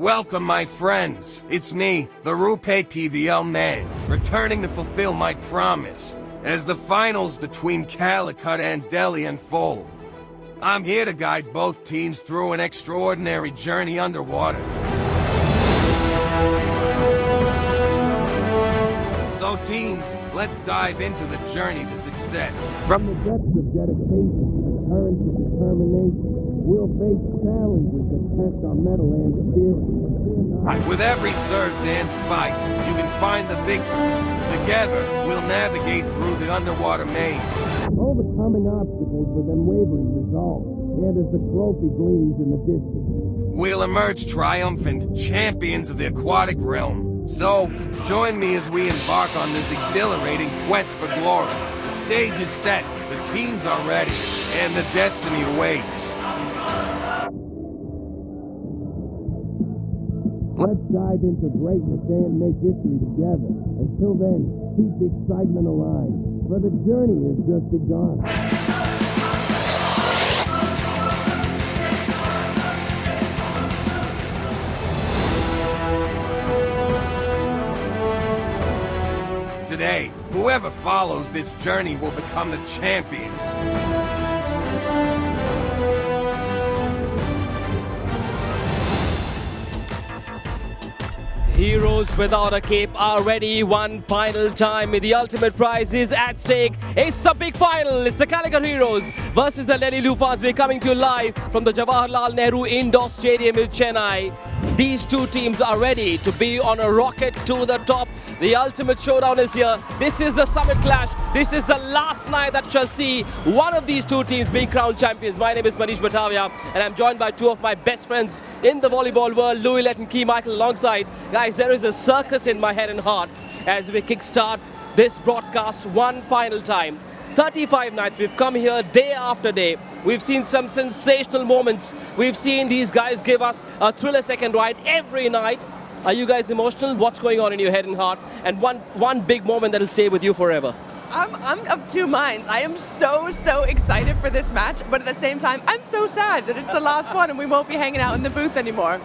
Welcome, my friends. It's me, the RuPay PVL man, returning to fulfill my promise as the finals between Calicut and Delhi unfold. I'm here to guide both teams through an extraordinary journey underwater. So teams, let's dive into the journey to success. From the depths of dedication to currents of determination, we'll face challenges that test our mettle and spirit. With every serves and spikes, you can find the victory. Together, we'll navigate through the underwater maze, overcoming obstacles with unwavering resolve. And as the trophy gleams in the distance, we'll emerge triumphant, champions of the aquatic realm. So, join me as we embark on this exhilarating quest for glory. The stage is set, the teams are ready, and the destiny awaits. Let's dive into greatness and make history together. Until then, keep the excitement alive, for the journey has just begun. Today, whoever follows this journey will become the champions. Heroes without a cape are ready one final time. The ultimate prize is at stake. It's the big final. It's the Calicut Heroes versus the Delhi Toofans. We're coming to you live from the Jawaharlal Nehru Indoor Stadium in Chennai. These two teams are ready to be on a rocket to the top. The ultimate showdown is here. This is the summit clash. This is the last night that shall see one of these two teams being crowned champions. My name is Manish Batavia, and I'm joined by two of my best friends in the volleyball world, Louis Lett and Key Michael alongside. Guys, there is a circus in my head and heart as we kickstart this broadcast one final time. 35 nights, we've come here day after day. We've seen some sensational moments. We've seen these guys give us a thriller second ride every night. Are you guys emotional? What's going on in your head and heart? And one big moment that'll stay with you forever. I'm of two minds. I am so excited for this match, but at the same time, I'm so sad that it's the last one and we won't be hanging out in the booth anymore.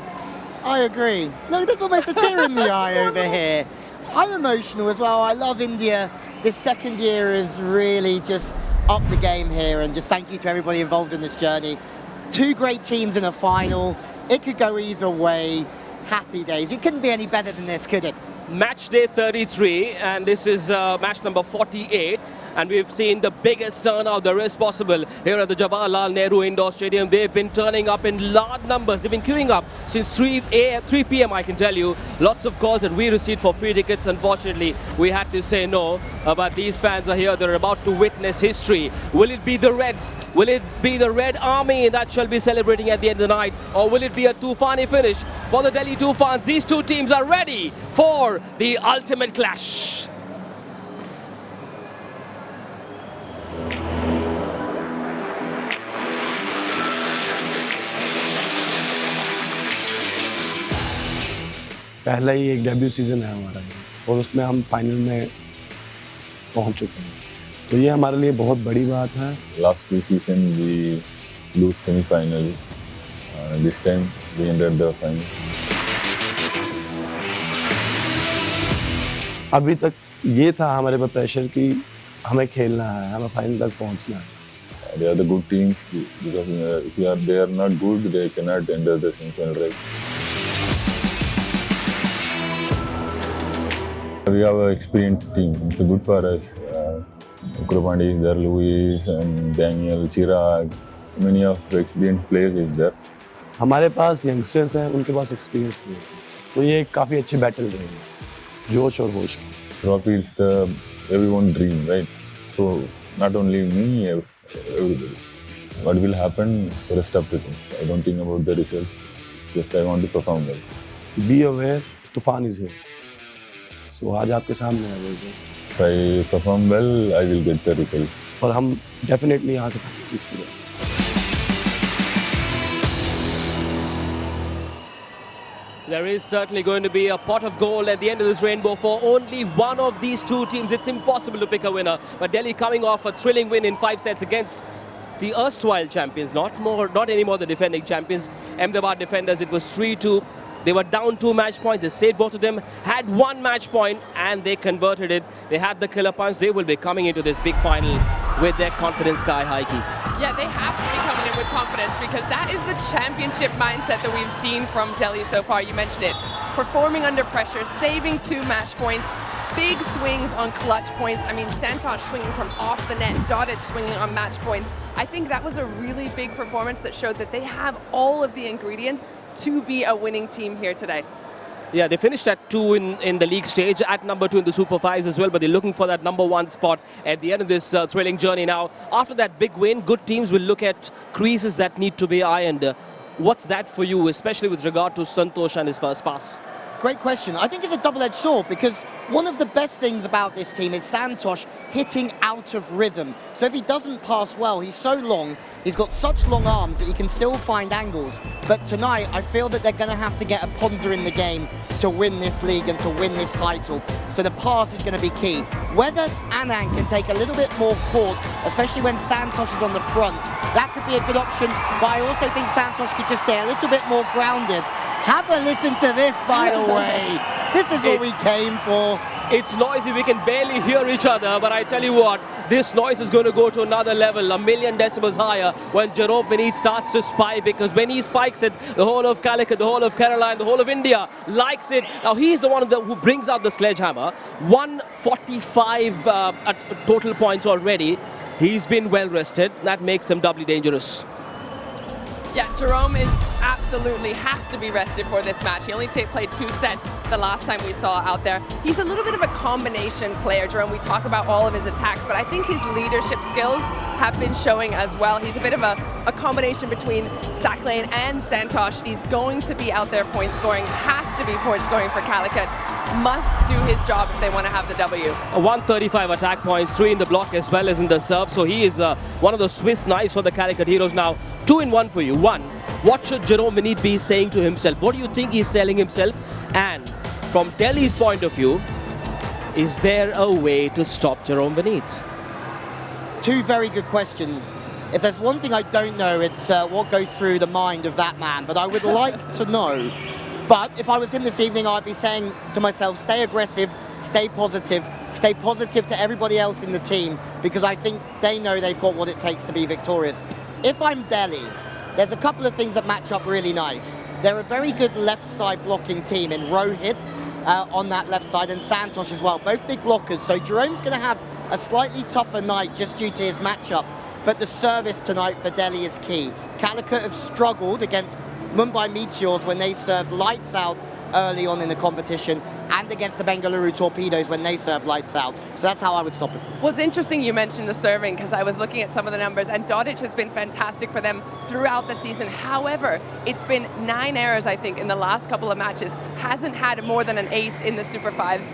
I agree. Look, there's almost a tear in the eye over here. I'm emotional as well. I love India. This second year is really just up the game here, and just thank you to everybody involved in this journey. Two great teams in a final. It could go either way. Happy days. It couldn't be any better than this, could it? Match day 33, and this is match number 48. And we've seen the biggest turnout there is possible here at the Jawaharlal Nehru Indoor Stadium. They've been turning up in large numbers. They've been queuing up since 3 p.m. I can tell you. Lots of calls that we received for free tickets. Unfortunately, we had to say no. But these fans are here. They're about to witness history. Will it be the Reds? Will it be the Red Army that shall be celebrating at the end of the night? Or will it be a Toofani finish for the Delhi Toofans? These two teams are ready for the ultimate clash. पहला ही एक debut season है हमारा और उसमें हम final में पहुंच चुके हैं, तो ये हमारे लिए बहुत बड़ी बात है. Last two seasons we lose semi-final. This time we entered the final. अभी तक ये था हमारे पर प्रेशर कि हमें खेलना है, हमें फाइनल तक पहुंचना है. They are the good teams because if they are not good, they cannot enter the semi-final, right? We have an experienced team. It's good for us. Kurupandi is there, Luis and Daniel, Chirag. Many of experienced players is there. हमारे पास youngsters हैं, उनके पास experience players हैं, तो ये काफ़ी अच्छी battle रहेगी. जोश और होश. Trophy is the everyone dream, right? So not only me, everybody. What will happen for the rest of the things? I don't think about the results. Just I want to perform well. Be aware, Toofan is here. So आज आपके सामने है वो. If I perform well, I will get the results. और हम definitely यहाँ से जीतेंगे. There is certainly going to be a pot of gold at the end of this rainbow for only one of these two teams. It's impossible to pick a winner. But Delhi coming off a thrilling win in 5 sets against the erstwhile champions, not anymore the defending champions, Ahmedabad defenders. It was 3-2. They were down 2 match points. They saved both of them, had 1 match point, and they converted it. They had the killer punch. They will be coming into this big final with their confidence sky high key. Yeah, they have to be coming in with confidence because that is the championship mindset that we've seen from Delhi so far. You mentioned it. Performing under pressure, saving 2 match points, big swings on clutch points. I mean, Santosh swinging from off the net, Dodic swinging on match point. I think that was a really big performance that showed that they have all of the ingredients to be a winning team here today. Yeah, they finished at 2 in the league stage, at number 2 in the Super 5s as well, but they're looking for that number 1 spot at the end of this thrilling journey now. After that big win, good teams will look at creases that need to be ironed. What's that for you, especially with regard to Santosh and his first pass? Great question. I think it's a double-edged sword because one of the best things about this team is Santosh hitting out of rhythm. So if he doesn't pass well, he's so long, he's got such long arms that he can still find angles. But tonight, I feel that they're going to have to get a Ponza in the game to win this league and to win this title. So the pass is going to be key. Whether Anand can take a little bit more court, especially when Santosh is on the front, that could be a good option. But I also think Santosh could just stay a little bit more grounded. Have a listen to this, by the way. This is what we came for. It's noisy, we can barely hear each other, but I tell you what, this noise is going to go to another level, 1,000,000 decibels higher when Jerome Vinit starts to spike, because when he spikes it, the whole of Calicut, the whole of Kerala and the whole of India likes it. Now he's the one who brings out the sledgehammer. 145 at total points already. He's been well rested. That makes him doubly dangerous. Yeah, Jerome is absolutely has to be rested for this match. He only played 2 sets the last time we saw out there. He's a little bit of a combination player, Jerome. We talk about all of his attacks, but I think his leadership skills have been showing as well. He's a bit of a combination between Sacklane and Santosh. He's going to be out there point scoring, has to be point scoring for Calicut. Must do his job if they want to have the W. 135 attack points, 3 in the block as well as in the serve. So he is one of the Swiss knives for the Calicut Heroes now. 2 in 1 for you. 1, what should Jerome Vinit be saying to himself? What do you think he's telling himself? And from Delhi's point of view, is there a way to stop Jerome Vinit? 2 very good questions. If there's one thing I don't know, it's what goes through the mind of that man. But I would like to know. But if I was him this evening, I'd be saying to myself, stay aggressive, stay positive to everybody else in the team, because I think they know they've got what it takes to be victorious. If I'm Delhi, there's a couple of things that match up really nice. They're a very good left side blocking team in Rohit on that left side and Santosh as well, both big blockers. So Jerome's going to have a slightly tougher night just due to his matchup, but the service tonight for Delhi is key. Calicut have struggled against Mumbai Meteors when they served lights out early on in the competition, and against the Bengaluru Torpedoes when they served lights out. So that's how I would stop it. Well, it's interesting you mentioned the serving, because I was looking at some of the numbers, and Dodic has been fantastic for them throughout the season. However, it's been 9 errors, I think, in the last couple of matches. Hasn't had more than an ace in the Super 5s.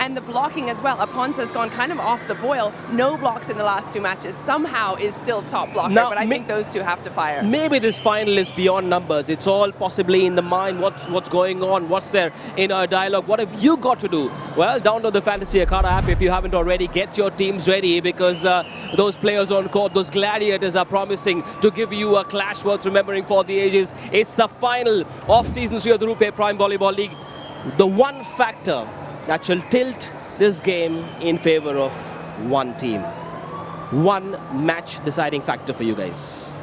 And the blocking as well. Aponza's gone kind of off the boil. No blocks in the last 2 matches. Somehow is still top blocker, now, but I think those 2 have to fire. Maybe this final is beyond numbers. It's all possibly in the mind. What's going on? What's their inner dialogue? What have you got to do? Well, download the Fantasy Akada app if you haven't already. Get your teams ready, because those players on court, those gladiators are promising to give you a clash worth remembering for the ages. It's the final off-season of the RuPay Prime Volleyball League. The one factor that shall tilt this game in favor of one team. One match deciding factor for you guys.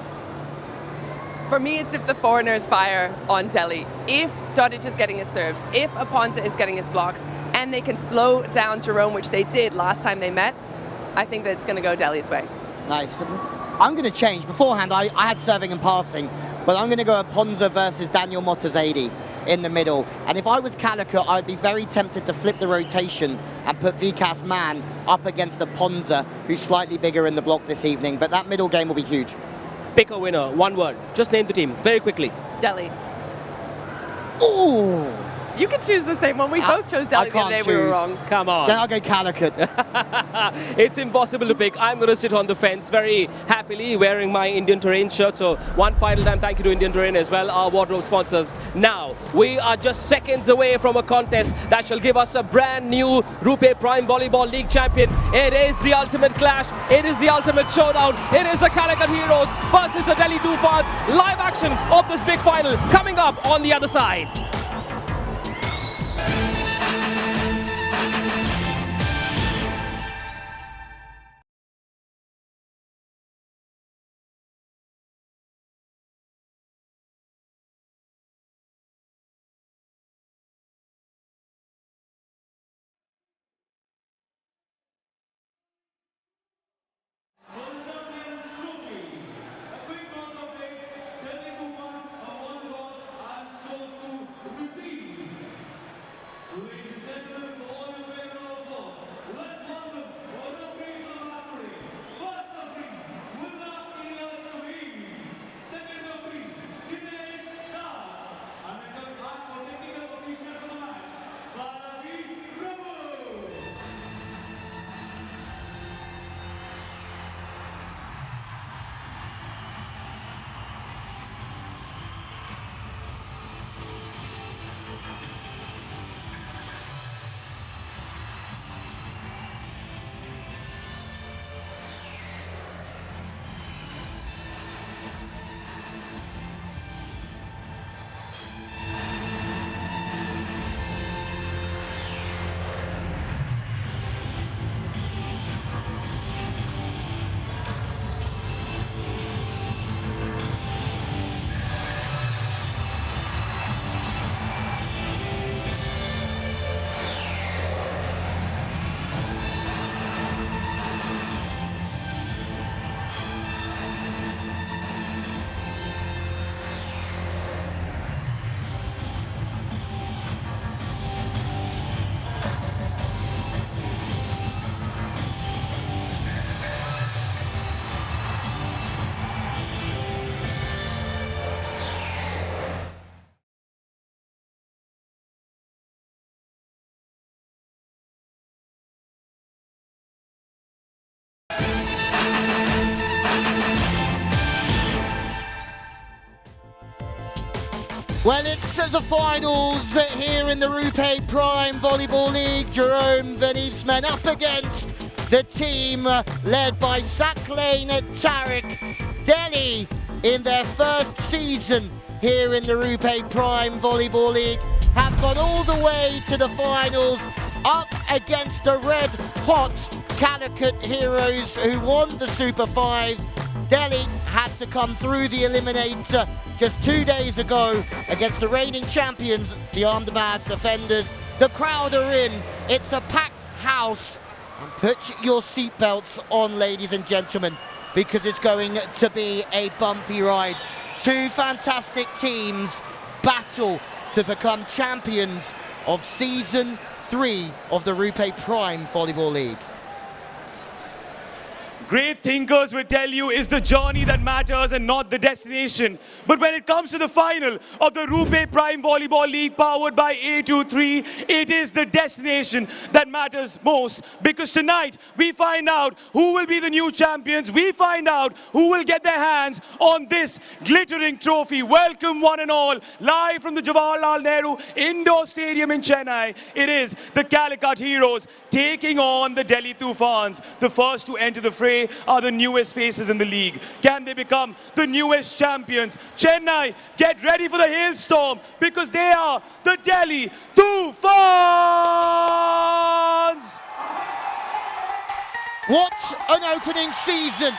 For me, it's if the foreigners fire on Delhi. If Dodic is getting his serves, if Aponza is getting his blocks, and they can slow down Jerome, which they did last time they met, I think that it's going to go Delhi's way. Nice. I'm going to change. Beforehand, I had serving and passing, but I'm going to go Aponza versus Daniel Motazedi in the middle. And if I was Calicut, I'd be very tempted to flip the rotation and put Vikas Man up against Aponza, who's slightly bigger in the block this evening. But that middle game will be huge. Pick a winner, one word. Just name the team very quickly. Delhi. Ooh. You can choose the same one. We both chose Delhi the other day. We were wrong. Come on. Then I'll go Calicut. It's impossible to pick. I'm going to sit on the fence very happily wearing my Indian Terrain shirt. So one final time, thank you to Indian Terrain as well, our wardrobe sponsors. Now, we are just seconds away from a contest that shall give us a brand new RuPay Prime Volleyball League champion. It is the ultimate clash. It is the ultimate showdown. It is the Calicut Heroes versus the Delhi Toofans. Live action of this big final coming up on the other side. Well, it's the finals here in the RuPay Prime Volleyball League. Jerome Venif's men up against the team led by Saklain Tariq. Delhi in their first season here in the RuPay Prime Volleyball League have gone all the way to the finals up against the red-hot Calicut Heroes who won the Super Fives. Delhi had to come through the eliminator just 2 days ago against the reigning champions, the Ahmedabad defenders. The crowd are in, it's a packed house. And put your seatbelts on, ladies and gentlemen, because it's going to be a bumpy ride. Two fantastic teams battle to become champions of Season 3 of the RuPay Prime Volleyball League. Great thinkers will tell you it's the journey that matters and not the destination. But when it comes to the final of the RuPay Prime Volleyball League powered by A23, it is the destination that matters most. Because tonight, we find out who will be the new champions. We find out who will get their hands on this glittering trophy. Welcome one and all, live from the Jawaharlal Nehru Indoor Stadium in Chennai. It is the Calicut Heroes taking on the Delhi Toofans. The first to enter the fray are the newest faces in the league. Can they become the newest champions? Chennai, get ready for the hailstorm because they are the Delhi Toofans! What an opening season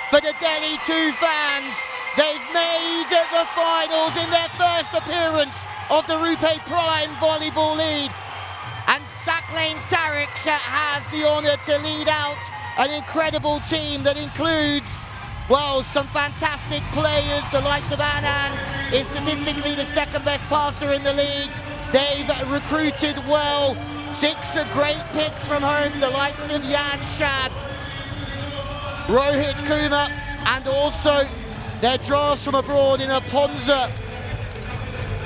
for the Delhi Toofans. They've made the finals in their first appearance of the RuPay Prime Volleyball League. And Saklain Tariq has the honour to lead out an incredible team that includes, well, some fantastic players. The likes of Anand is statistically the second best passer in the league. They've recruited well. 6 great picks from home, the likes of Yan Shad, Rohit Kumar, and also their drafts from abroad in Aponza.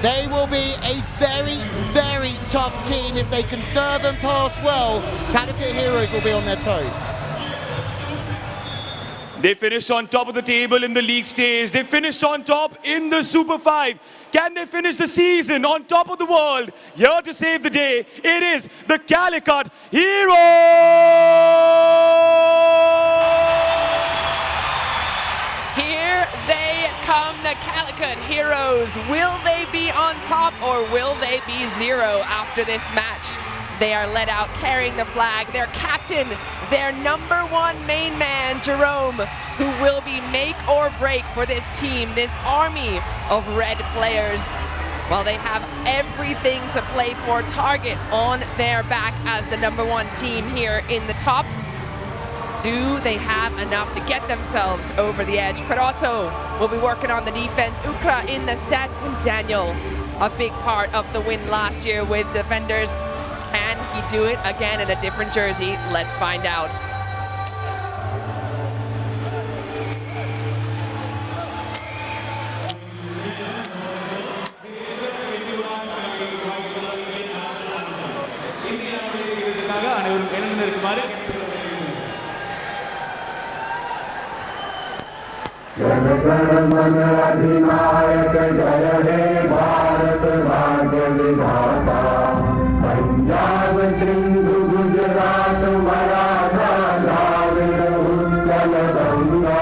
They will be a very, very tough team. If they can serve and pass well, Calicut Heroes will be on their toes. They finished on top of the table in the league stage. They finished on top in the Super 5. Can they finish the season on top of the world? Here to save the day, it is the Calicut Heroes! Here they come, the Calicut Heroes. Will they be on top or will they be zero after this match? They are led out carrying the flag. Their captain, their #1 main man, Jerome, who will be make or break for this team, this army of red players. Well, they have everything to play for. Target on their back as the #1 team here in the top. Do they have enough to get themselves over the edge? Prato will be working on the defense. Ukra in the set, and Daniel, a big part of the win last year with defenders. Can he do it again in a different jersey? Let's find out. Punjab Sindhu Gujarat Maratha Dravida Utkal Ganga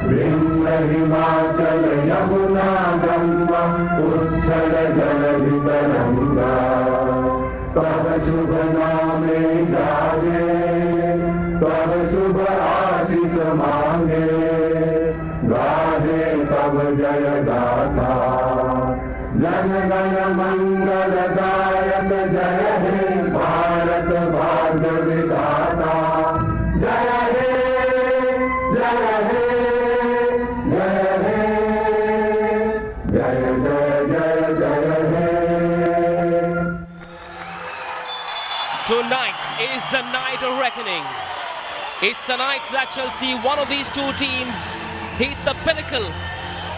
Vindhya Himachal Yamuna Ganga उच्छल जलधि तरंगा तब शुभ नामे जागे तब शुभ आशीष मांगे गाहे तब जय गाथा जन गण मंगलदायक जय हे भारत भाग्य विधाता जय हे जय हे जय हे जय जय जय जय हे. Tonight is the night of reckoning. It's the night that shall see one of these two teams hit the pinnacle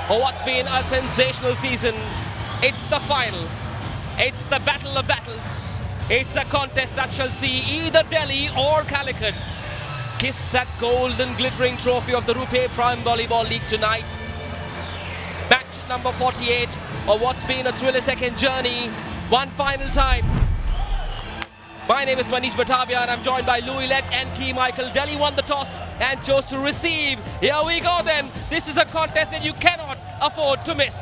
of what's been a sensational season. It's the final. It's the battle of battles. It's a contest that shall see either Delhi or Calicut kiss that golden glittering trophy of the RuPay Prime Volleyball League tonight. Match number 48 of what's been a thriller second journey. One final time. My name is Manish Batavia and I'm joined by Louis Lett and Key Michael. Delhi won the toss and chose to receive. Here we go then. This is a contest that you cannot afford to miss.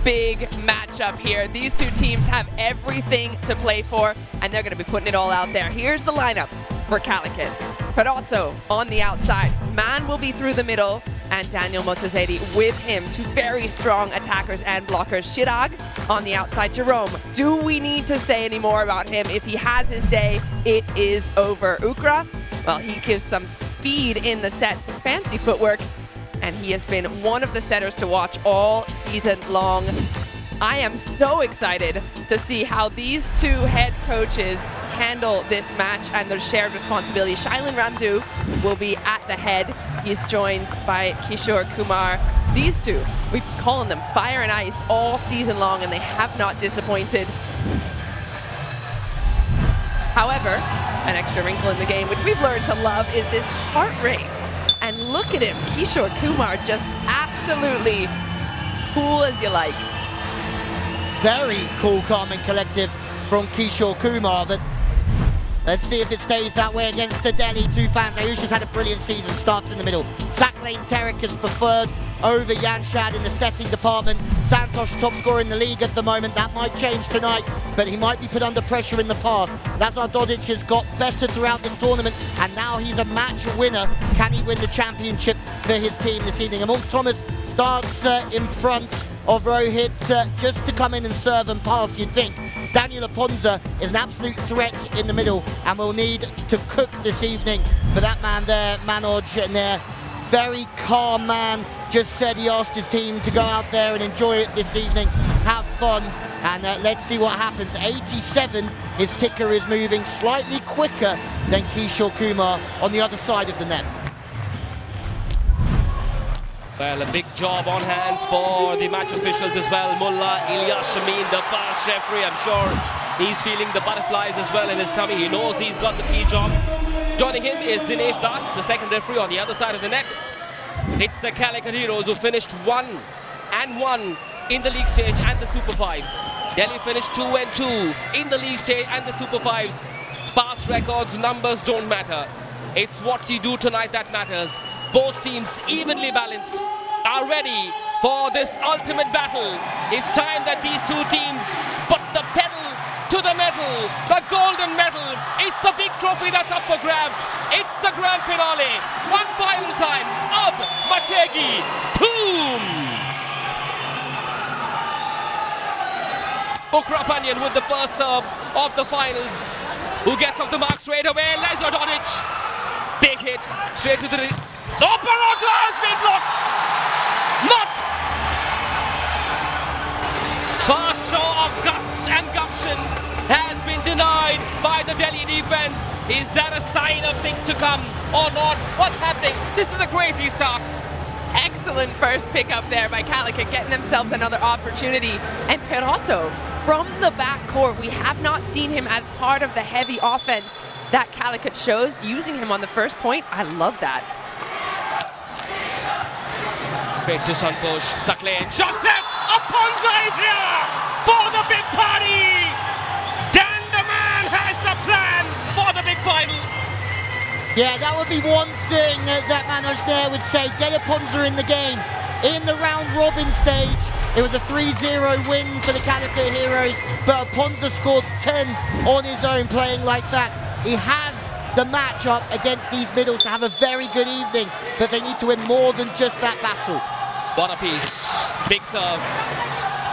Big matchup here. These two teams have everything to play for, and they're going to be putting it all out there. Here's the lineup for Calicut. Perotto on the outside. Man will be through the middle, and Daniel Motazedi with him. Two very strong attackers and blockers. Chirag on the outside. Jerome, do we need to say any more about him? If he has his day, it is over. Ukra, well, he gives some speed in the set, some fancy footwork, and he has been one of the setters to watch all season long. I am so excited to see how these two head coaches handle this match and their shared responsibility. Shailin Ramdu will be at the head. He's joined by Kishore Kumar. These two, we've been calling them fire and ice all season long, and they have not disappointed. However, an extra wrinkle in the game, which we've learned to love, is this heart rate. And look at him, Kishore Kumar, just absolutely cool as you like. Very cool, calm and collective from Kishore Kumar, but let's see if it stays that way against the Delhi Toofans. Ayush has had a brilliant season, starts in the middle. Saklane Terek is preferred over Yanshad in the setting department. Santosh top scorer in the league at the moment. That might change tonight, but he might be put under pressure in the past. Lazar Dodic has got better throughout this tournament, and now he's a match winner. Can he win the championship for his team this evening? Amol Thomas starts in front of Rohit just to come in and serve and pass, you'd think. Daniel Aponza is an absolute threat in the middle and will need to cook this evening for that man there, Manoj Nair. Very calm man, just said he asked his team to go out there and enjoy it this evening, have fun, and let's see what happens. 87, his ticker is moving slightly quicker than Kishore Kumar on the other side of the net. Well, a big job on hands for the match officials as well. Mullah Ilyas Shamin, the fast referee, I'm sure he's feeling the butterflies as well in his tummy. He knows he's got the key job. Joining him is Dinesh Das, the second referee on the other side of the net. It's the Calicut Heroes who finished 1-1 in the league stage and the Super 5s. Delhi finished 2-2 in the league stage and the Super 5s. Past records, numbers don't matter. It's what you do tonight that matters. Both teams evenly balanced are ready for this ultimate battle. It's time that these two teams put the pedal to the metal. The golden medal. It's the big trophy that's up for grabs. It's the grand finale. One final time. Ab Machegi Toom. Ukrapanyan with the first serve of the finals. Who gets off the mark straight away? Lazar Dodic. Big hit. Straight to the... Oh, Perotto has been blocked! Not! Fast show of guts and gumption has been denied by the Delhi defense. Is that a sign of things to come or not? What's happening? This is a crazy start. Excellent first pickup there by Calicut, getting themselves another opportunity. And Perotto, from the backcourt, we have not seen him as part of the heavy offense that Calicut shows. Using him on the first point, I love that. Straight to Santosh, Saklane, shot set! Aponza is here for the big party! Dan the man has the plan for the big final. Yeah, that would be one thing that Manoj Nair would say. Get Aponza in the game. In the round robin stage, it was a 3-0 win for the Calicut Heroes, but Aponza scored 10 on his own playing like that. He has the matchup against these middles to have a very good evening, but they need to win more than just that battle. What a piece. Big serve.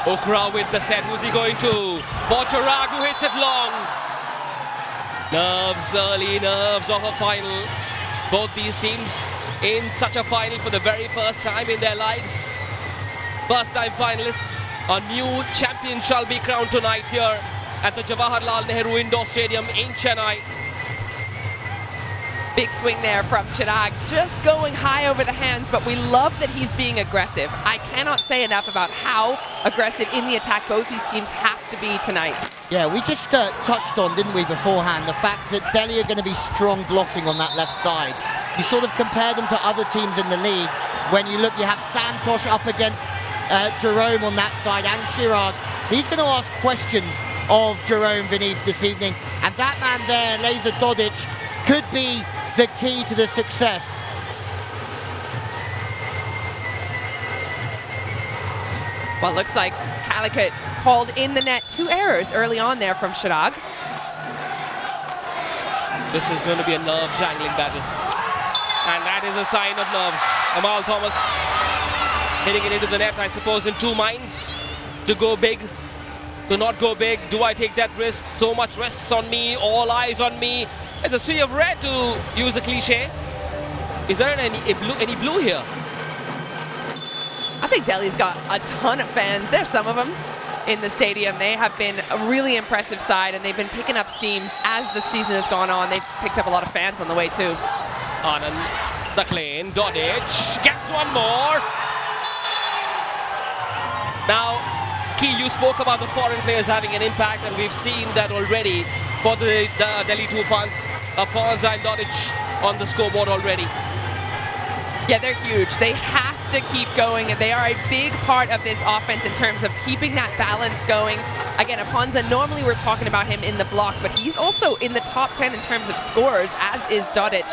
Ukra with the set. Who's he going to? For Chirag, who hits it long. Nerves, early nerves of a final. Both these teams in such a final for the very first time in their lives. First time finalists. A new champion shall be crowned tonight here at the Jawaharlal Nehru Indoor Stadium in Chennai. Big swing there from Chirag, just going high over the hands, but we love that he's being aggressive. I cannot say enough about how aggressive in the attack both these teams have to be tonight. Yeah, we just touched on, didn't we, beforehand, the fact that Delhi are going to be strong blocking on that left side. you sort of compare them to other teams in the league. When you look, you have Santosh up against Jerome on that side, and Chirag. He's going to ask questions of Jerome Vineeth this evening, and that man there, Laser Dodic, could be the key to the success. Well, looks like Calicut called in the net 2 errors early on there from Chirag. This is going to be a nerve-jangling battle. And that is a sign of nerves. Amal Thomas hitting it into the net, I suppose, in 2 minds. To go big, to not go big. Do I take that risk? So much rests on me, all eyes on me. It's a sea of red, to use a cliche. Is there any blue here? I think Delhi's got a ton of fans. There's some of them in the stadium. They have been a really impressive side, and they've been picking up steam as the season has gone on. They've picked up a lot of fans on the way too. Anand, Zakleen, Dodic gets one more. Now, Key, you spoke about the foreign players having an impact, and we've seen that already for the Delhi Toofans. Aponza and Dodic on the scoreboard already. Yeah, they're huge. They have to keep going. They are a big part of this offense in terms of keeping that balance going. Again, Aponza, normally we're talking about him in the block, but he's also in the top 10 in terms of scorers, as is Dodic.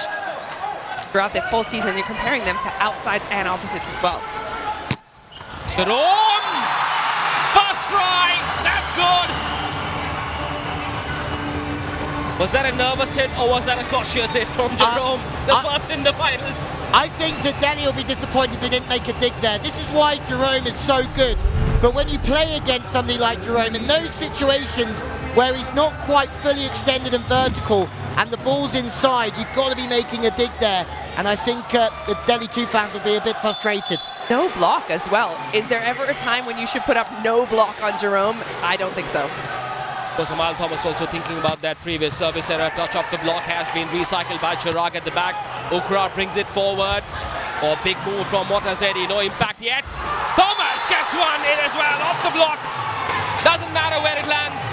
Throughout this whole season, you're comparing them to outsides and opposites as well. Jerome! First try! That's good! Was that a nervous hit, or was that a cautious hit from Jerome? The first in the finals. I think that Delhi will be disappointed they didn't make a dig there. This is why Jerome is so good. But when you play against somebody like Jerome, in those situations where he's not quite fully extended and vertical and the ball's inside, you've got to be making a dig there. And I think the Delhi Toofans will be a bit frustrated. No block as well. Is there ever a time when you should put up no block on Jerome? I don't think so. Was Amal Thomas also thinking about that previous service error? Touch off the block has been recycled by Chirag at the back. Ukra brings it forward. Oh, big move from Motazedi. No impact yet. Thomas gets one in as well, off the block. Doesn't matter where it lands.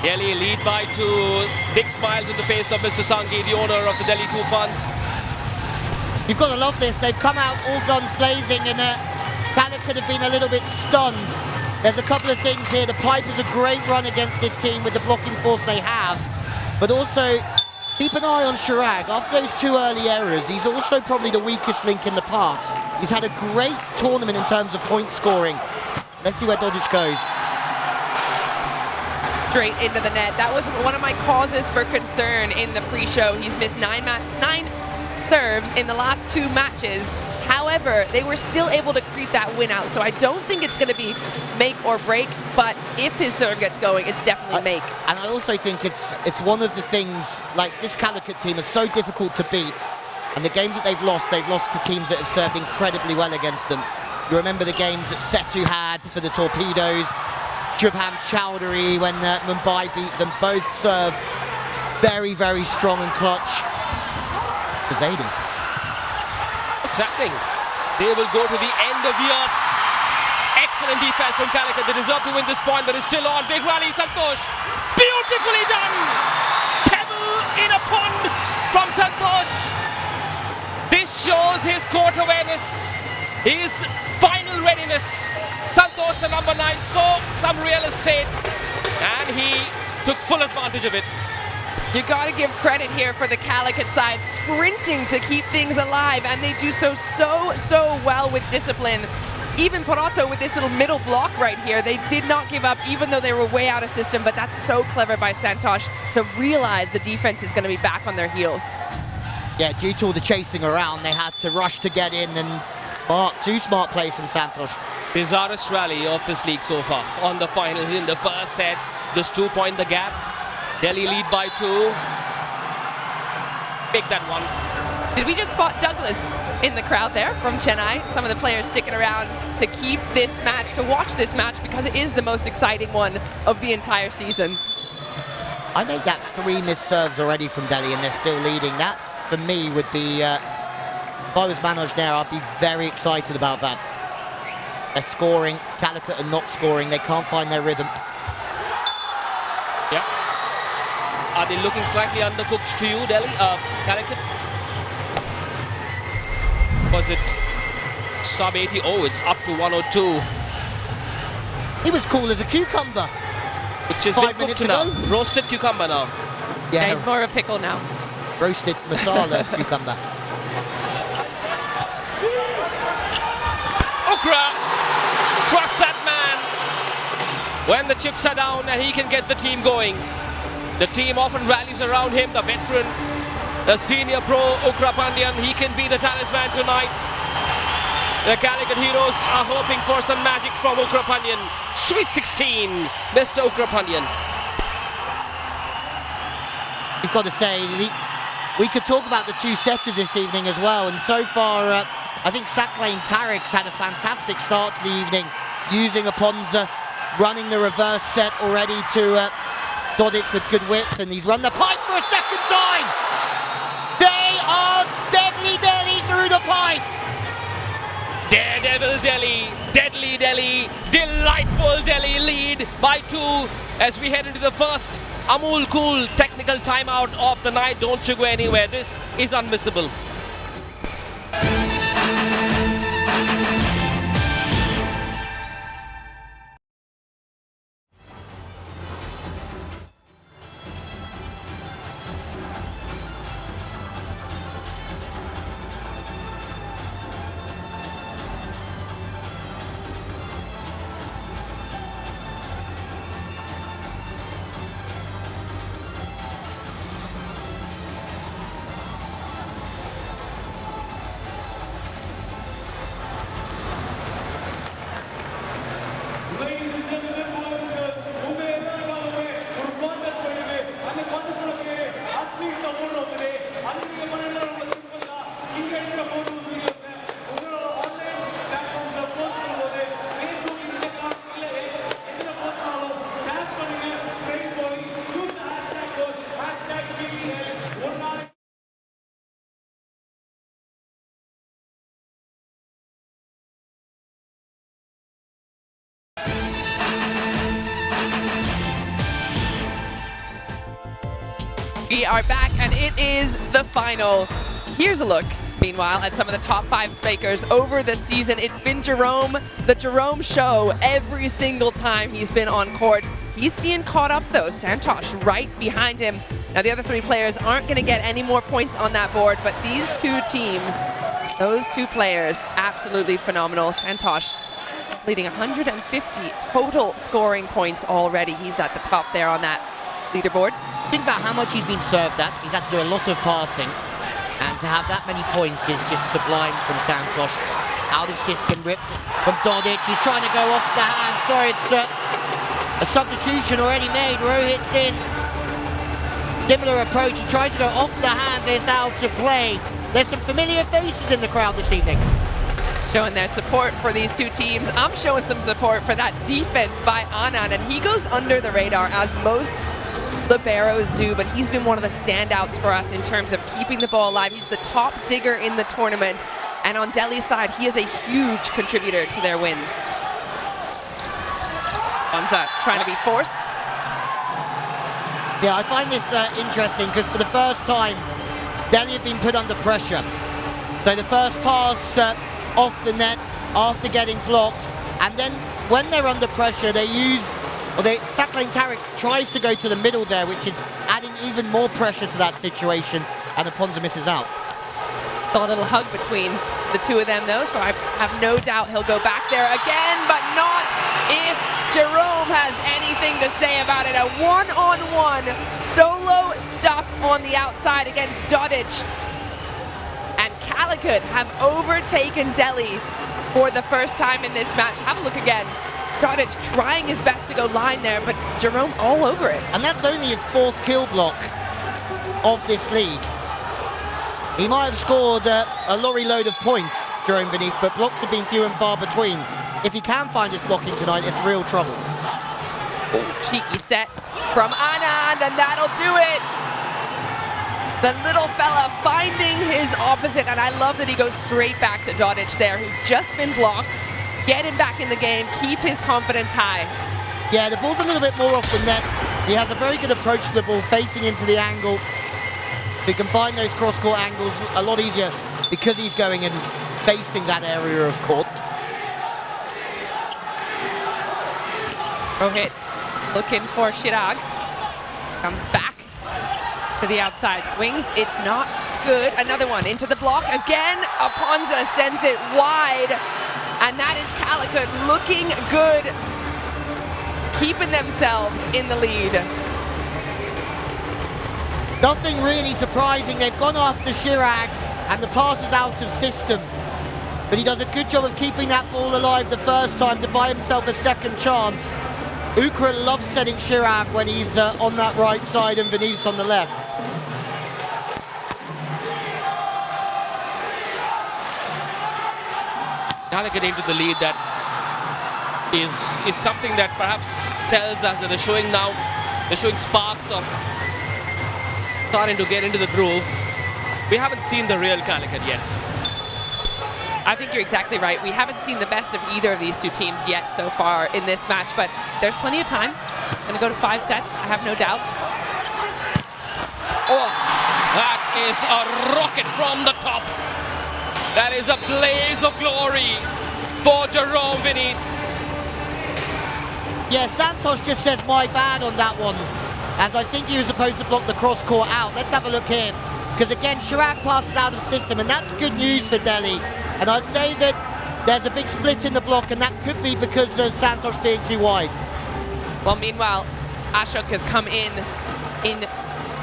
Delhi lead by 2. Big smiles on the face of Mr. Sanghi, the owner of the Delhi Toofans. You've got to love this. They've come out all guns blazing, and Calicut could have been a little bit stunned. There's a couple of things here. The Pipe is a great run against this team with the blocking force they have. But also, keep an eye on Chirag. After those 2 early errors, he's also probably the weakest link in the pass. He's had a great tournament in terms of point scoring. Let's see where Dodic goes. Straight into the net. That was one of my causes for concern in the pre-show. He's missed 9 serves in the last 2 matches. However, they were still able to creep that win out, so I don't think it's going to be make or break, but if his serve gets going, it's definitely make. And I also think it's one of the things, like this Calicut team is so difficult to beat, and the games that they've lost to teams that have served incredibly well against them. You remember the games that Setu had for the Torpedoes, Shubham Chowdhury when Mumbai beat them, both served very, very strong and clutch. Zaidi. What's happening? They will go to the end of the earth. Excellent defense from Calicut. They deserve to win this point, but it's still on. Big rally, Santosh. Beautifully done! Pebble in a pond from Santosh. This shows his court awareness, his final readiness. Santosh, the number 9, saw some real estate, and he took full advantage of it. You got to give credit here for the Calicut side, sprinting to keep things alive, and they do so well with discipline. Even Parato with this little middle block right here, they did not give up, even though they were way out of system, but that's so clever by Santosh to realize the defense is going to be back on their heels. Yeah, due to all the chasing around, they had to rush to get in, and two smart plays from Santosh. Bizarrest rally of this league so far. On the finals in the first set, just 2 point the gap. Delhi lead by 2. Pick that one. Did we just spot Douglas in the crowd there from Chennai? Some of the players sticking around to keep this match, to watch this match, because it is the most exciting one of the entire season. I made that 3 missed serves already from Delhi, and they're still leading. That, for me, would be, if I was Manoj there, I'd be very excited about that. They're scoring, Calicut are not scoring, they can't find their rhythm. Yeah. Are they looking slightly undercooked to you, Delhi? Calicut? Was it sub 80? Oh, it's up to 102. He was cool as a cucumber. Which is 5 minutes now. ago. Roasted cucumber now. Yeah, he's more of a pickle now. Roasted masala cucumber. Ukra! Trust that man! When the chips are down and he can get the team going. The team often rallies around him, the veteran, the senior pro, Ukra Pandyan. He can be the talisman tonight. The Calicut heroes are hoping for some magic from Ukra Pandyan. Sweet 16, Mr. Ukra Pandyan. We've got to say, we could talk about the two setters this evening as well, and so far I think Saklain Tariq's had a fantastic start to the evening, using Aponza, running the reverse set already to Dodic with good width, and he's run the pipe for a second time! They are deadly Delhi through the pipe! Daredevil Delhi, deadly Delhi, delightful Delhi lead by 2 as we head into the first Amul Cool technical timeout of the night. Don't you go anywhere, this is unmissable. We are back, and it is the final. Here's a look, meanwhile, at some of the top 5 spikers over the season. It's been Jerome, the Jerome show, every single time he's been on court. He's being caught up, though. Santosh right behind him. Now, the other 3 players aren't going to get any more points on that board, but these 2 teams, those 2 players, absolutely phenomenal. Santosh leading 150 total scoring points already. He's at the top there on that leaderboard. Think about how much he's been served at. He's had to do a lot of passing, and to have that many points is just sublime from Santosh. Out of system, ripped from Dodic. He's trying to go off the hand. Sorry, it's a substitution already made. Rohit's in. Similar approach. He tries to go off the hands. It's out to play. There's some familiar faces in the crowd this evening. Showing their support for these 2 teams. I'm showing some support for that defense by Anand, and he goes under the radar as most liberos do, but he's been one of the standouts for us in terms of keeping the ball alive. He's the top digger in the tournament, and on Delhi's side, he is a huge contributor to their wins. Banza trying to be forced. Yeah, I find this interesting because for the first time, Delhi have been put under pressure. So the first pass off the net after getting blocked, and then when they're under pressure, they use Saklain Tariq tries to go to the middle there, which is adding even more pressure to that situation, and Aponza misses out. A little hug between the 2 of them, though, so I have no doubt he'll go back there again, but not if Jerome has anything to say about it. A one-on-one solo stuff on the outside against Dodic. And Calicut have overtaken Delhi for the first time in this match. Have a look again. Dodic trying his best to go line there, but Jerome all over it. And that's only his 4th kill block of this league. He might have scored a lorry load of points, Jerome Beneath, but blocks have been few and far between. If he can find his blocking tonight, it's real trouble. Oh, cheeky set from Anand, and that'll do it. The little fella finding his opposite, and I love that he goes straight back to Dodic there, who's just been blocked. Get him back in the game, keep his confidence high. Yeah, the ball's a little bit more off the net He has a very good approach to the ball, facing into the angle. He can find those cross-court angles a lot easier because he's going and facing that area of court. Rohit looking for Chirag. Comes back to the outside, swings. It's not good. Another one into the block. Again, Aponza sends it wide. And that is Calicut looking good, keeping themselves in the lead. Nothing really surprising. They've gone after Chirag and the pass is out of system. But he does a good job of keeping that ball alive the first time to buy himself a second chance. Ukra loves setting Chirag when he's on that right side and Vinicius on the left. Calicut into the lead, that is something that perhaps tells us that they're showing sparks of starting to get into the groove. We haven't seen the real Calicut yet. I think you're exactly right. We haven't seen the best of either of these two teams yet so far in this match, but there's plenty of time. Gonna go to 5 sets, I have no doubt. Oh, that is a rocket from the top. That is a blaze of glory for Jerome Vinny. Yeah, Santosh just says my bad on that one, as I think he was supposed to block the cross-court out. Let's have a look here, because again, Chirag passes out of system, and that's good news for Delhi. And I'd say that there's a big split in the block, and that could be because of Santosh being too wide. Well, meanwhile, Ashok has come in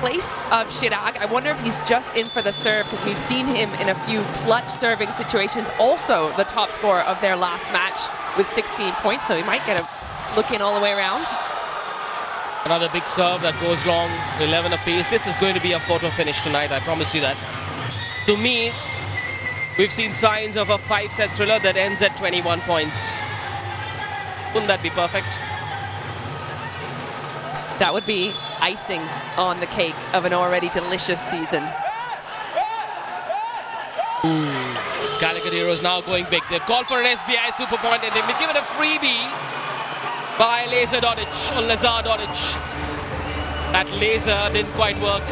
place of Chirag. I wonder if he's just in for the serve, because we've seen him in a few clutch serving situations. Also the top scorer of their last match with 16 points, so he might get a look in all the way around. Another big serve that goes long, 11 apiece. This is going to be a photo finish tonight, I promise you that. To me, we've seen signs of a 5-set thriller that ends at 21 points. Wouldn't that be perfect? That would be icing on the cake of an already delicious season. Calicut Heroes now going big. They've called for an SBI super point and they've been given a freebie by Lazar Dodic. That laser didn't quite work.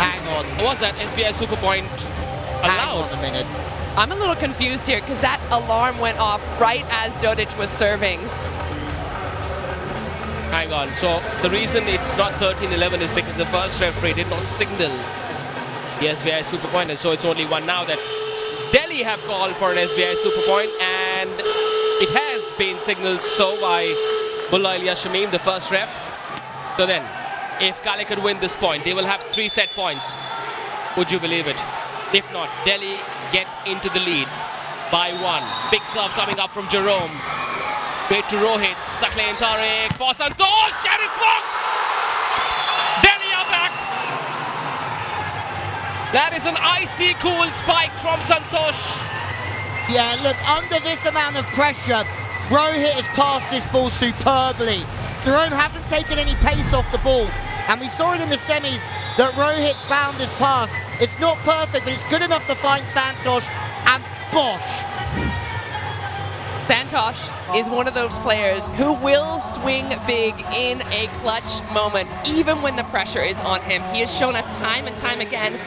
Hang on. Was that SBI super point allowed? Hang on a minute. I'm a little confused here because that alarm went off right as Dodic was serving. Hang on, so the reason it's not 13-11 is because the first referee did not signal the SBI super point, and so it's only one now that Delhi have called for an SBI super point, and it has been signaled so by Mullah Ilyas Shamim, the first ref. So then, if Calicut win this point, they will have 3 set points. Would you believe it? If not, Delhi get into the lead by 1. Big serve coming up from Jerome. Straight to Rohit, Saklain Tariq for Santosh, and it's blocked! Delhi are back! That is an icy cool spike from Santosh. Yeah, look, under this amount of pressure, Rohit has passed this ball superbly. Jerome hasn't taken any pace off the ball, and we saw it in the semis that Rohit's found his pass. It's not perfect, but it's good enough to find Santosh, and bosh! Santosh is one of those players who will swing big in a clutch moment, even when the pressure is on him. He has shown us time and time again,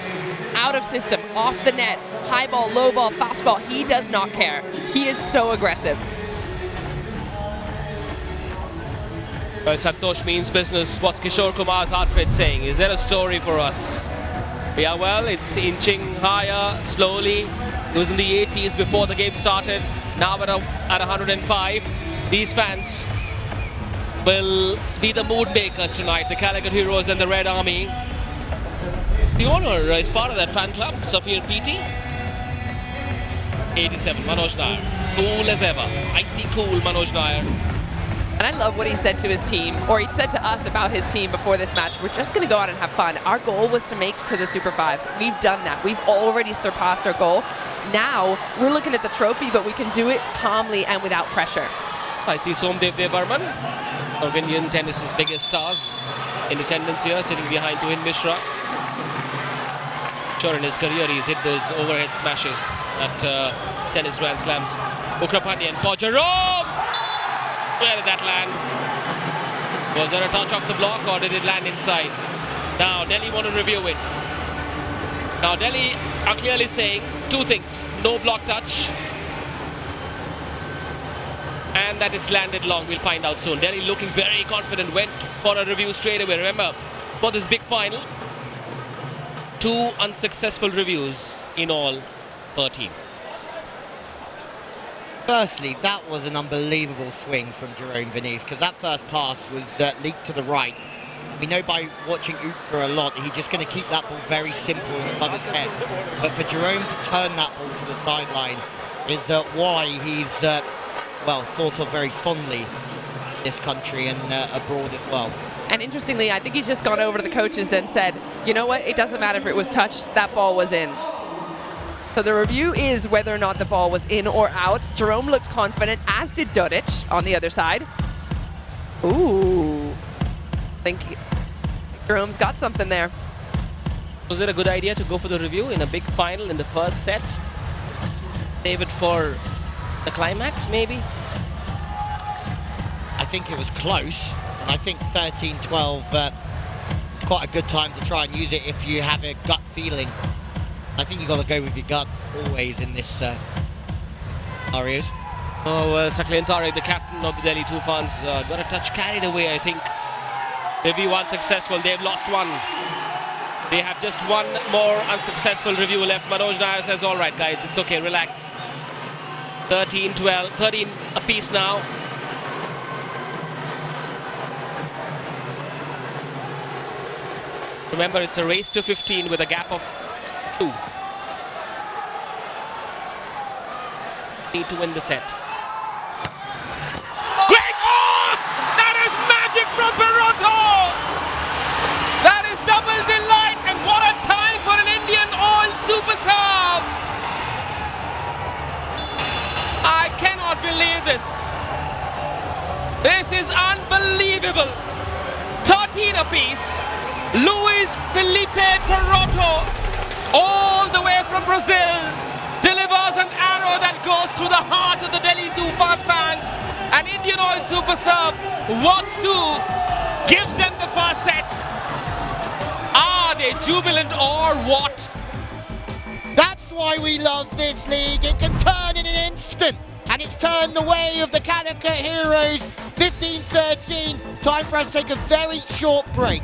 out of system, off the net, high ball, low ball, fast ball, he does not care. He is so aggressive. Well, Santosh means business. What's Kishore Kumar's outfit saying? Is there a story for us? Yeah, well, it's inching higher, slowly. It was in the 80s before the game started. Now at 105, these fans will be the mood makers tonight, the Calicut Heroes and the Red Army. The owner is part of that fan club, Safir PT. 87, Manoj Nair. Cool as ever. Icy cool, Manoj Nair. And I love what he said to his team, or he said to us about his team before this match. We're just going to go out and have fun. Our goal was to make it to the Super Fives. We've done that. We've already surpassed our goal. Now, we're looking at the trophy, but we can do it calmly and without pressure. I see Somdev Devarman, South Indian tennis's biggest stars, in attendance here, sitting behind Tuhin Mishra. Sure, in his career, he's hit those overhead smashes at tennis Grand Slams. Ukrapandian for Jerome! Where did that land? Was there a touch off the block or did it land inside? Now Delhi want to review it. Now Delhi are clearly saying two things. No block touch and that it's landed long. We'll find out soon. Delhi looking very confident, went for a review straight away. Remember, for this big final, 2 unsuccessful reviews in all per team. Firstly, that was an unbelievable swing from Jerome Beneath, because that first pass was leaked to the right. We know by watching Ukra a lot, he's just going to keep that ball very simple and above his head. But for Jerome to turn that ball to the sideline is why he's, well, thought of very fondly in this country and abroad as well. And interestingly, I think he's just gone over to the coaches then said, you know what, it doesn't matter if it was touched, that ball was in. So the review is whether or not the ball was in or out. Jerome looked confident, as did Dodic on the other side. Ooh. I think Jerome's got something there. Was it a good idea to go for the review in a big final in the first set? Save it for the climax, maybe? I think it was close, and I think 13-12 is quite a good time to try and use it if you have a gut feeling. I think you've got to go with your gut always in this scenarios. Oh, well, Sakleen Tariq, the captain of the Delhi Toofans, got a touch carried away, I think. Review unsuccessful, they've lost one. They have just one more unsuccessful review left. Manoj Nair says, all right, guys, it's okay, relax. 13-12, 13 apiece now. Remember, it's a race to 15 with a gap of 2. Need to win the set. Great! Oh! That is magic from Peroto! That is double delight, and what a time for an Indian oil super sub! I cannot believe this. This is unbelievable. 13 apiece. Luis Felipe Peroto, all the way from Brazil, delivers an arrow that goes through the heart of the Delhi Toofan fans. An Indian oil super sub wants to give them the first set. Are they jubilant or what? That's why we love this league. It can turn in an instant, and it's turned the way of the Calicut Heroes. 15-13. Time for us to take a very short break.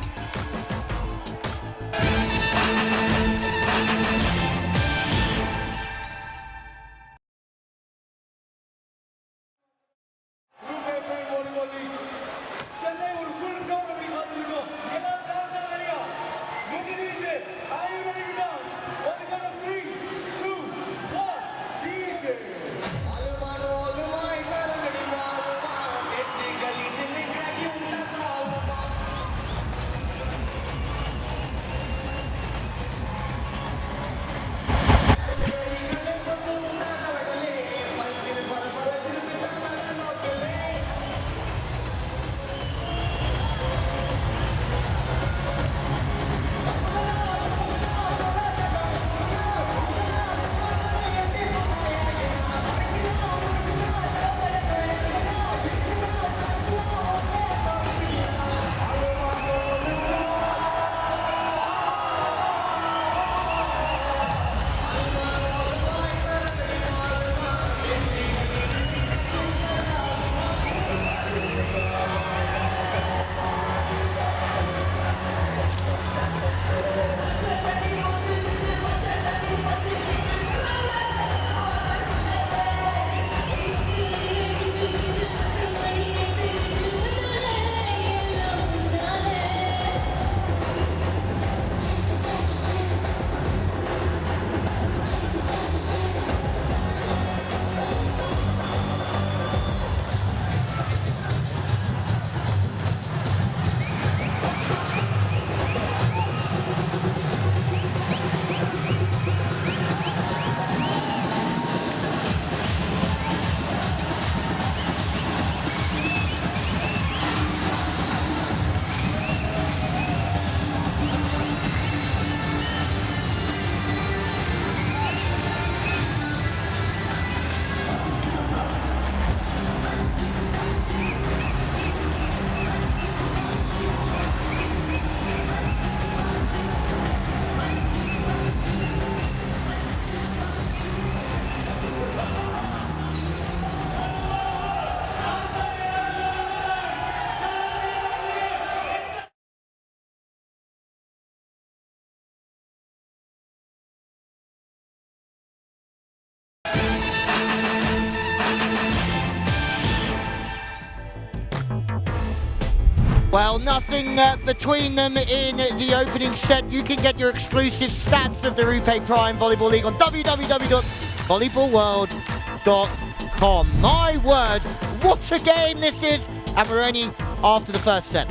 Well, nothing between them in the opening set. You can get your exclusive stats of the RuPay Prime Volleyball League on www.volleyballworld.com. My word, what a game this is, and we're only after the first set.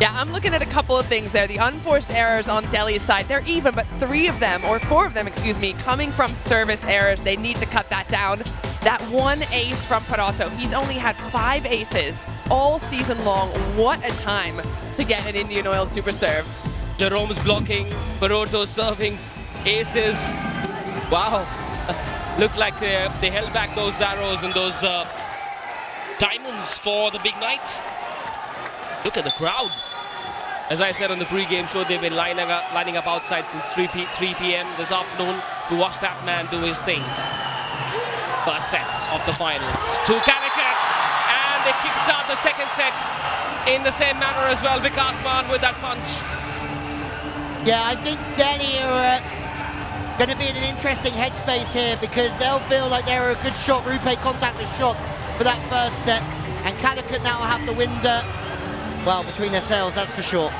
Yeah, I'm looking at a couple of things there. The unforced errors on Delhi's side, they're even, but 4 of them, excuse me, coming from service errors. They need to cut that down. That one ace from Parato, he's only had 5 aces all season long. What a time to get an Indian Oil super serve. Jerome's blocking, Parato serving aces. Wow. Looks like they held back those arrows and those diamonds for the big night. Look at the crowd. As I said on the pre-game show, they've been lining up outside since 3 p.m. this afternoon to watch that man do his thing. First set of the finals to Calicut, and they kickstart the second set in the same manner as well. Vikas Maan with that punch. Yeah, I think Delhi are going to be in an interesting headspace here because they'll feel like they're a good shot, RuPay contactless shot for that first set, and Calicut now will have the wind well, between their sails, that's for sure.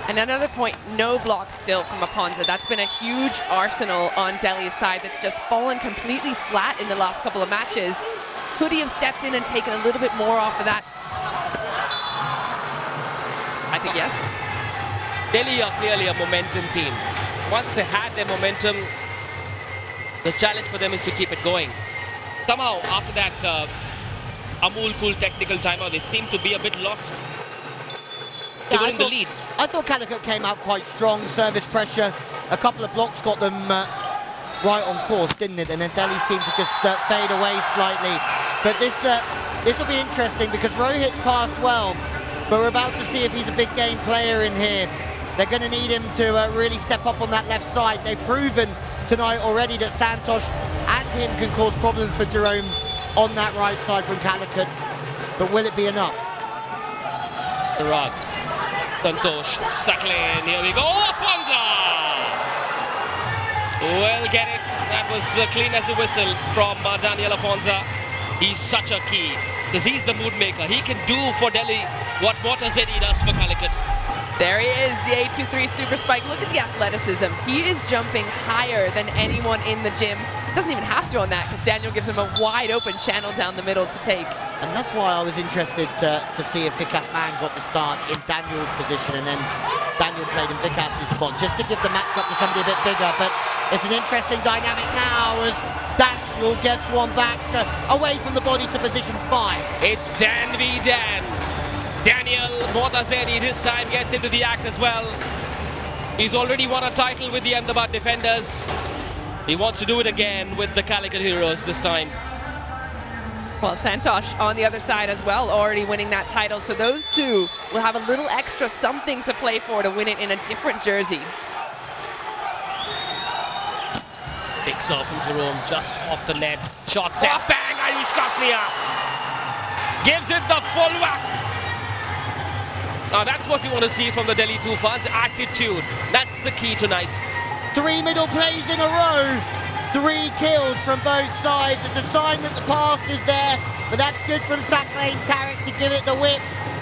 And another point, no blocks still from Aponza. That's been a huge arsenal on Delhi's side that's just fallen completely flat in the last couple of matches. Could he have stepped in and taken a little bit more off of that? I think yes. Delhi are clearly a momentum team. Once they had their momentum, the challenge for them is to keep it going. Somehow, after that Amul Cool technical timeout, they seem to be a bit lost. I thought Calicut came out quite strong, service pressure. A couple of blocks got them right on course, didn't it? And then Delhi seemed to just fade away slightly. But this will be interesting because Rohit's passed well, but we're about to see if he's a big game player in here. They're going to need him to really step up on that left side. They've proven tonight already that Santosh and him can cause problems for Jerome on that right side from Calicut. But will it be enough? The rod. Santosh, Saklin, here we go, Aponza! Well, get it. That was clean as a whistle from Daniel Aponza. He's such a key, because he's the mood maker. He can do for Delhi what Motazedi does for Calicut. There he is, the A23 super spike. Look at the athleticism. He is jumping higher than anyone in the gym. Doesn't even have to on that, because Daniel gives him a wide open channel down the middle to take. And that's why I was interested to see if Vikas Maan got the start in Daniel's position, and then Daniel played in Vikas' spot, just to give the matchup to somebody a bit bigger. But it's an interesting dynamic now as Daniel gets one back away from the body to position 5. It's Dan v Dan. Daniel Motazedi this time gets into the act as well. He's already won a title with the Ahmedabad defenders. He wants to do it again with the Calicut Heroes this time. Well, Santosh on the other side as well, already winning that title. So those two will have a little extra something to play for to win it in a different jersey. Big serve from Jerome, just off the net. Shot set, bang, Ayush Kaslia. Gives it the full whack. Now that's what you want to see from the Delhi Toofans, attitude. That's the key tonight. 3 middle plays in a row. 3 kills from both sides. It's a sign that the pass is there, but that's good from Saklane Tarek to give it the whip.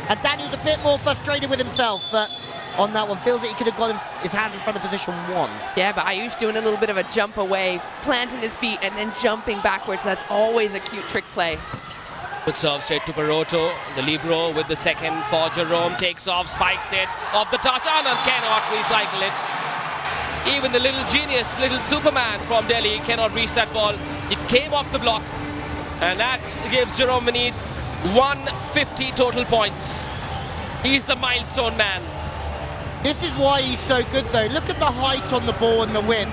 And Daniel's a bit more frustrated with himself, but on that one, feels that he could have got his hands in front of position 1. Yeah, but Ayush doing a little bit of a jump away, planting his feet, and then jumping backwards. That's always a cute trick play. Good serve straight to Baroto. The libero with the second for Jerome. Takes off, spikes it. Off the touch, Anand cannot recycle it. Even the little genius, little Superman from Delhi cannot reach that ball. It came off the block. And that gives Jerome Manid 150 total points. He's the milestone man. This is why he's so good though. Look at the height on the ball and the whip.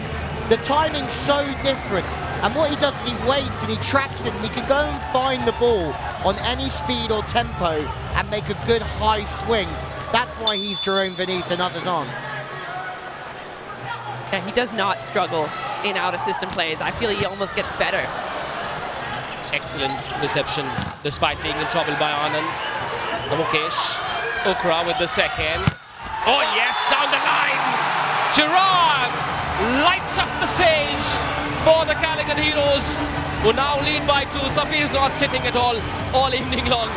The timing's so different. And what he does is he waits and he tracks it and he can go and find the ball on any speed or tempo and make a good high swing. That's why he's Jerome Vineeth and others aren't. Yeah, he does not struggle in out-of-system plays. I feel he almost gets better. Excellent reception, despite being in trouble by Anand. Mukesh, Okra with the second. Oh yes, down the line! Chirag lights up the stage for the Calicut Heroes, who now lead by 2. Safi is not sitting at all evening long.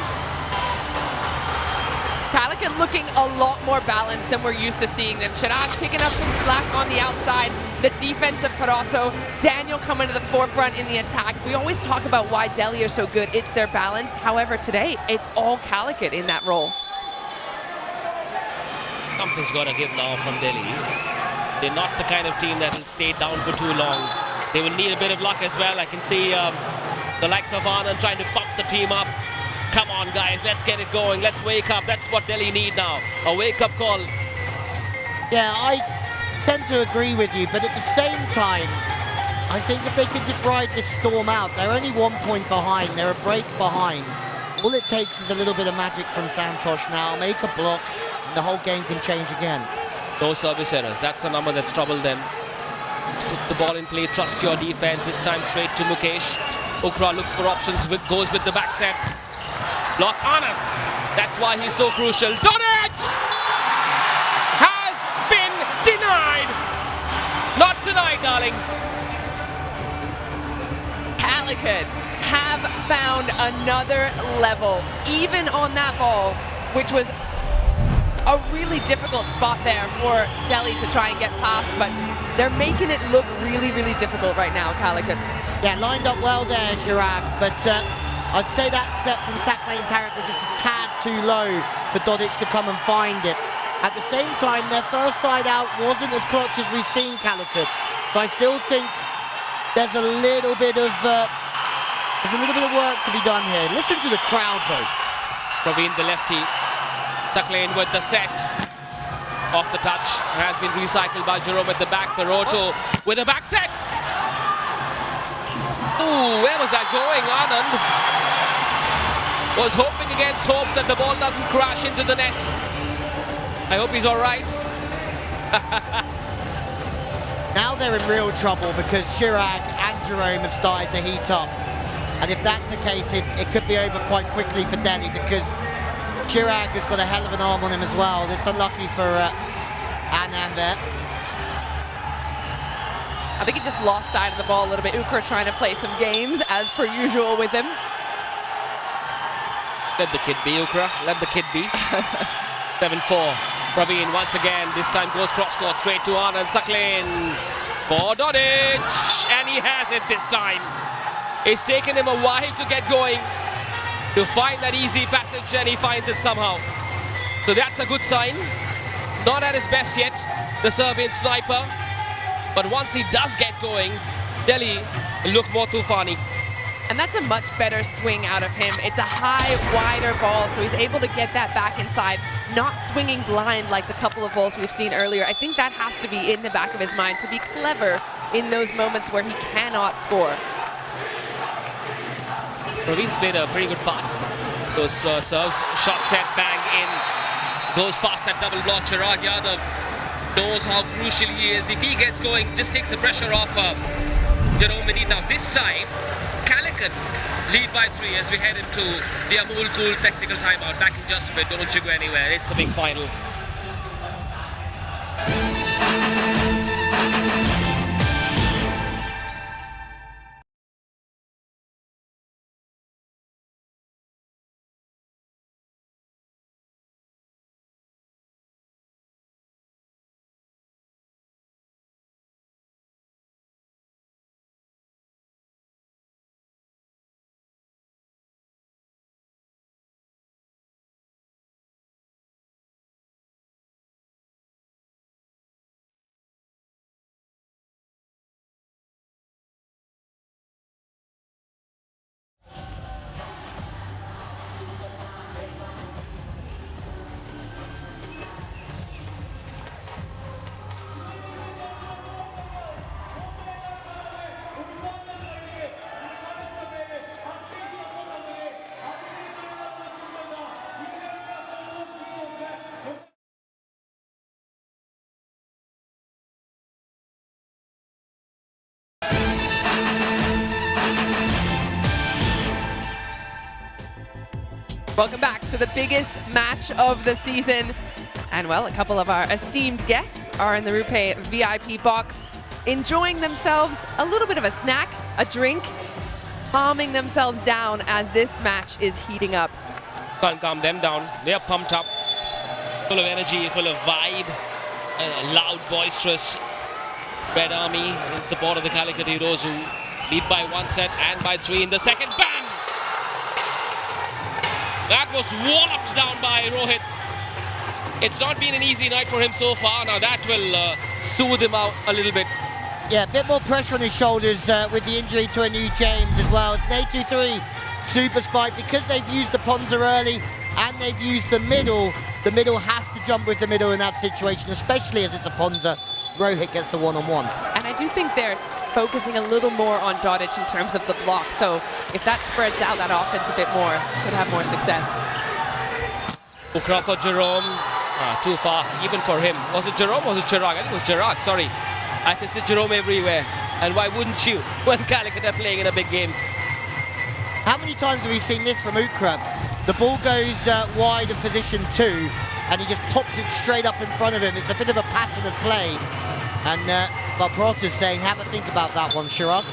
Calicut Calicut looking a lot more balanced than we're used to seeing them. Chirag picking up some slack on the outside. The defense of Parotto. Daniel coming to the forefront in the attack. We always talk about why Delhi are so good. It's their balance. However, today, it's all Calicut in that role. Something's got to give now from Delhi. They're not the kind of team that will stay down for too long. They will need a bit of luck as well. I can see the likes of Anand trying to pump the team up. Come on, guys, let's get it going. Let's wake up. That's what Delhi need now. A wake-up call. Yeah, I tend to agree with you, but at the same time, I think if they could just ride this storm out, they're only 1 point behind. They're a break behind. All it takes is a little bit of magic from Santosh now. Make a block, and the whole game can change again. No service errors. That's the number that's troubled them. Put the ball in play. Trust your defense. This time straight to Mukesh. Ukra looks for options. Goes with the back set. Block Anand. That's why he's so crucial. Donic has been denied. Not tonight, darling. Calicut have found another level, even on that ball, which was a really difficult spot there for Delhi to try and get past, but they're making it look really, really difficult right now, Calicut. Yeah, lined up well there, Chirag, but I'd say that set from Sakle and Tarek was just a tad too low for Dodic to come and find it. At the same time, their first side out wasn't as clutch as we've seen Calicut, so I still think there's a little bit of work to be done here. Listen to the crowd, though. Praveen, the lefty. Sakle in with the set. Off the touch. Has been recycled by Jerome at the back. Parotto with a back set. Ooh, where was that going? Anand was hoping against hope that the ball doesn't crash into the net. I hope he's all right. Now they're in real trouble because Chirag and Jerome have started to heat up. And if that's the case, it could be over quite quickly for Delhi because Chirag has got a hell of an arm on him as well. It's unlucky for Anand there. I think he just lost sight of the ball a little bit. Ukra trying to play some games, as per usual with him. Let the kid be, Ukra. Let the kid be. 7-4. Praveen once again. This time goes cross-court straight to Anand. Sakle for Dodic. And he has it this time. It's taken him a while to get going, to find that easy passage, and he finds it somehow. So that's a good sign. Not at his best yet, the Serbian sniper. But once he does get going, Delhi look more Toofani. And that's a much better swing out of him. It's a high, wider ball, so he's able to get that back inside, not swinging blind like the couple of balls we've seen earlier. I think that has to be in the back of his mind, to be clever in those moments where he cannot score. Praveen's played a pretty good part. Those serves, shot set, bang in, goes past that double block. Chirag Yadav knows how crucial he is. If he gets going, just takes the pressure off Jerome Medina. This time, Calicut lead by 3 as we head into the Amul Cool technical timeout. Back in just a bit, don't you go anywhere. It's the big final. Welcome back to the biggest match of the season. And well, a couple of our esteemed guests are in the RuPay VIP box, enjoying themselves a little bit of a snack, a drink, calming themselves down as this match is heating up. Can't calm them down. They are pumped up. Full of energy, full of vibe, loud, boisterous Red Army in support of the Calicut Heroes, who lead by 1 set and by 3 in the second. Bang! That was walloped down by Rohit. It's not been an easy night for him so far. Now that will soothe him out a little bit. Yeah, a bit more pressure on his shoulders with the injury to a new James as well. It's an A23 super spike because they've used the Ponza early and they've used the middle. The middle has to jump with the middle in that situation, especially as it's a Ponza. Rohit gets the one-on-one. And I do think they're focusing a little more on Dodic in terms of the block. So if that spreads out that offense a bit more, could have more success. Ukra for Jerome. Too far, even for him. Was it Jerome or was it Chirag? I think it was Chirag, sorry. I can see Jerome everywhere. And why wouldn't you when Calicut are playing in a big game? How many times have we seen this from Ukra? The ball goes wide of position 2 and he just pops it straight up in front of him. It's a bit of a pattern of play. And Valprota's saying, have a think about that one, Chirag.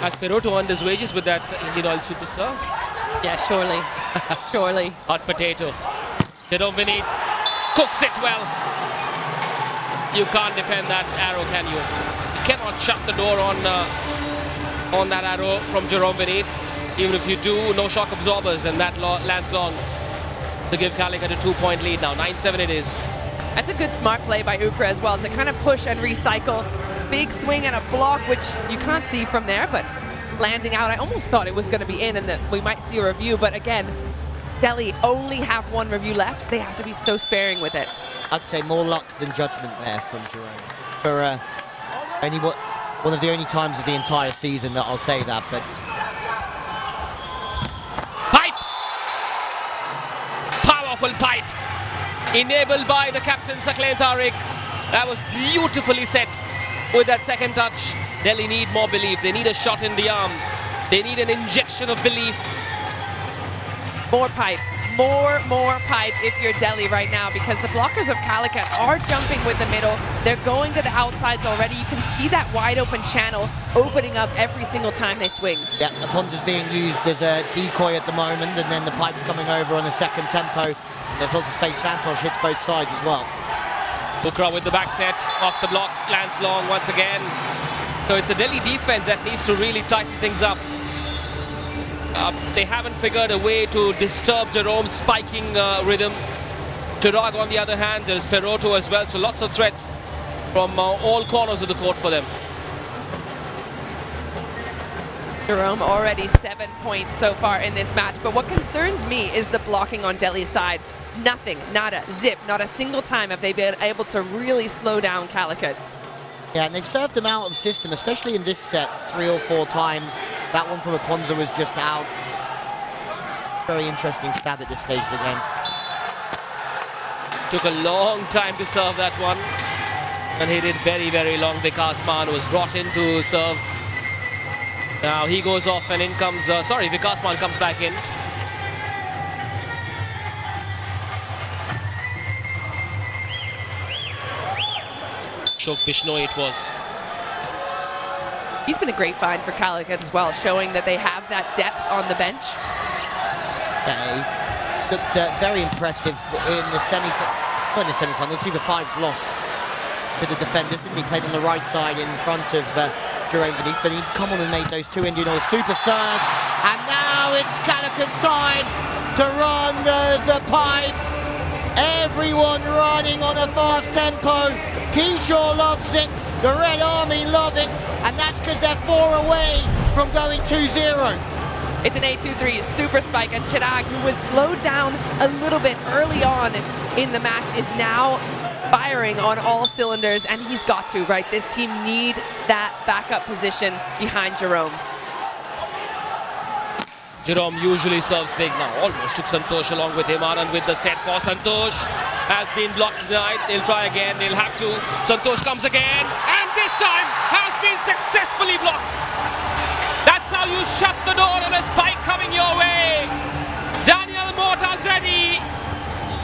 Has Peroto earned his wages with that Indian Oil Super Serve? Yeah, surely. Surely. Hot potato. Jerome Vinit cooks it well. You can't defend that arrow, can you? You cannot shut the door on that arrow from Jerome Vinit. Even if you do, no shock absorbers, and that lands long to give Calicut a 2-point lead now. 9-7 it is. That's a good smart play by Ukra as well to kind of push and recycle. Big swing and a block, which you can't see from there, but landing out. I almost thought it was going to be in and that we might see a review, but again, Delhi only have 1 review left. They have to be so sparing with it. I'd say more luck than judgment there from Jerome. It's for one of the only times of the entire season that I'll say that, but... Pipe! Powerful pipe! Enabled by the captain, Sakleen Tariq. That was beautifully set with that second touch. Delhi need more belief. They need a shot in the arm. They need an injection of belief. More pipe. More pipe if you're Delhi right now, because the blockers of Calicut are jumping with the middle. They're going to the outsides already. You can see that wide open channel opening up every single time they swing. Yeah, the Ponza's being used as a decoy at the moment, and then the pipe's coming over on a second tempo. There's lots of space. Santosh hits both sides as well. Ukra with the back set, off the block, lands long once again. So it's a Delhi defense that needs to really tighten things up. They haven't figured a way to disturb Jerome's spiking rhythm. Chirag, on the other hand, there's Peroto as well, so lots of threats from all corners of the court for them. Jerome already 7 points so far in this match, but what concerns me is the blocking on Delhi's side. Nothing, nada, zip, not a single time have they been able to really slow down Calicut. Yeah, and they've served them out of system, especially in this set, 3 or 4 times. That one from a Ponza was just out. Very interesting stat at this stage of the game. Took a long time to serve that one, and he did very long. Vikas Man was brought in to serve. Now he goes off and in comes, Vikas Man comes back in. Shok Bishnoi it was. He's been a great find for Calicut as well, showing that they have that depth on the bench. Yeah, he looked very impressive in the semi-final, the Super 5's loss to the defenders. Didn't he? Played on the right side in front of Jerome Vinit, but he'd come on and made those 2 Indian Oil Super serves. And now it's Calicut's time to run the pipe. Everyone running on a fast tempo. Kishore loves it, the Red Army love it, and that's because they're 4 away from going 2-0. It's an A23 super spike, and Chirag, who was slowed down a little bit early on in the match, is now firing on all cylinders, and he's got to, right? This team need that backup position behind Jerome. Jerome usually serves big now, almost took Santosh along with him. Anand with the set for Santosh. Has been blocked tonight, they'll try again, they'll have to. Santosh comes again, and this time has been successfully blocked. That's how you shut the door on a spike coming your way. Daniel Mortazedi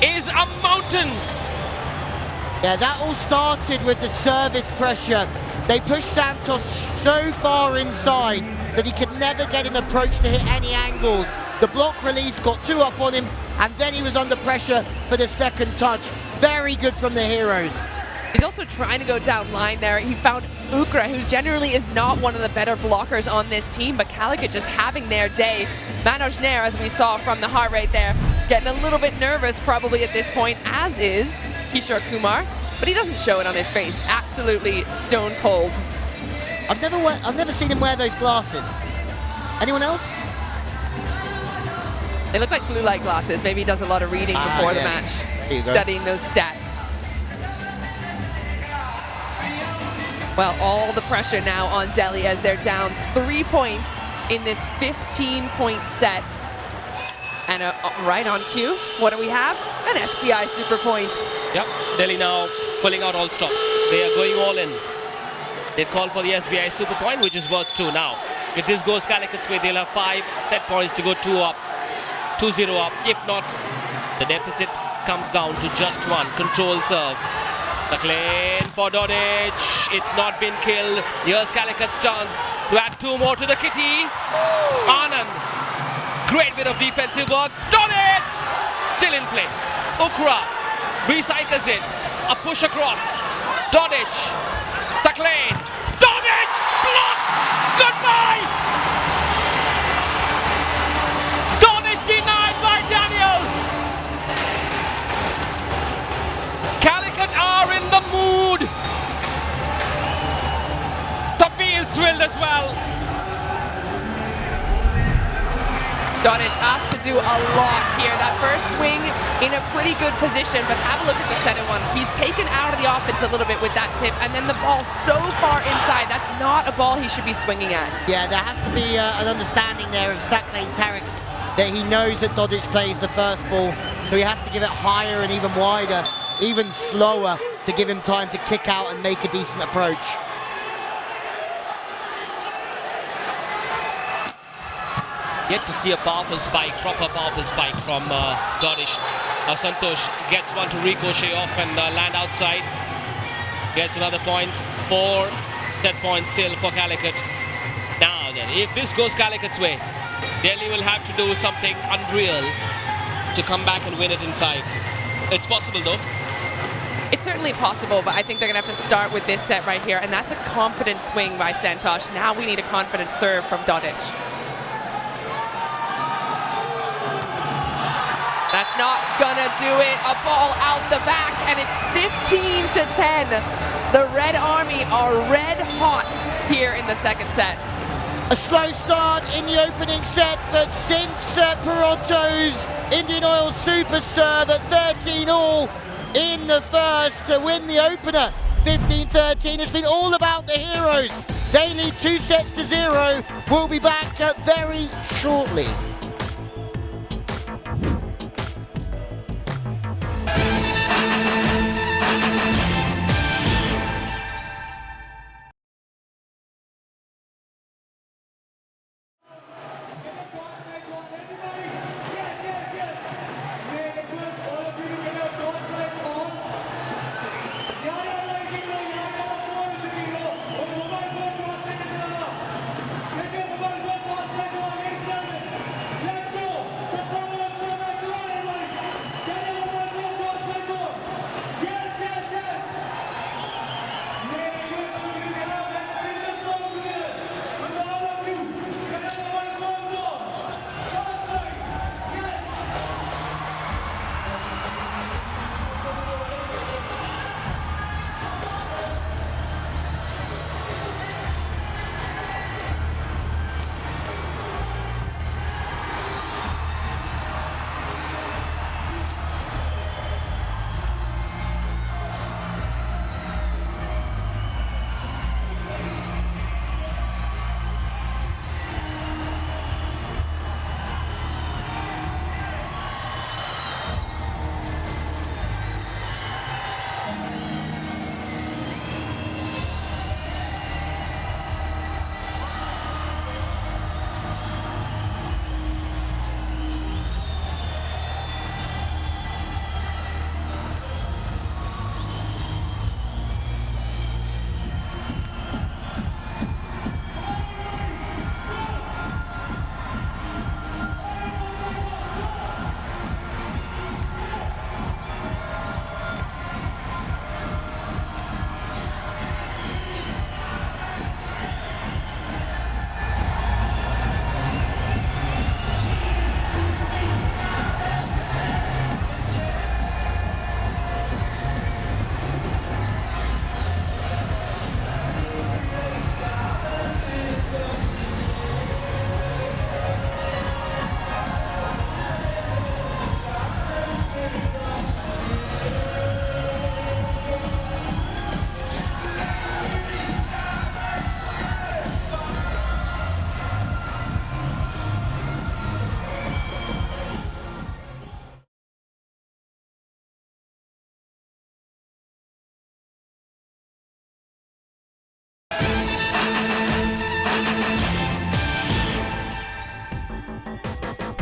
is a mountain. Yeah, that all started with the service pressure. They pushed Santos so far inside that he could never get an approach to hit any angles. The block release got 2 up on him, and then he was under pressure for the second touch. Very good from the heroes. He's also trying to go down line there. He found Ukra, who generally is not one of the better blockers on this team, but Calicut just having their day. Manoj Nair, as we saw from the heart rate there, getting a little bit nervous probably at this point, as is Kishore Kumar, but he doesn't show it on his face. Absolutely stone cold. I've never seen him wear those glasses. Anyone else? They look like blue light glasses. Maybe he does a lot of reading before the match, studying those stats. Well, all the pressure now on Delhi as they're down 3 points in this 15-point set. And right on cue, what do we have? An SBI super point. Yep, Delhi now pulling out all stops. They are going all in. They call for the SBI super point, which is worth 2 now. If this goes Calicut's way, they'll have 5 set points to go 2-0 up. If not, the deficit comes down to just 1. Control serve. McLean for Dodic. It's not been killed. Here's Calicut's chance to add 2 more to the kitty. Anand. Great bit of defensive work. Dodic! Still in play. Ukra recycles it. A push across. Dodic. McLean. Dodic! Blocked! Goodbye! Dodic denied by Daniel. Calicut are in the mood. Tapir thrilled as well. Donic asked to do a lot here. That first swing in a pretty good position, but have a look at the second one. He's taken out of the offense a little bit with that tip, and then the ball so far inside. That's not a ball he should be swinging at. Yeah, there has to be an understanding there of Saklane Tarek that he knows that Dodic plays the first ball, so he has to give it higher and even wider, even slower, to give him time to kick out and make a decent approach. Yet to see a powerful spike, proper powerful spike from Dodic. Santosh gets one to ricochet off and land outside. Gets another point. 4 set points still for Calicut. Now then, if this goes Calicut's way, Delhi will have to do something unreal to come back and win it in 5. It's possible though. It's certainly possible, but I think they're going to have to start with this set right here, and that's a confident swing by Santosh. Now we need a confident serve from Dodic. That's not gonna do it. A ball out the back, and it's 15-10. The Red Army are red hot here in the second set. A slow start in the opening set, but since Perotto's Indian Oil super serve at 13-all in the first to win the opener, 15-13, it's been all about the heroes. They lead 2-0. We'll be back very shortly.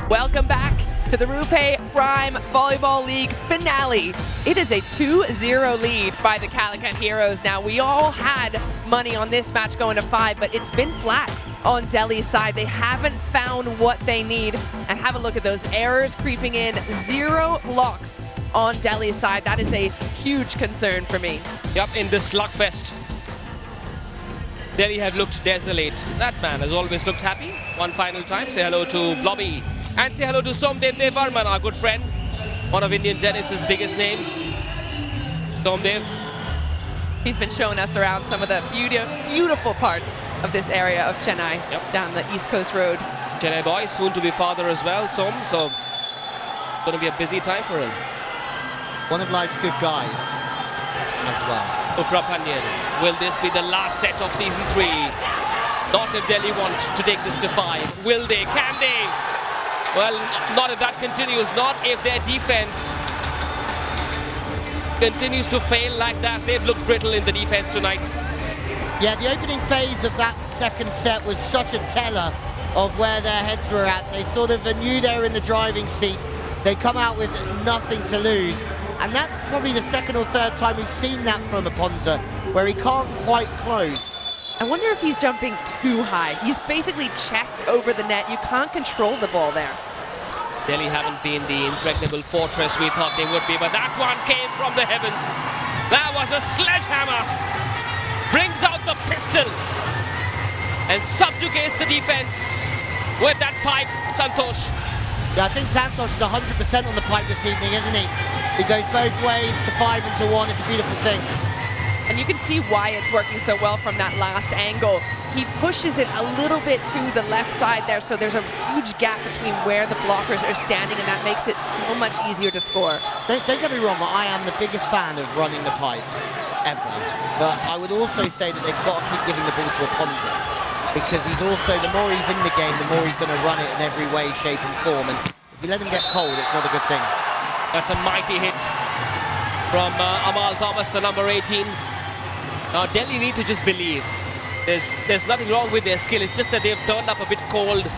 Welcome back to the RuPay Prime Volleyball League finale. It is a 2-0 lead by the Calicut Heroes. Now, we all had money on this match going to 5, but it's been flat on Delhi's side. They haven't found what they need. And have a look at those errors creeping in. 0 blocks on Delhi's side. That is a huge concern for me. Yep, in this slugfest, Delhi have looked desolate. That man has always looked happy. One final time. Say hello to Blobby. And say hello to Somdev Devarman, our good friend. One of Indian tennis's biggest names. Somdev. He's been showing us around some of the beautiful parts of this area of Chennai, down the East Coast Road. Chennai boy, soon to be father as well, so going to be a busy time for him. One of life's good guys as well. Uprapanyan, will this be the last set of season 3? Not if Delhi want to take this to 5. Will they? Can they? Well, not if that continues. Not if their defense continues to fail like that. They've looked brittle in the defense tonight. Yeah, the opening phase of that second set was such a teller of where their heads were at. They sort of knew they were in the driving seat. They come out with nothing to lose. And that's probably the second or third time we've seen that from Aponza, where he can't quite close. I wonder if he's jumping too high. He's basically chest over the net. You can't control the ball there. Delhi haven't been the impregnable fortress we thought they would be, but that one came from the heavens. That was a sledgehammer. Brings out the pistol and subjugates the defense with that pipe, Santosh. Yeah, I think Santosh is 100% on the pipe this evening, isn't he? He goes both ways to 5 and to 1. It's a beautiful thing. And you can see why it's working so well from that last angle. He pushes it a little bit to the left side there, so there's a huge gap between where the blockers are standing, and that makes it so much easier to score. Don't get me wrong, I am the biggest fan of running the pipe ever. But I would also say that they've got to keep giving the ball to Aponza, because he's also, the more he's in the game, the more he's going to run it in every way, shape and form. And if you let him get cold, it's not a good thing. That's a mighty hit from Amal Thomas, the number 18. Now Delhi need to just believe. There's nothing wrong with their skill. It's just that they've turned up a bit cold,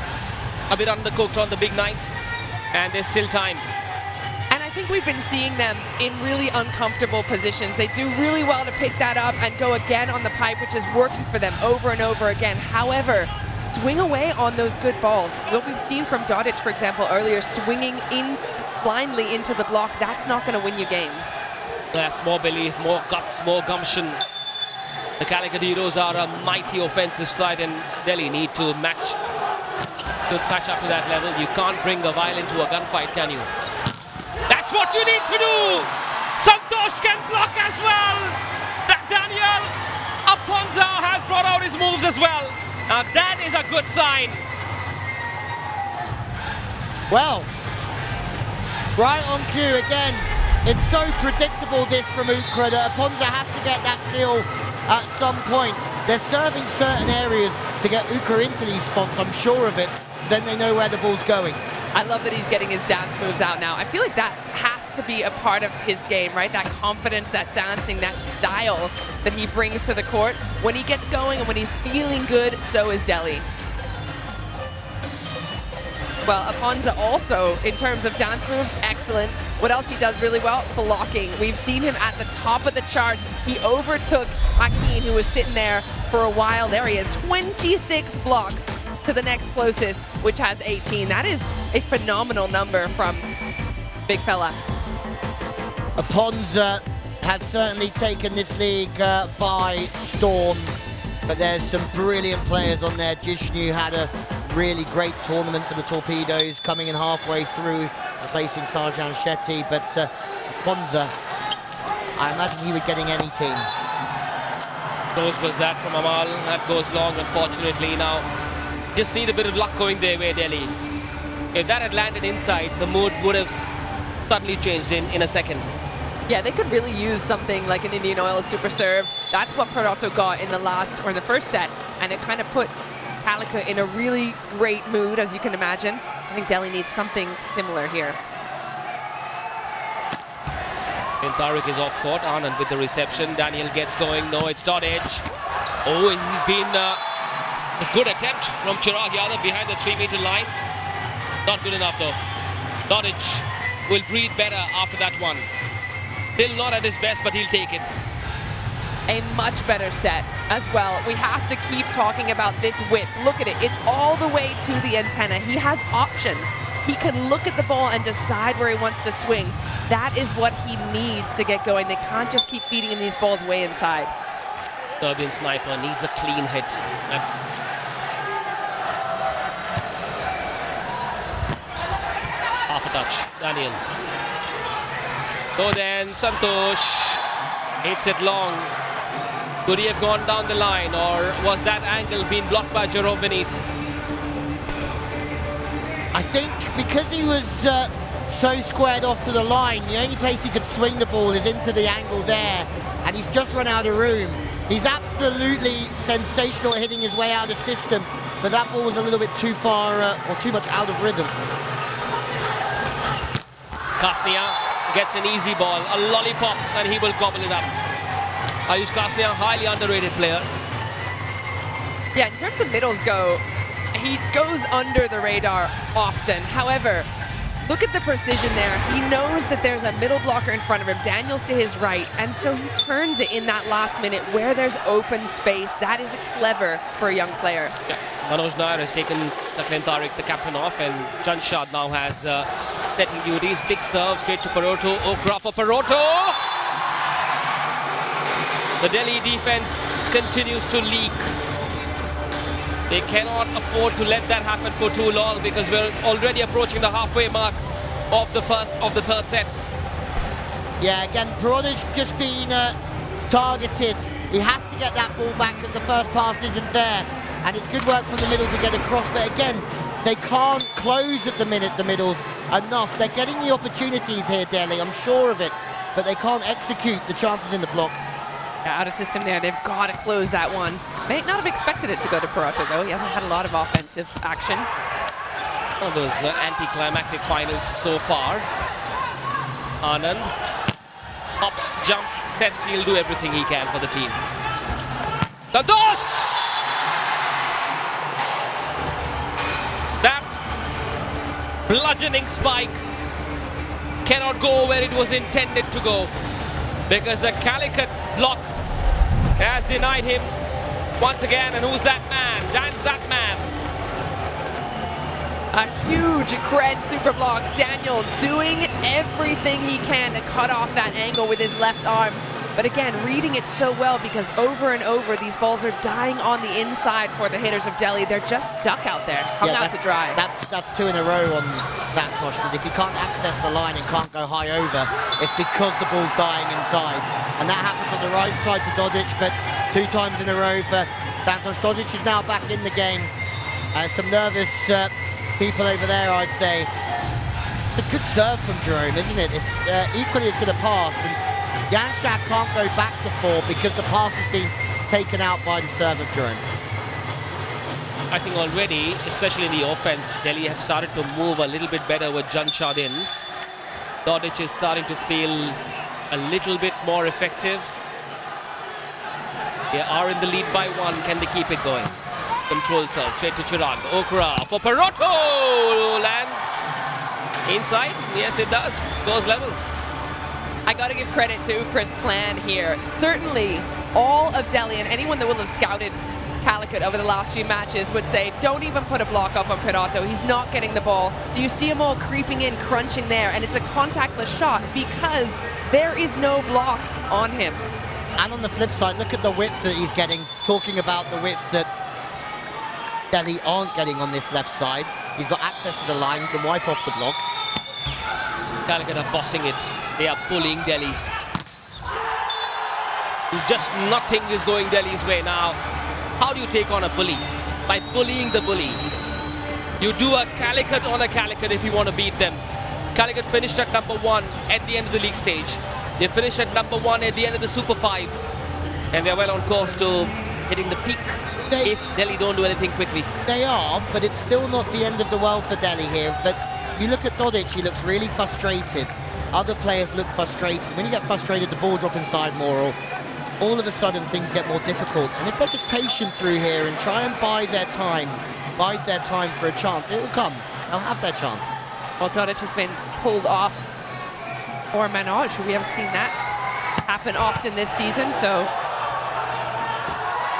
a bit undercooked on the big night, and there's still time. And I think we've been seeing them in really uncomfortable positions. They do really well to pick that up and go again on the pipe, which is working for them over and over again. However, swing away on those good balls. What we've seen from Dodic, for example, earlier, swinging in blindly into the block, that's not going to win you games. That's more belief, more guts, more gumption. The Calicut Heroes are a mighty offensive side, and Delhi need to match up to that level. You can't bring a violin to a gunfight, can you? That's what you need to do! Santosh can block as well! Daniel Aponza has brought out his moves as well. Now that is a good sign. Well, right on cue again. It's so predictable this from Ukra that Aponza has to get that seal at some point. They're serving certain areas to get Ukra into these spots, I'm sure of it, so then they know where the ball's going. I love that he's getting his dance moves out now. I feel like that has to be a part of his game, right? That confidence, that dancing, that style that he brings to the court. When he gets going and when he's feeling good, so is Delhi. Well, Aponza also, in terms of dance moves, excellent. What else he does really well? Blocking. We've seen him at the top of the charts. He overtook Akin, who was sitting there for a while. There he is, 26 blocks to the next closest, which has 18. That is a phenomenal number from big fella. Aponza has certainly taken this league by storm, but there's some brilliant players on there. Jishnu had a really great tournament for the Torpedoes, coming in halfway through, replacing Sarjan Shetty, but Aponza, I imagine he would getting any team. Close was that from Amal. That goes long, unfortunately. Now, just need a bit of luck going their way, Delhi. If that had landed inside, the mood would have suddenly changed in a second. Yeah, they could really use something like an Indian Oil super serve. That's what Peroto got in the first set, and it kind of put Calicut in a really great mood, as you can imagine. I think Delhi needs something similar here. And Tariq is off court. Anand with the reception. Daniel gets going. No, it's Dodic. Oh, and he's been a good attempt from Chirag Yadav behind the 3-meter line. Not good enough though. Dodic will breathe better after that one. Still not at his best, but he'll take it. A much better set as well. We have to keep talking about this width. Look at it. It's all the way to the antenna. He has options. He can look at the ball and decide where he wants to swing. That is what he needs to get going. They can't just keep feeding him these balls way inside. Serbian sniper needs a clean hit. Half a touch. Daniel. So then Santosh hits it long. Could he have gone down the line, or was that angle being blocked by Jerome beneath? I think because he was so squared off to the line, the only place he could swing the ball is into the angle there, and he's just run out of room. He's absolutely sensational at hitting his way out of the system, but that ball was a little bit too far or too much out of rhythm. Kasnia gets an easy ball, a lollipop, and he will gobble it up. Ayush Kasnia, highly underrated player. Yeah, in terms of middles go, he goes under the radar often. However, look at the precision there. He knows that there's a middle blocker in front of him, Daniels to his right, and so he turns it in that last minute where there's open space. That is clever for a young player. Yeah. Manoj Nair has taken Saklen Tariq, the captain, off, and Janshad now has setting duties. Big serve straight to Parotto. Okra for Parotto. The Delhi defense continues to leak. They cannot afford to let that happen for too long because we're already approaching the halfway mark of the third set. Yeah, again, Parotto's just being targeted. He has to get that ball back because the first pass isn't there. And it's good work from the middle to get across, but again, they can't close at the minute, the middles, enough. They're getting the opportunities here, Delhi, I'm sure of it, but they can't execute the chances in the block. Yeah, out of system there, they've got to close that one. May not have expected it to go to Parotto, though. He hasn't had a lot of offensive action. One of those anticlimactic finals so far. Anand hops, jumps, sets, he'll do everything he can for the team. Santosh! That bludgeoning spike cannot go where it was intended to go because the Calicut block has denied him once again. And who's that man? Dan's that man. A huge cred super block. Daniel doing everything he can to cut off that angle with his left arm. But again, reading it so well because over and over these balls are dying on the inside for the hitters of Delhi. They're just stuck out there, hung out to dry. That's two in a row on Santosh. That if he can't access the line and can't go high over, it's because the ball's dying inside. And that happens on the right side to Dodic, but 2 times in a row for Santosh. Dodic is now back in the game. Some nervous people over there, I'd say. It's a good serve from Jerome, isn't it? It's equally as good a pass. And Janshad can't go back to 4 because the pass has been taken out by the serve of Jerome. I think already, especially in the offense, Delhi have started to move a little bit better with Janshad in. Dodic is starting to feel a little bit more effective. They are in the lead by 1. Can they keep it going? Control serve straight to Chirag. Okra for Parotto. Lands inside. Yes, it does. Scores level. I got to give credit to Chris Plan here. Certainly, all of Delhi and anyone that will have scouted Calicut over the last few matches would say, don't even put a block up on Parotto. He's not getting the ball. So you see them all creeping in, crunching there, and it's a contactless shot because there is no block on him. And on the flip side, look at the width that he's getting. Talking about the width that Delhi aren't getting on this left side. He's got access to the line, he can wipe off the block. Calicut are bossing it. They are pulling Delhi. Just nothing is going Delhi's way now. How do you take on a bully? By bullying the bully. You do a Calicut on a Calicut if you want to beat them. Calicut finished at number 1 at the end of the league stage. They finished at number 1 at the end of the Super 5s. And they're well on course to hitting the peak if Delhi don't do anything quickly. They are, but it's still not the end of the world for Delhi here. But you look at Dodic, he looks really frustrated. Other players look frustrated. When you get frustrated, the ball drops inside more, or all of a sudden things get more difficult. And if they're just patient through here and try and bide their time for a chance, it will come. they'll have their chance. Well, Dodic has been pulled off for Manoj. We haven't seen that happen often this season, so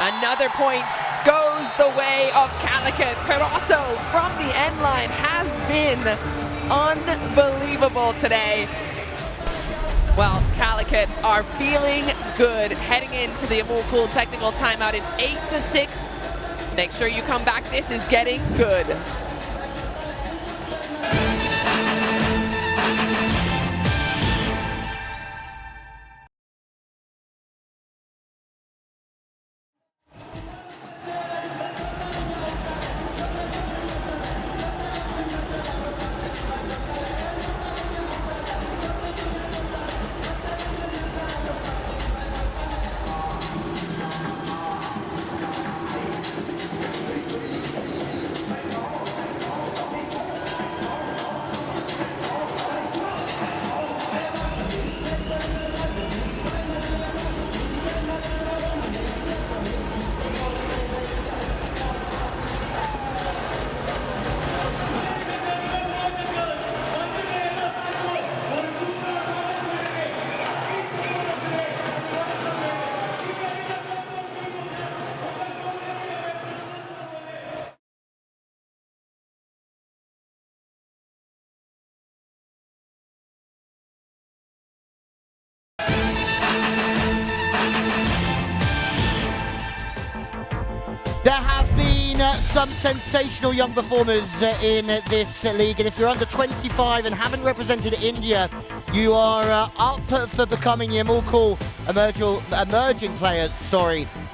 another point goes the way of Calicut. Perotto from the end line has been unbelievable today. Well, Calicut are feeling good heading into the Amul technical timeout. It's 8-6. Make sure you come back. This is getting good. There have been some sensational young performers in this league, and if you're under 25 and haven't represented India, you are up for becoming the Amul emerging player,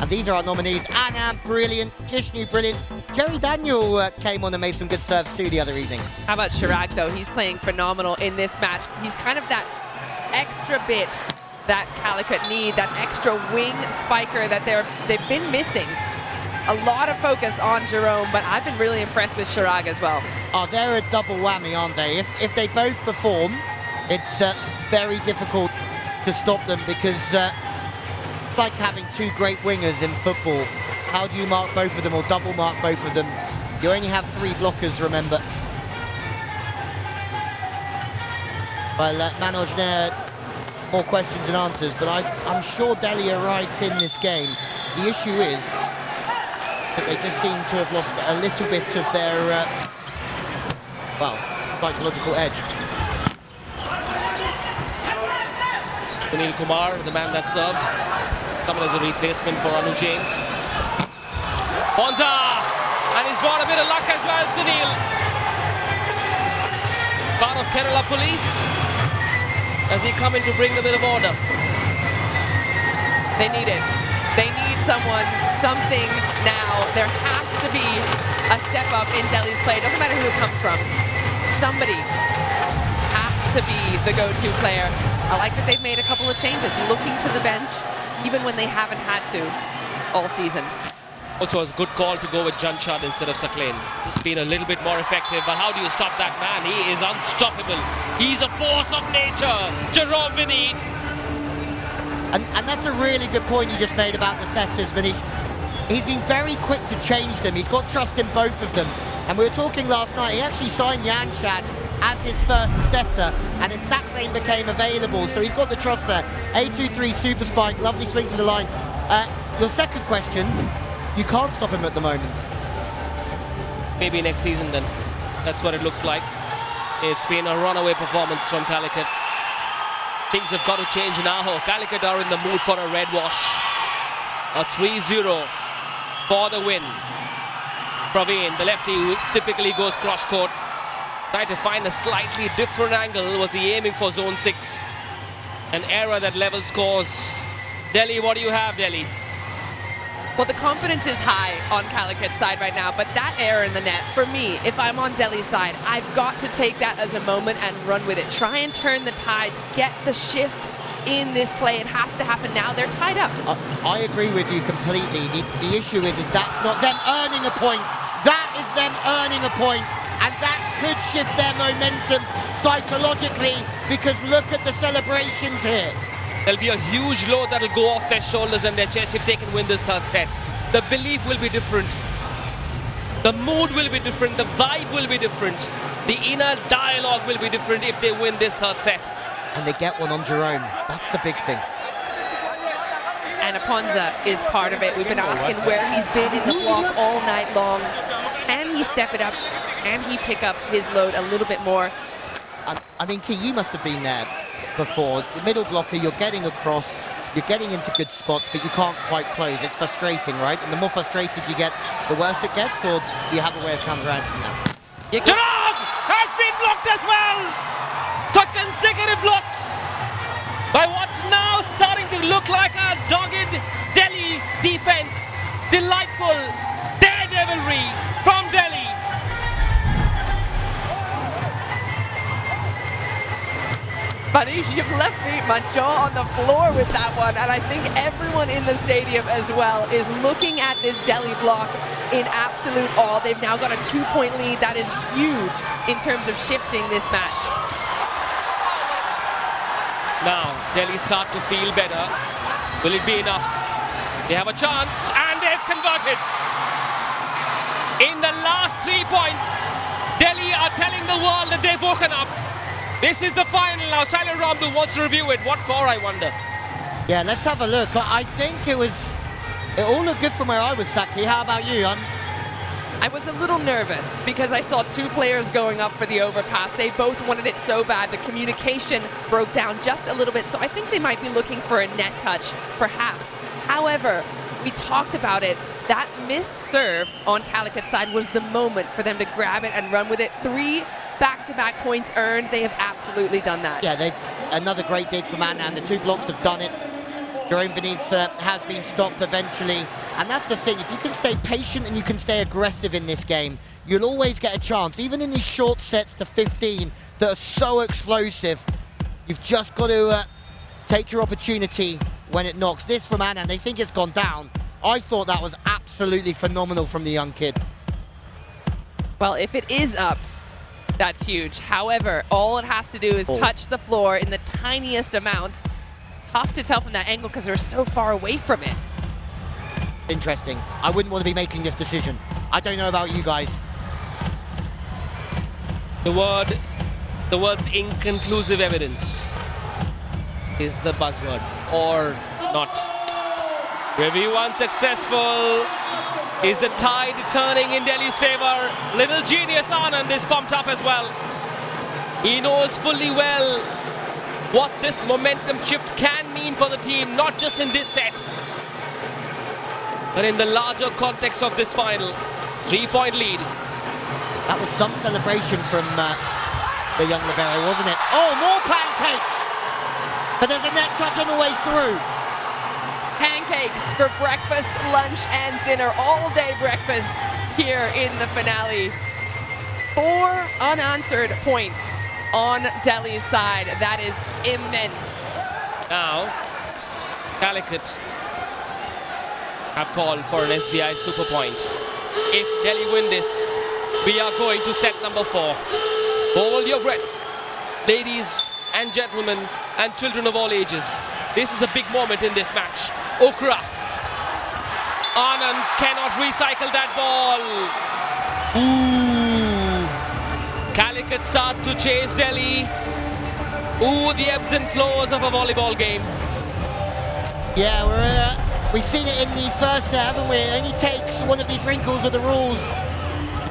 and these are our nominees. Anand, brilliant. Jishnu, brilliant. Jerry Daniel came on and made some good serves too the other evening. How about Chirag, though? He's playing phenomenal in this match. He's kind of that extra bit that Calicut need, that extra wing spiker that they've been missing. A lot of focus on Jerome, but I've been really impressed with Chirag as well. Oh, they're a double whammy, aren't they? If they both perform, it's very difficult to stop them, because it's like having two great wingers in football. How do you mark both of them or double mark both of them? You only have 3 blockers, remember. Well, Manoj Nair, more questions and answers, but I'm sure Delhi are right in this game. The issue is that they just seem to have lost a little bit of their, psychological edge. Sunil Kumar, the man that served, coming as a replacement for Anu James. Bonza! And he's brought a bit of luck as well, Sunil. Part of Kerala Police as they come in to bring a bit of order. They need it. They need something now. There has to be a step up in Delhi's play. Doesn't matter who it comes from. Somebody has to be the go-to player. I like that they've made a couple of changes, looking to the bench, even when they haven't had to all season. Also, it's a good call to go with Janshad instead of Saklain. Just been a little bit more effective, but how do you stop that man? He is unstoppable. He's a force of nature. Jerome Vinny. And that's a really good point you just made about the setters, Manish. He's been very quick to change them. He's got trust in both of them. And we were talking last night, he actually signed Janshad as his first setter, and then Saklain became available, so he's got the trust there. A23 super spike, lovely swing to the line. Your second question, you can't stop him at the moment. Maybe next season then. That's what it looks like. It's been a runaway performance from Calicut. Things have got to change now. Calicut are in the mood for a red wash. A 3-0 for the win. Praveen, the lefty who typically goes cross-court, tried to find a slightly different angle. Was he aiming for zone 6? An error that level scores. Delhi, what do you have, Delhi? Well, the confidence is high on Calicut's side right now, but that error in the net, for me, if I'm on Delhi's side, I've got to take that as a moment and run with it. Try and turn the tides, get the shift in this play. It has to happen now. They're tied up. I agree with you completely. The issue is that's not them earning a point. That is them earning a point, and that could shift their momentum psychologically, because look at the celebrations here. There'll be a huge load that'll go off their shoulders and their chest if they can win this third set. The belief will be different. The mood will be different, the vibe will be different, the inner dialogue will be different if they win this third set. And they get one on Jerome. That's the big thing. And Aponza is part of it. We've been asking where he's been in the block all night long. Can he step it up? Can he pick up his load a little bit more? I mean, Key, you must have been there before. The middle blocker, you're getting across, you're getting into good spots, but you can't quite close. It's frustrating, right? And the more frustrated you get, the worse it gets, or do you have a way of counteracting that? Jerome has been blocked as well! So consecutive blocks by what's now starting to look like a dogged Delhi defense. Delightful daredevilry from Delhi. Manish, you've left me my jaw on the floor with that one, and I think everyone in the stadium as well is looking at this Delhi block in absolute awe. They've now got a 2-point lead. That is huge in terms of shifting this match. Now, Delhi start to feel better. Will it be enough? They have a chance, and they've converted. In the last 3 points, Delhi are telling the world that they've woken up. This is the final now. Silent Ramdu wants to review it. What for, I wonder? Yeah, let's have a look. I think it all looked good from where I was, Saki. How about you? I was a little nervous because I saw two players going up for the overpass. They both wanted it so bad. The communication broke down just a little bit, so I think they might be looking for a net touch, perhaps. However, we talked about it. That missed serve on Calicut's side was the moment for them to grab it and run with it. 3 back-to-back points earned. They have absolutely done that. Yeah, another great dig from Anna, and the 2 blocks have done it. Jerome beneath has been stopped eventually. And that's the thing, if you can stay patient and you can stay aggressive in this game, you'll always get a chance. Even in these short sets to 15 that are so explosive, you've just got to take your opportunity when it knocks. This from Anna, they think it's gone down. I thought that was absolutely phenomenal from the young kid. Well, if it is up, that's huge. However, all it has to do is touch the floor in the tiniest amount. Tough to tell from that angle because they're so far away from it. Interesting. I wouldn't want to be making this decision. I don't know about you guys. The word's inconclusive evidence is the buzzword, or not. Review unsuccessful. Is the tide turning in Delhi's favor? Little genius Anand is pumped up as well. He knows fully well what this momentum shift can mean for the team, not just in this set, but in the larger context of this final. 3-point lead. That was some celebration from the young libero, wasn't it? Oh, more pancakes! But there's a net touch on the way through. Pancakes for breakfast, lunch, and dinner. All-day breakfast here in the finale. 4 unanswered points on Delhi's side. That is immense. Now, Calicut have called for an SBI super point. If Delhi win this, we are going to set number 4. Hold your breaths, ladies and gentlemen and children of all ages. This is a big moment in this match. Okra. Anand cannot recycle that ball. Ooh. Calicut start to chase Delhi. Ooh, the ebbs and flows of a volleyball game. Yeah, we've seen it in the first set, haven't we? It only takes one of these wrinkles of the rules.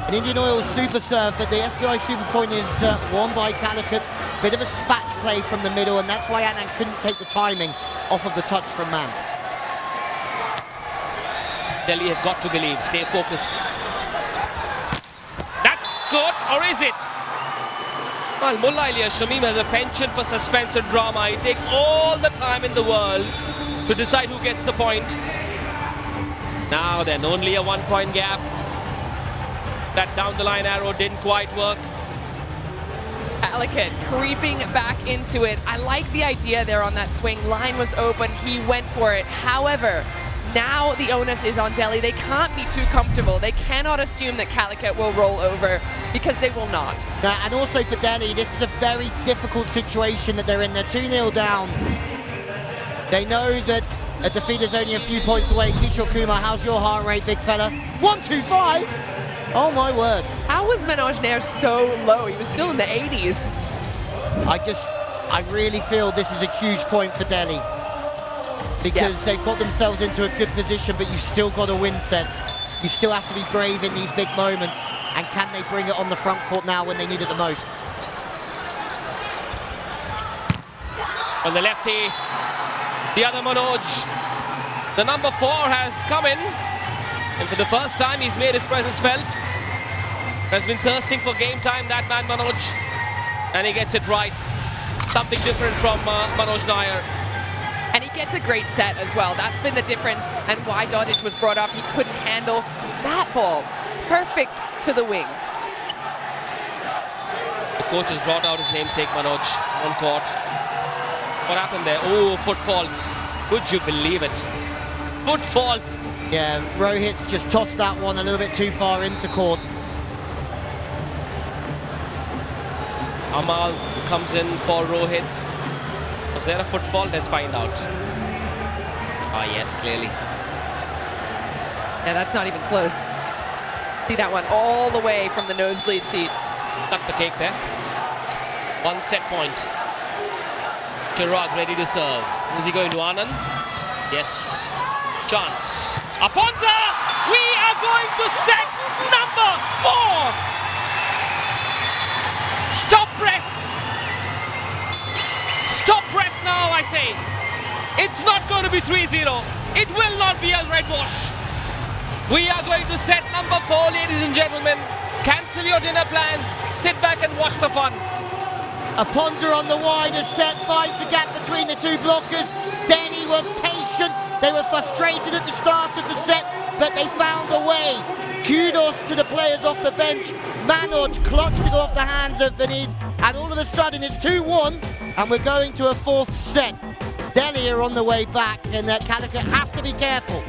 An Indian Oil super serve, but the SBI super point is won by Calicut. Bit of a spatch play from the middle, and that's why Anand couldn't take the timing off of the touch from Man. Delhi have got to believe, stay focused. That's good, or is it? Well, Mullah Ilyas Shamim has a penchant for suspense and drama. He takes all the time in the world to decide who gets the point. Now then, only a 1-point gap. That down the line arrow didn't quite work. Calicut creeping back into it. I like the idea there on that swing. Line was open, he went for it. However, now the onus is on Delhi. They can't be too comfortable. They cannot assume that Calicut will roll over, because they will not. And also for Delhi, this is a very difficult situation that they're in. They're 2-0 down. They know that a defeat is only a few points away. Kishore Kumar, how's your heart rate, big fella? 1-2-5! Oh my word. How was Manoj Nair so low? He was still in the 80s. I really feel this is a huge point for Delhi. Because they've got themselves into a good position, but you've still got to win sets. You still have to be brave in these big moments. And can they bring it on the front court now when they need it the most? On the lefty, the other Manoj. The number 4 has come in. And for the first time, he's made his presence felt. Has been thirsting for game time, that man Manoj. And he gets it right. Something different from Manoj Nair. And he gets a great set as well. That's been the difference and why Dodic was brought up. He couldn't handle that ball. Perfect to the wing. The coach has brought out his namesake Manoj on court. What happened there? Oh, foot fault. Could you believe it? Foot fault. Yeah, Rohit's just tossed that one a little bit too far into court. Amal comes in for Rohit. Was there a foot fault? Let's find out. Ah, yes, clearly. Yeah, that's not even close. See that one all the way from the nosebleed seats. Cut the cake there. 1 set point. Chirag ready to serve. Is he going to Anand? Yes. Chance. Aponza! We are going to set number 4! Stop press! Stop press now, I say. It's not going to be 3-0. It will not be a red wash. We are going to set number 4, ladies and gentlemen. Cancel your dinner plans. Sit back and watch the fun. Aponza on the wider set, finds the gap between the two blockers. Delhi were patient. They were frustrated at the start of the set, but they found a way. Kudos to the players off the bench. Manoj clutched to go off the hands of Vineet, and all of a sudden it's 2-1, and we're going to a 4th set. Delhi are on the way back, and Calicut have to be careful.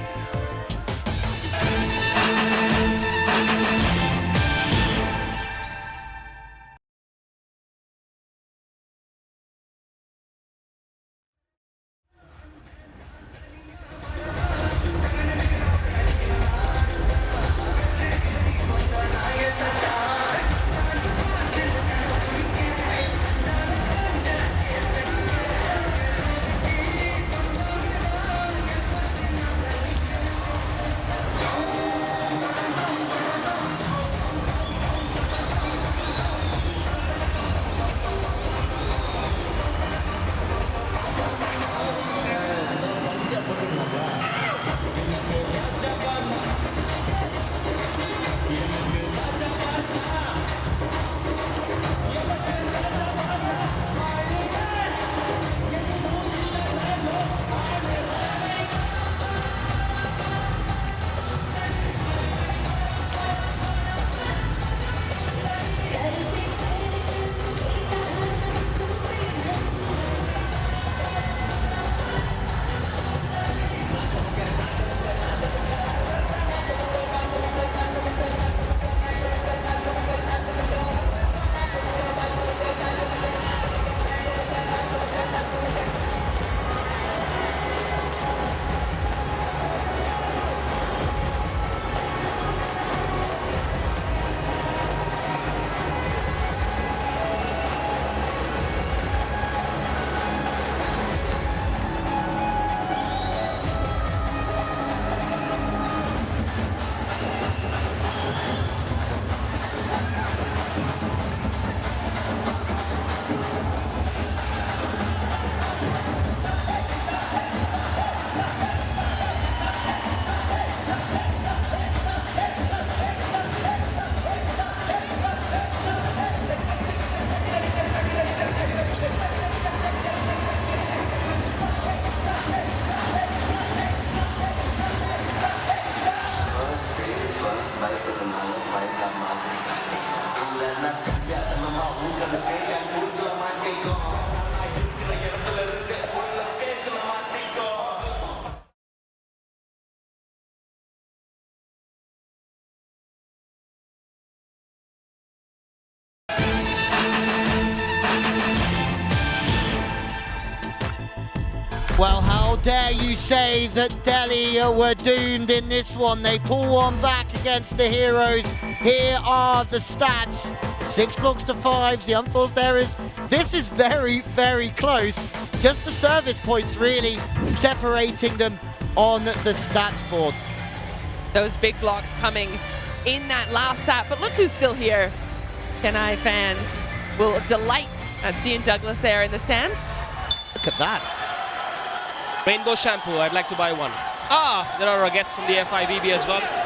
Well, how dare you say that Delhi were doomed in this one. They pull one back against the Heroes. Here are the stats. 6 blocks to 5s, the unforced errors. This is very, very close. Just the service points really separating them on the stats board. Those big blocks coming in that last set, but look who's still here. Chennai fans will delight at seeing Douglas there in the stands. Look at that. Rainbow shampoo, I'd like to buy one. There are guests from the FIVB as well.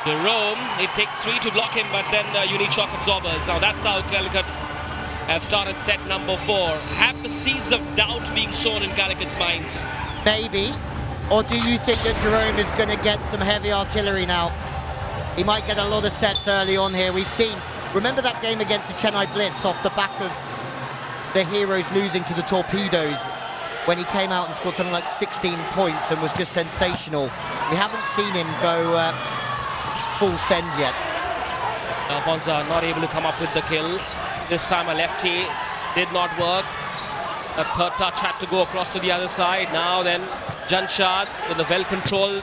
Jerome, it takes 3 to block him, but then you need shock absorbers. Now that's how Calicut have started set number 4. Have the seeds of doubt being sown in Calicut's minds? Maybe. Or do you think that Jerome is going to get some heavy artillery now? He might get a lot of sets early on here. We've seen, remember that game against the Chennai Blitz off the back of the Heroes losing to the Torpedoes when he came out and scored something like 16 points and was just sensational. We haven't seen him go full send yet. Bonza not able to come up with the kill. This time a lefty did not work. A third touch had to go across to the other side. Now then, Janshad with a well-controlled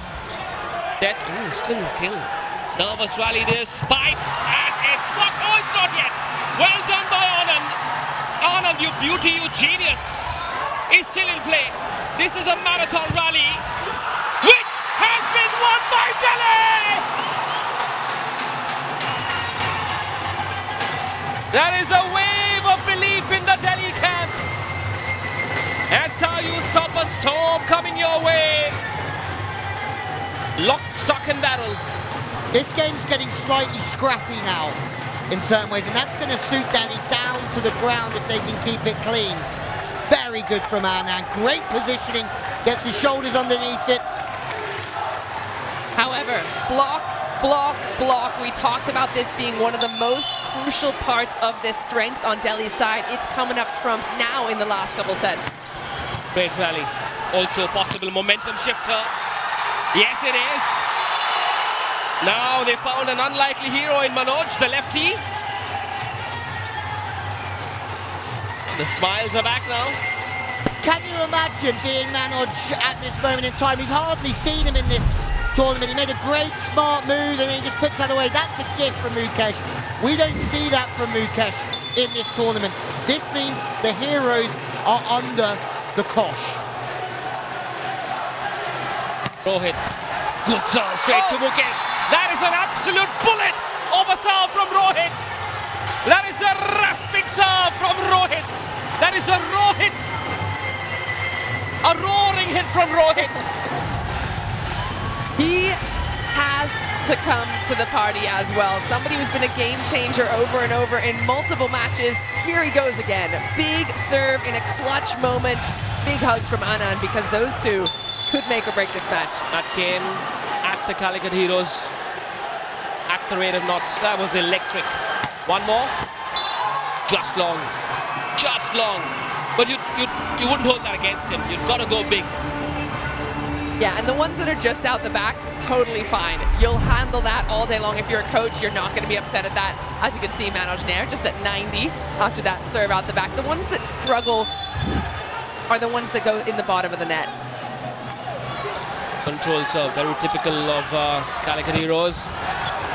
set. Ooh, still kill. Nervous rally this, pipe, and it's blocked. Oh, it's not yet. Well done by Anand. Anand, you beauty, you genius, is still in play. This is a marathon rally, which has been won by Delhi. There is a wave of belief in the Delhi camp. That's how you stop a storm coming your way. Lock, stock and barrel. This game's getting slightly scrappy now in certain ways, and that's going to suit Delhi down to the ground if they can keep it clean. Very good from Anand. Great positioning. Gets his shoulders underneath it. However, block, block, block. We talked about this being one of the most crucial parts of this strength on Delhi's side. It's coming up trumps now in the last couple sets. Great rally. Also a possible momentum shifter. Yes, it is. Now they found an unlikely hero in Manoj, the lefty. The smiles are back now. Can you imagine being Manoj at this moment in time? We've hardly seen him in this tournament. He made a great, smart move and he just puts that away. That's a gift from Mukesh. We don't see that from Mukesh in this tournament. This means the heroes are under the cosh. Rohit, good serve straight to Mukesh. That is an absolute bullet over serve from Rohit. That is a rasping serve from Rohit. That is a Rohit. A roaring hit from Rohit. He has to come to the party as well. Somebody who's been a game changer over and over in multiple matches. Here he goes again. Big serve in a clutch moment. Big hugs from Anand because those two could make or break this match. That came at the Calicut Heroes at the rate of knots. That was electric. One more. Just long. Just long. But you wouldn't hold that against him. You've got to go big. Yeah, and the ones that are just out the back, totally fine. You'll handle that all day long. If you're a coach, you're not going to be upset at that. As you can see, Manoj Nair just at 90 after that serve out the back. The ones that struggle are the ones that go in the bottom of the net. Control serve, very typical of Calicut Heroes.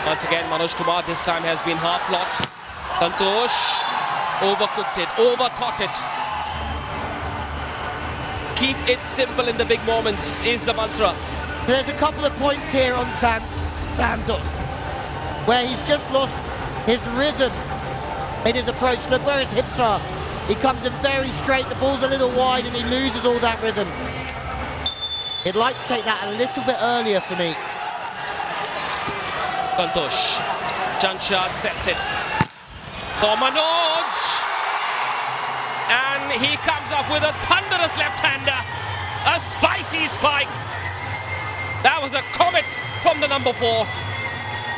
Once again, Manoj Kumar this time has been half lost. Santosh overcooked it, overthought it. Keep it simple in the big moments is the mantra. There's a couple of points here on Santosh where he's just lost his rhythm in his approach. Look where his hips are. He comes in very straight, the ball's a little wide and he loses all that rhythm. He'd like to take that a little bit earlier for me. Santosh. Janshad sets it for Manoj. And he comes up with a thunderous left-hander. A spicy spike. That was a comet from the number 4.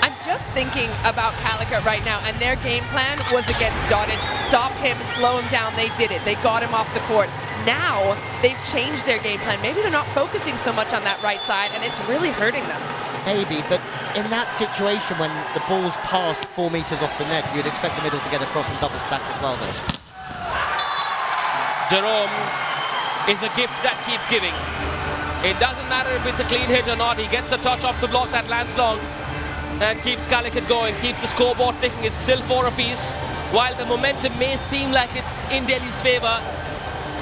I'm just thinking about Calicut right now, and their game plan was against Dottage. Stop him, slow him down. They did it. They got him off the court. Now they've changed their game plan. Maybe they're not focusing so much on that right side, and it's really hurting them. Maybe, but in that situation when the ball's passed 4 meters off the net, you'd expect the middle to get across and double stack as well though. Jerome is a gift that keeps giving. It doesn't matter if it's a clean hit or not. He gets a touch off the block that lands long and keeps Calicut going, keeps the scoreboard ticking. It's still 4 apiece. While the momentum may seem like it's in Delhi's favor,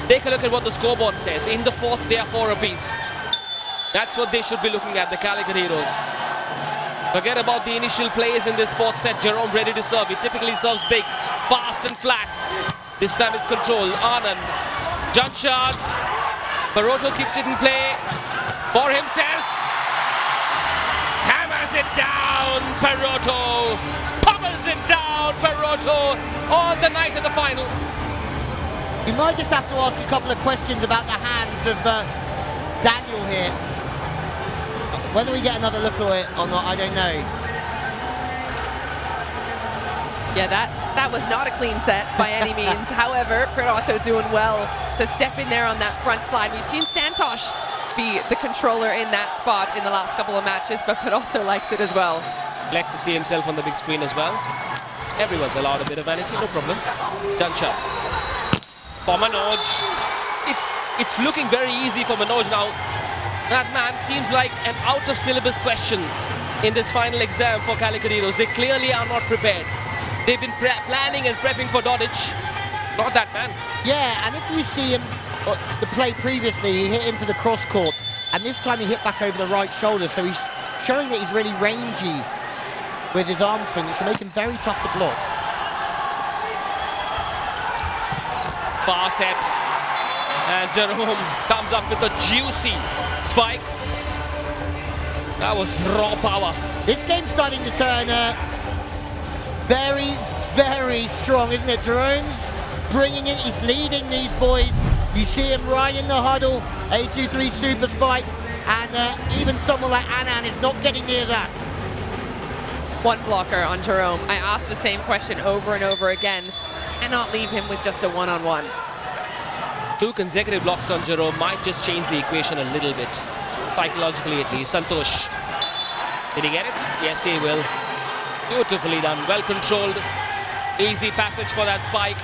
take a look at what the scoreboard says. In the 4th, they are 4 apiece. That's what they should be looking at, the Calicut Heroes. Forget about the initial plays in this 4th set. Jerome ready to serve. He typically serves big, fast and flat. This time it's controlled. Anand, jump shot. Parotto keeps it in play for himself. Hammers it down, Parotto. Pummels it down, Parotto. On the night of the final. You might just have to ask a couple of questions about the hands of Daniel here. Whether we get another look at it or not, I don't know. Yeah, that was not a clean set by any means. However, Parotto doing well to step in there on that front slide. We've seen Santosh be the controller in that spot in the last couple of matches, but Parotto likes it as well. Likes to see himself on the big screen as well. Everyone's allowed a bit of vanity, no problem. Done shot. For Manoj. It's looking very easy for Manoj now. That man seems like an out-of-syllabus question in this final exam for Calicut Heroes. They clearly are not prepared. They've been planning and prepping for Dodic. Not that man. Yeah, and if you see him, the play previously, he hit into the cross court, and this time he hit back over the right shoulder, so he's showing that he's really rangy with his arm swing, which will make him very tough to block. Far set. And Jerome comes up with a juicy spike. That was raw power. This game's starting to turn very, very strong, isn't it? Jerome's bringing it, he's leading these boys. You see him right in the huddle, A23 super spike, and even someone like Anand is not getting near that. One blocker on Jerome. I asked the same question over and over again. Cannot leave him with just a one-on-one. 2 consecutive blocks on Jerome might just change the equation a little bit. Psychologically at least. Santosh. Did he get it? Yes, he will. Beautifully done. Well controlled. Easy passage for that spike.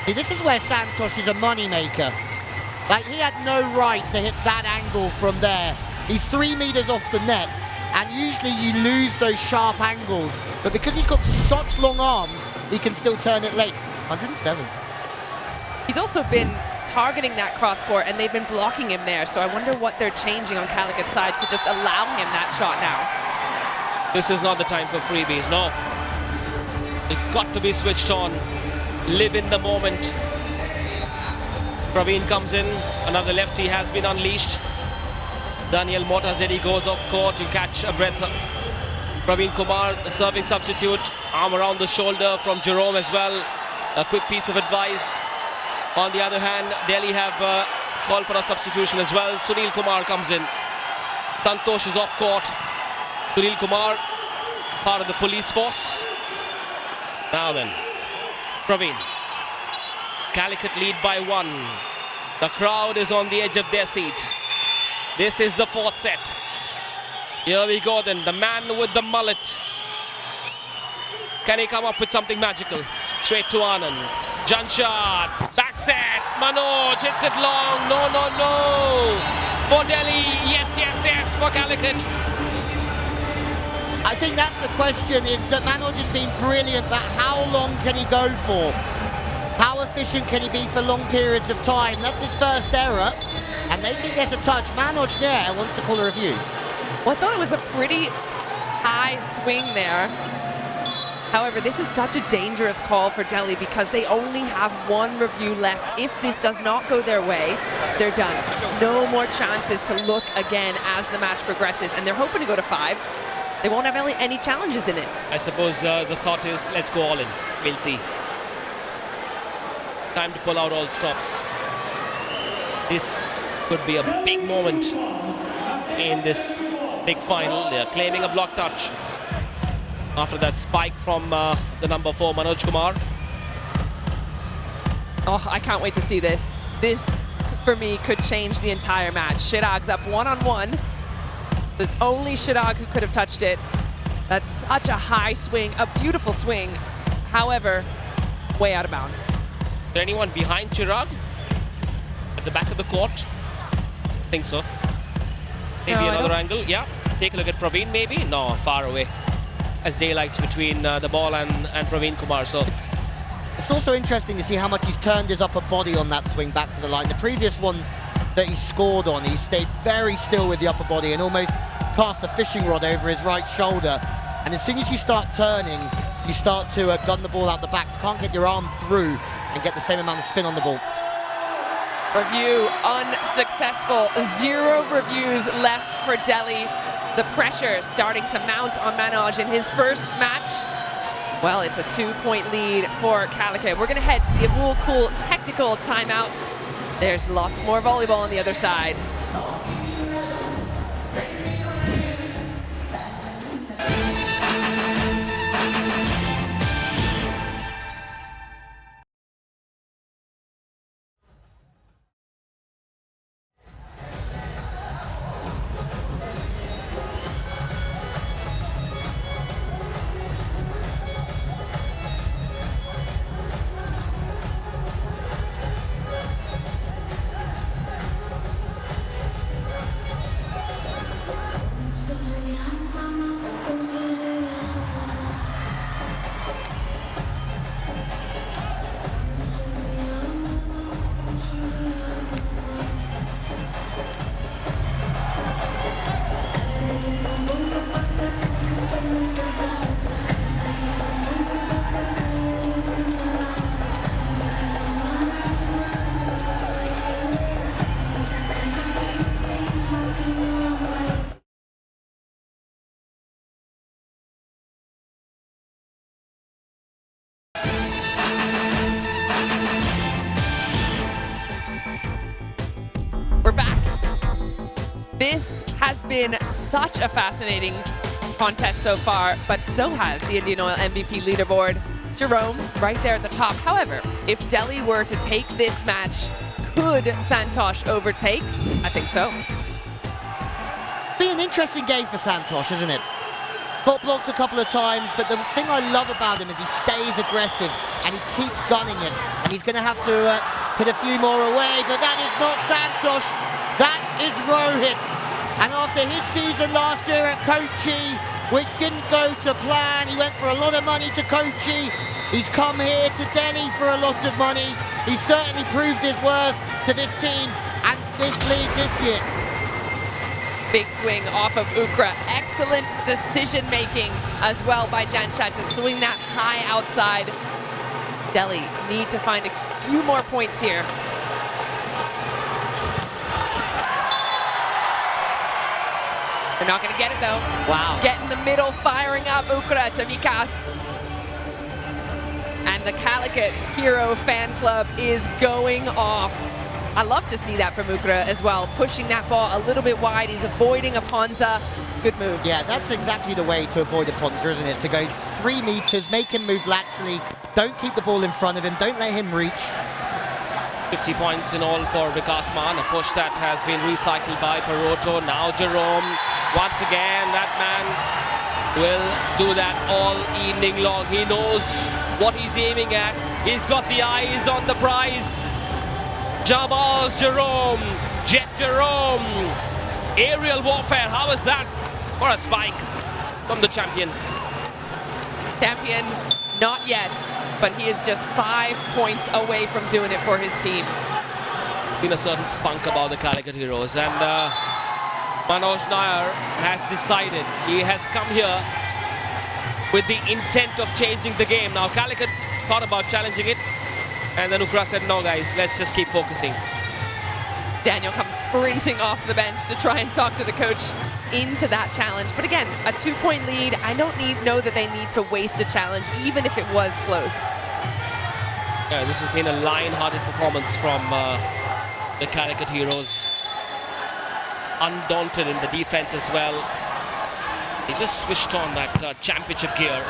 See, this is where Santosh is a money maker. Like, he had no right to hit that angle from there. He's 3 meters off the net, and usually you lose those sharp angles. But because he's got such long arms, he can still turn it late. 107. He's also been targeting that cross court, and they've been blocking him there. So I wonder what they're changing on Calicut's side to just allow him that shot now. This is not the time for freebies, no. It's got to be switched on. Live in the moment. Praveen comes in. Another lefty has been unleashed. Daniel Motazedi goes off court. You catch a breath. Praveen Kumar, the serving substitute. Arm around the shoulder from Jerome as well. A quick piece of advice. On the other hand, Delhi have called for a substitution as well. Sunil Kumar comes in. Santosh is off court. Sunil Kumar, part of the police force. Now then, Praveen. Calicut lead by 1. The crowd is on the edge of their seat. This is the 4th set. Here we go then, the man with the mullet. Can he come up with something magical? Straight to Anand. Janshad, back set. Manoj hits it long. No, no, no. For Delhi, yes, yes, yes, for Calicut. I think that's the question, is that Manoj has been brilliant, but how long can he go for? How efficient can he be for long periods of time? That's his first error, and they think there's a touch. Manoj there wants to call a review. Well, I thought it was a pretty high swing there. However, this is such a dangerous call for Delhi because they only have 1 review left. If this does not go their way, they're done. No more chances to look again as the match progresses, and they're hoping to go to 5. They won't have any challenges in it. I suppose the thought is, let's go all in. We'll see. Time to pull out all stops. This could be a big moment in this big final. They're claiming a block touch after that spike from the number 4, Manoj Kumar. Oh, I can't wait to see this. This, for me, could change the entire match. Shirag's up 1-on-1. So it's only Shirag who could have touched it. That's such a high swing, a beautiful swing. However, way out of bounds. Is there anyone behind Chirag? At the back of the court? think so. Maybe No, I another don't- angle. Yeah. Take a look at Praveen, maybe. No, far away. As daylight between the ball and Praveen Kumar. So It's also interesting to see how much he's turned his upper body on that swing back to the line. The previous one that he scored on, he stayed very still with the upper body and almost cast a fishing rod over his right shoulder. And as soon as you start turning, you start to gun the ball out the back. You can't get your arm through and get the same amount of spin on the ball. Review unsuccessful. 0 reviews left for Delhi. The pressure starting to mount on Manoj in his first match. Well, it's a 2-point lead for Calicut. We're going to head to the Abul Kul technical timeout. There's lots more volleyball on the other side. We're back. This has been such a fascinating contest so far, but so has the Indian Oil MVP leaderboard. Jerome, right there at the top. However, if Delhi were to take this match, could Santosh overtake? I think so. Be an interesting game for Santosh, isn't it? Got blocked a couple of times, but the thing I love about him is he stays aggressive and he keeps gunning it. And he's going to have to put a few more away, but that is not Santosh, that is Rohit. And after his season last year at Kochi, which didn't go to plan, he went for a lot of money to Kochi. He's come here to Delhi for a lot of money. He's certainly proved his worth to this team and this league this year. Big swing off of Ukra. Excellent decision making as well by Janchad to swing that high outside. Delhi need to find a few more points here. They're not going to get it though. Wow. Get in the middle, firing up Ukra to Vikas. And the Calicut Hero fan club is going off. I love to see that from Ukra as well, pushing that ball a little bit wide. He's avoiding a Ponza. Good move. Yeah, that's exactly the way to avoid a Ponza, isn't it? To go 3 meters, make him move laterally, don't keep the ball in front of him, don't let him reach. 50 points in all for Vikas Man, a push that has been recycled by Peroto. Now Jerome, once again, that man will do that all evening long. He knows what he's aiming at. He's got the eyes on the prize. Jabaz Jerome, Jet Jerome, aerial warfare, how is that for a spike from the champion? Champion, not yet, but he is just 5 points away from doing it for his team. Been a certain spunk about the Calicut Heroes, and Manoj Nair has decided, he has come here with the intent of changing the game. Now Calicut thought about challenging it, and then Ukra said, no guys, let's just keep focusing. Daniel comes sprinting off the bench to try and talk to the coach into that challenge. But again, a 2-point lead. I don't know that they need to waste a challenge, even if it was close. Yeah, this has been a lion-hearted performance from the Calicut Heroes. Undaunted in the defense as well. They just switched on that championship gear.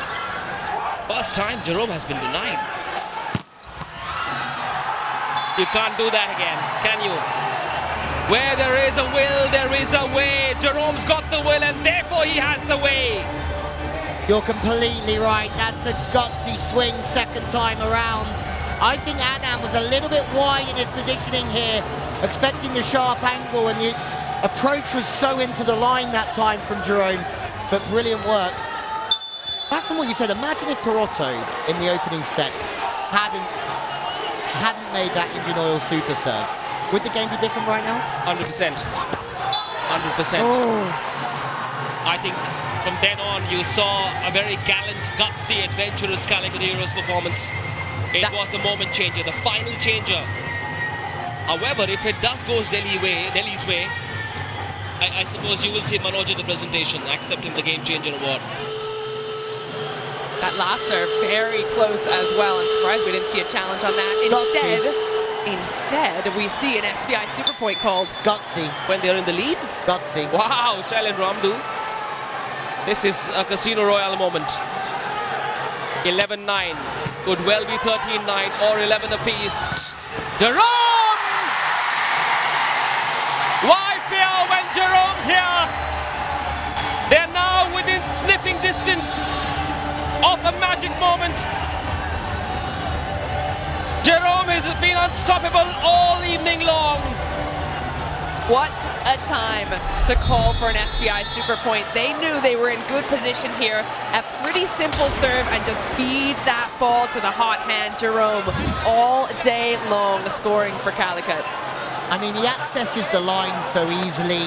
First time Jerome has been denied. You can't do that again, can you? Where there is a will, there is a way. Jerome's got the will, and therefore he has the way. You're completely right. That's a gutsy swing second time around. I think Adam was a little bit wide in his positioning here, expecting the sharp angle, and approach was so into the line that time from Jerome, but brilliant work. Back from what you said, imagine if Toronto in the opening set hadn't made that Indian Oil super serve. Would the game be different right now? 100%. 100%. I think from then on you saw a very gallant, gutsy, adventurous Calicut Heroes performance. It was the moment changer, the final changer. However, if it does go Delhi's way, I suppose you will see Manoj at the presentation accepting the game changer award. That last serve, very close as well. I'm surprised we didn't see a challenge on that. Instead, we see an SBI super point called. Gutsy. When they're in the lead? Gutsy. Wow, Shailen Ramdu. This is a Casino Royale moment. 11-9. Could well be 13-9 or 11 apiece. Jerome! Why fear when Jerome's here? They're now within sniffing distance of a magic moment. Jerome has been unstoppable all evening long. What a time to call for an SBI super point. They knew they were in good position here. A pretty simple serve and just feed that ball to the hot hand. Jerome all day long scoring for Calicut. I mean, he accesses the line so easily.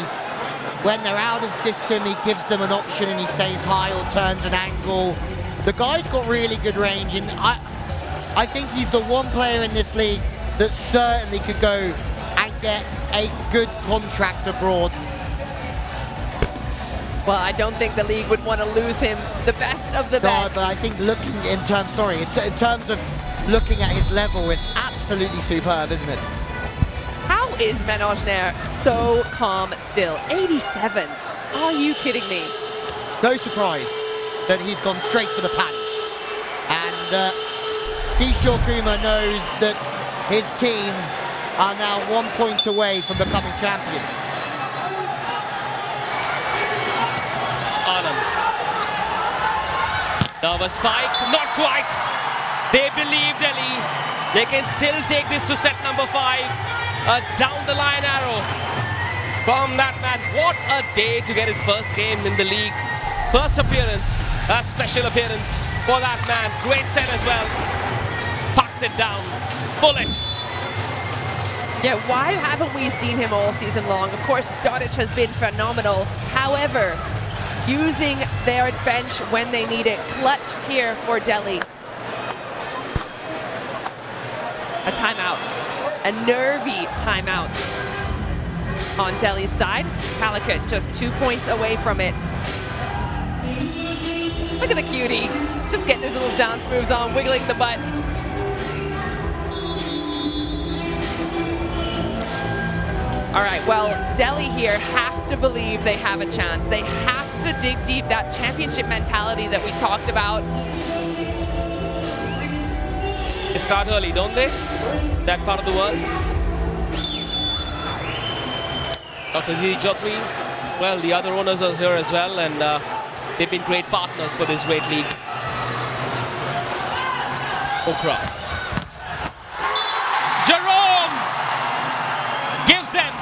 When they're out of system, he gives them an option and he stays high or turns an angle. The guy's got really good range, and I think he's the one player in this league that certainly could go and get a good contract abroad. Well, I don't think the league would want to lose him. The best of the best. No, but I think looking in terms of looking at his level, it's absolutely superb, isn't it? How is Manoj Nair so calm still? 87. Are you kidding me? No surprise that he's gone straight for the paddy. And Kishore Kumar knows that his team are now 1 point away from becoming champions. Anand. Nervous spike, not quite. They believe Delhi. They can still take this to set number 5. A down the line arrow from that man. What a day to get his first game in the league. First appearance, a special appearance for that man. Great set as well. Pucks it down. Bullet. Yeah, why haven't we seen him all season long? Of course, Dodic has been phenomenal. However, using their bench when they need it. Clutch here for Delhi. A timeout. A nervy timeout on Delhi's side. Calicut just 2 points away from it. Look at the cutie. Just getting his little dance moves on, wiggling the butt. All right, well, Delhi here have to believe they have a chance. They have to dig deep. That championship mentality that we talked about. They start early, don't they? That part of the world. Dr. Jyotri, well, the other owners are here as well, and they've been great partners for this great league. Okra. Jerome gives them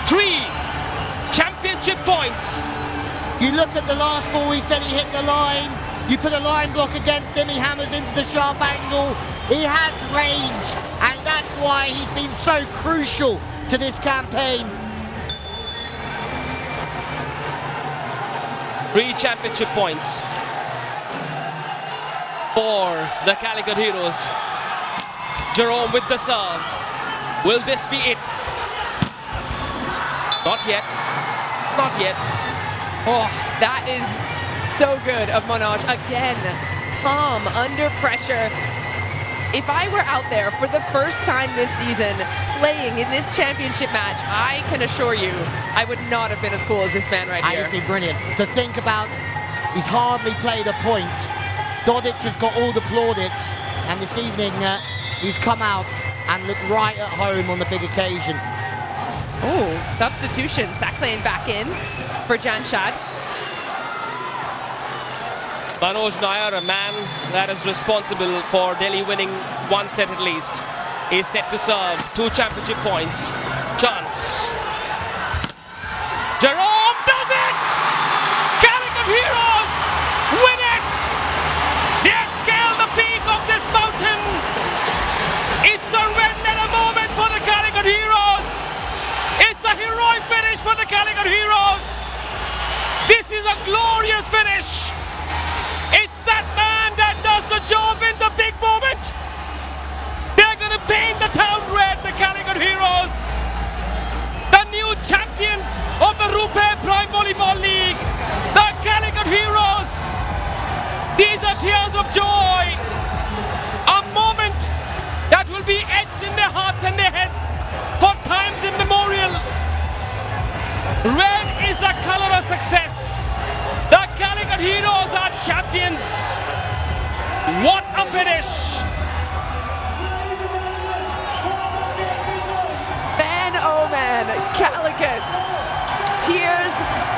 3 championship points. You look at the last ball, he said he hit the line. You put a line block against him, he hammers into the sharp angle. He has range, and that's why he's been so crucial to this campaign. 3 championship points for the Calicut Heroes. Jerome with the serve. Will this be it? Not yet. Not yet. Oh, that is so good of Manoj. Again, calm, under pressure. If I were out there for the first time this season playing in this championship match, I can assure you I would not have been as cool as this man right here. He's been brilliant. To think about, he's hardly played a point. Dodic has got all the plaudits, and this evening he's come out and looked right at home on the big occasion. Oh, substitution. Saclane back in for Janshad. Manoj Nair, a man that is responsible for Delhi winning 1 set at least, is set to serve 2 championship points. Chance. Jerome does it! Calicut Heroes win it! They have scaled the peak of this mountain! It's a red letter moment for the Calicut Heroes! It's a heroic finish for the Calicut Heroes! This is a glorious finish! It's that man that does the job in the big moment! They're gonna paint the town red, the Calicut Heroes! The new champions of the RuPay Prime Volleyball League, the Calicut Heroes. These are tears of joy, a moment that will be etched in their hearts and their heads for times immemorial. Red is the color of success. The Calicut Heroes are champions. What a finish! Omen, Calicut, tears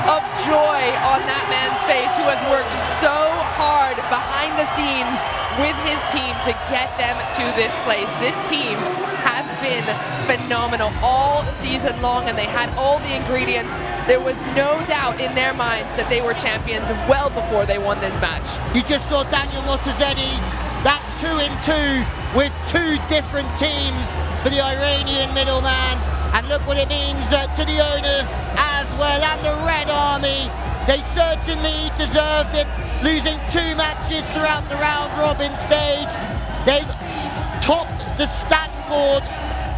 of joy on that man's face who has worked so hard behind the scenes with his team to get them to this place. This team has been phenomenal all season long and they had all the ingredients. There was no doubt in their minds that they were champions well before they won this match. You just saw Daniel Montezedi. That's 2 in 2 with 2 different teams for the Iranian middleman. And look what it means to the owner as well, and the Red Army. They certainly deserved it, losing 2 matches throughout the round robin stage. They've topped the stats board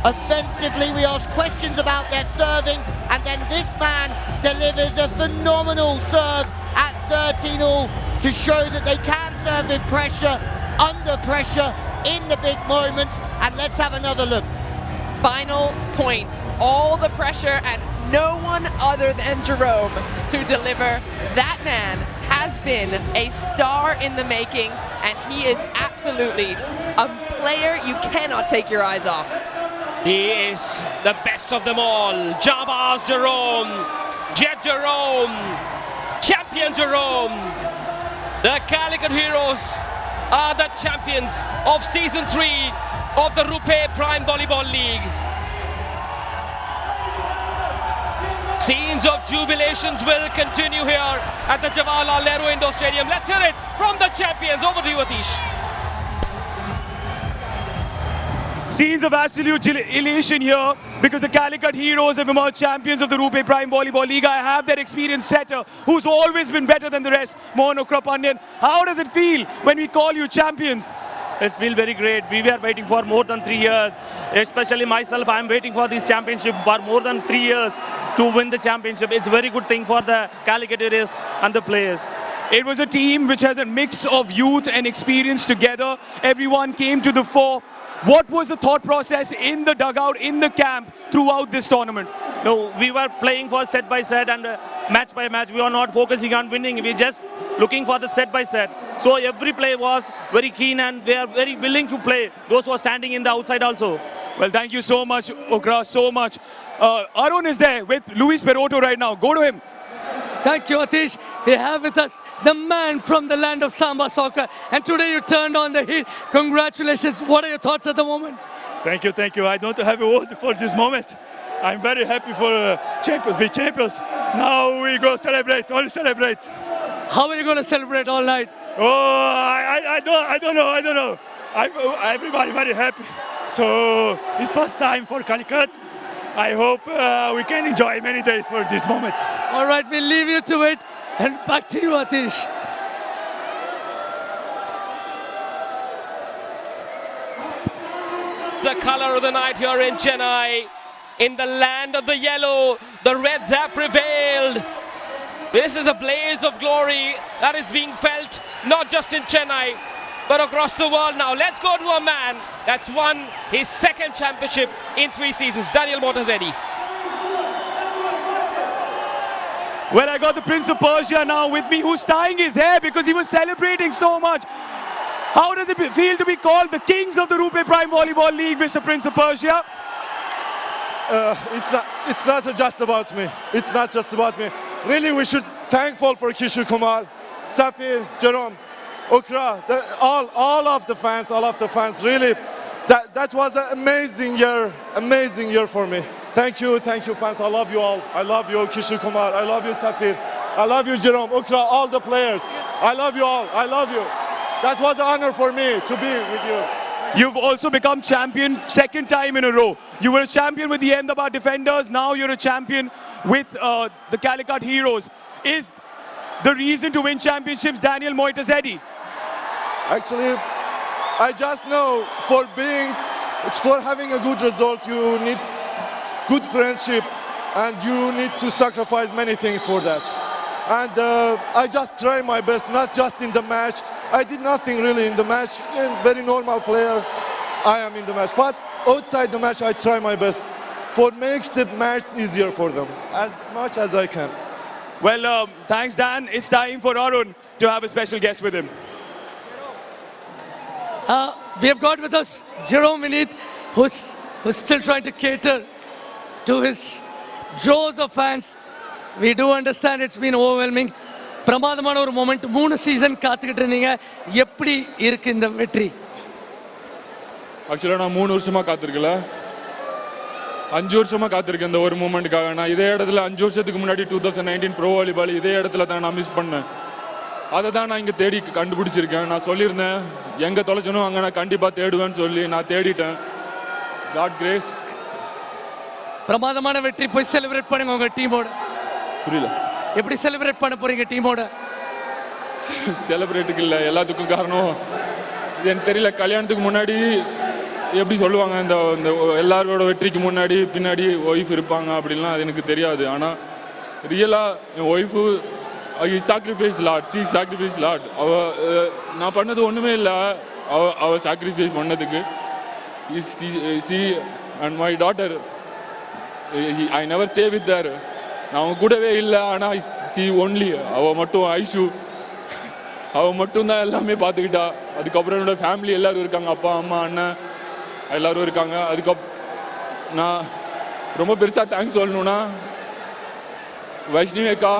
offensively. We asked questions about their serving, and then this man delivers a phenomenal serve at 13-all to show that they can serve with pressure, under pressure, in the big moments. And let's have another look. Final point, all the pressure and no one other than Jerome to deliver. That man has been a star in the making and he is absolutely a player you cannot take your eyes off. He is the best of them all. Jabbar's Jerome, Jet Jerome, Champion Jerome. The Calicut Heroes are the champions of Season 3 of the RuPay Prime Volleyball League. Scenes of jubilations will continue here at the Jawaharlal Nehru Indoor Stadium. Let's hear it from the champions. Over to you, Atish. Scenes of absolute elation here because the Calicut Heroes have emerged champions of the RuPay Prime Volleyball League. I have their experienced setter who's always been better than the rest, Mohan Ukrapandian. How does it feel when we call you champions? It feels very great. We were waiting for more than 3 years. Especially myself, I'm waiting for this championship for more than 3 years to win the championship. It's a very good thing for the Calicut Heroes and the players. It was a team which has a mix of youth and experience together. Everyone came to the fore. What was the thought process in the dugout, in the camp, throughout this tournament? No, we were playing for set by set and match by match. We were not focusing on winning. We just looking for the set by set. So every play was very keen and they are very willing to play. Those who are standing in the outside also. Well, thank you so much, Okra, so much. Arun is there with Luis Perotto right now. Go to him. Thank you, Atish. We have with us the man from the land of Samba soccer. And today you turned on the heat. Congratulations. What are your thoughts at the moment? Thank you, thank you. I don't have a word for this moment. I'm very happy for champions, big champions. Now we go celebrate, only celebrate. How are you going to celebrate all night? Oh, I don't know. Everybody very happy. So it's first time for Calicut. I hope we can enjoy many days for this moment. All right, we'll leave you to it. And back to you, Atish. The color of the night here in Chennai. In the land of the yellow, the Reds have prevailed. This is a blaze of glory that is being felt not just in Chennai, but across the world now. Let's go to a man that's won his second championship in 3 seasons, Daniel Montezedi. Well, I got the Prince of Persia now with me, who's tying his hair because he was celebrating so much. How does it feel to be called the kings of the RuPay Prime Volleyball League, Mr. Prince of Persia? It's not just about me. It's not just about me. Really, we should thankful for Kishore Kumar, Safi, Jerome, Okra, all of the fans. Really, that was an amazing year for me. Thank you, fans. I love you all. I love you, Kishore Kumar. I love you, Safir. I love you, Jerome, Ukra, all the players. I love you all. I love you. That was an honor for me to be with you. You've also become champion second time in a row. You were a champion with the Ahmedabad Defenders. Now you're a champion with the Calicut Heroes. Is the reason to win championships Daniel Moitazedi? Actually, I just know for having a good result, you need good friendship and you need to sacrifice many things for that. And I just try my best, not just in the match. I did nothing really in the match. Very normal player, I am in the match. But outside the match, I try my best for make the match easier for them as much as I can. Well, thanks, Dan. It's time for Arun to have a special guest with him. We have got with us Jerome Vineet, who's still trying to cater to his droves of fans. We do understand it's been overwhelming. பிரமாதமான ஒரு moment 3 season காத்துக்கிட்டு இருந்தீங்க எப்படி இருக்கு இந்த வெற்றி? ஆக்சுவலாக நான் 3 வருஷமாக காத்திருக்கல 5 வருஷமாக காத்திருக்கேன் இந்த ஒரு மூமெண்ட்டுக்காக. நான் இதே இடத்துல 5 வருஷத்துக்கு முன்னாடி 2019 ப்ரோ வாலிபால் இதே இடத்துல தான் நான் மிஸ் பண்ணேன். அதை தான் நான் இங்கே தேடி கண்டுபிடிச்சிருக்கேன். நான் சொல்லியிருந்தேன் எங்கே தொலைச்சனும் அங்கே நான் கண்டிப்பாக தேடுவேன்னு சொல்லி நான் தேடிட்டேன். God grace. பிரமாதமான வெற்றி. போய் செலிப்ரேட் பண்ணுங்க உங்கள் டீமோட. புரியல எப்படி செலிப்ரேட் பண்ண போறீங்க டீமோட? செலிப்ரேட்டுக்கு இல்லை, எல்லாத்துக்கும் காரணம் எனக்கு தெரியல. கல்யாணத்துக்கு முன்னாடி எப்படி சொல்லுவாங்க இந்த எல்லாரோட வெற்றிக்கு முன்னாடி பின்னாடி ஒய்ஃப் இருப்பாங்க அப்படின்லாம் அது எனக்கு தெரியாது. ஆனால் ரியலாக என் wife sacrifice lot, sacrifice lot. நான் பண்ணது ஒன்றுமே இல்லை, அவள் சாக்ரிஃபைஸ் பண்ணதுக்கு. She and my daughter, I never stay with there. நான் அவங்க கூடவே இல்லை, ஆனால் சி ஒன்லி அவள் மட்டும் ஐஷு அவள் மட்டும்தான் எல்லாமே பார்த்துக்கிட்டா. அதுக்கப்புறம் என்னோடய ஃபேமிலி எல்லோரும் இருக்காங்க, அப்பா அம்மா அண்ணன் எல்லோரும் இருக்காங்க. நான் ரொம்ப பெருசாக தேங்க்ஸ் சொல்லணுன்னா வைஷ்ணவி அக்கா,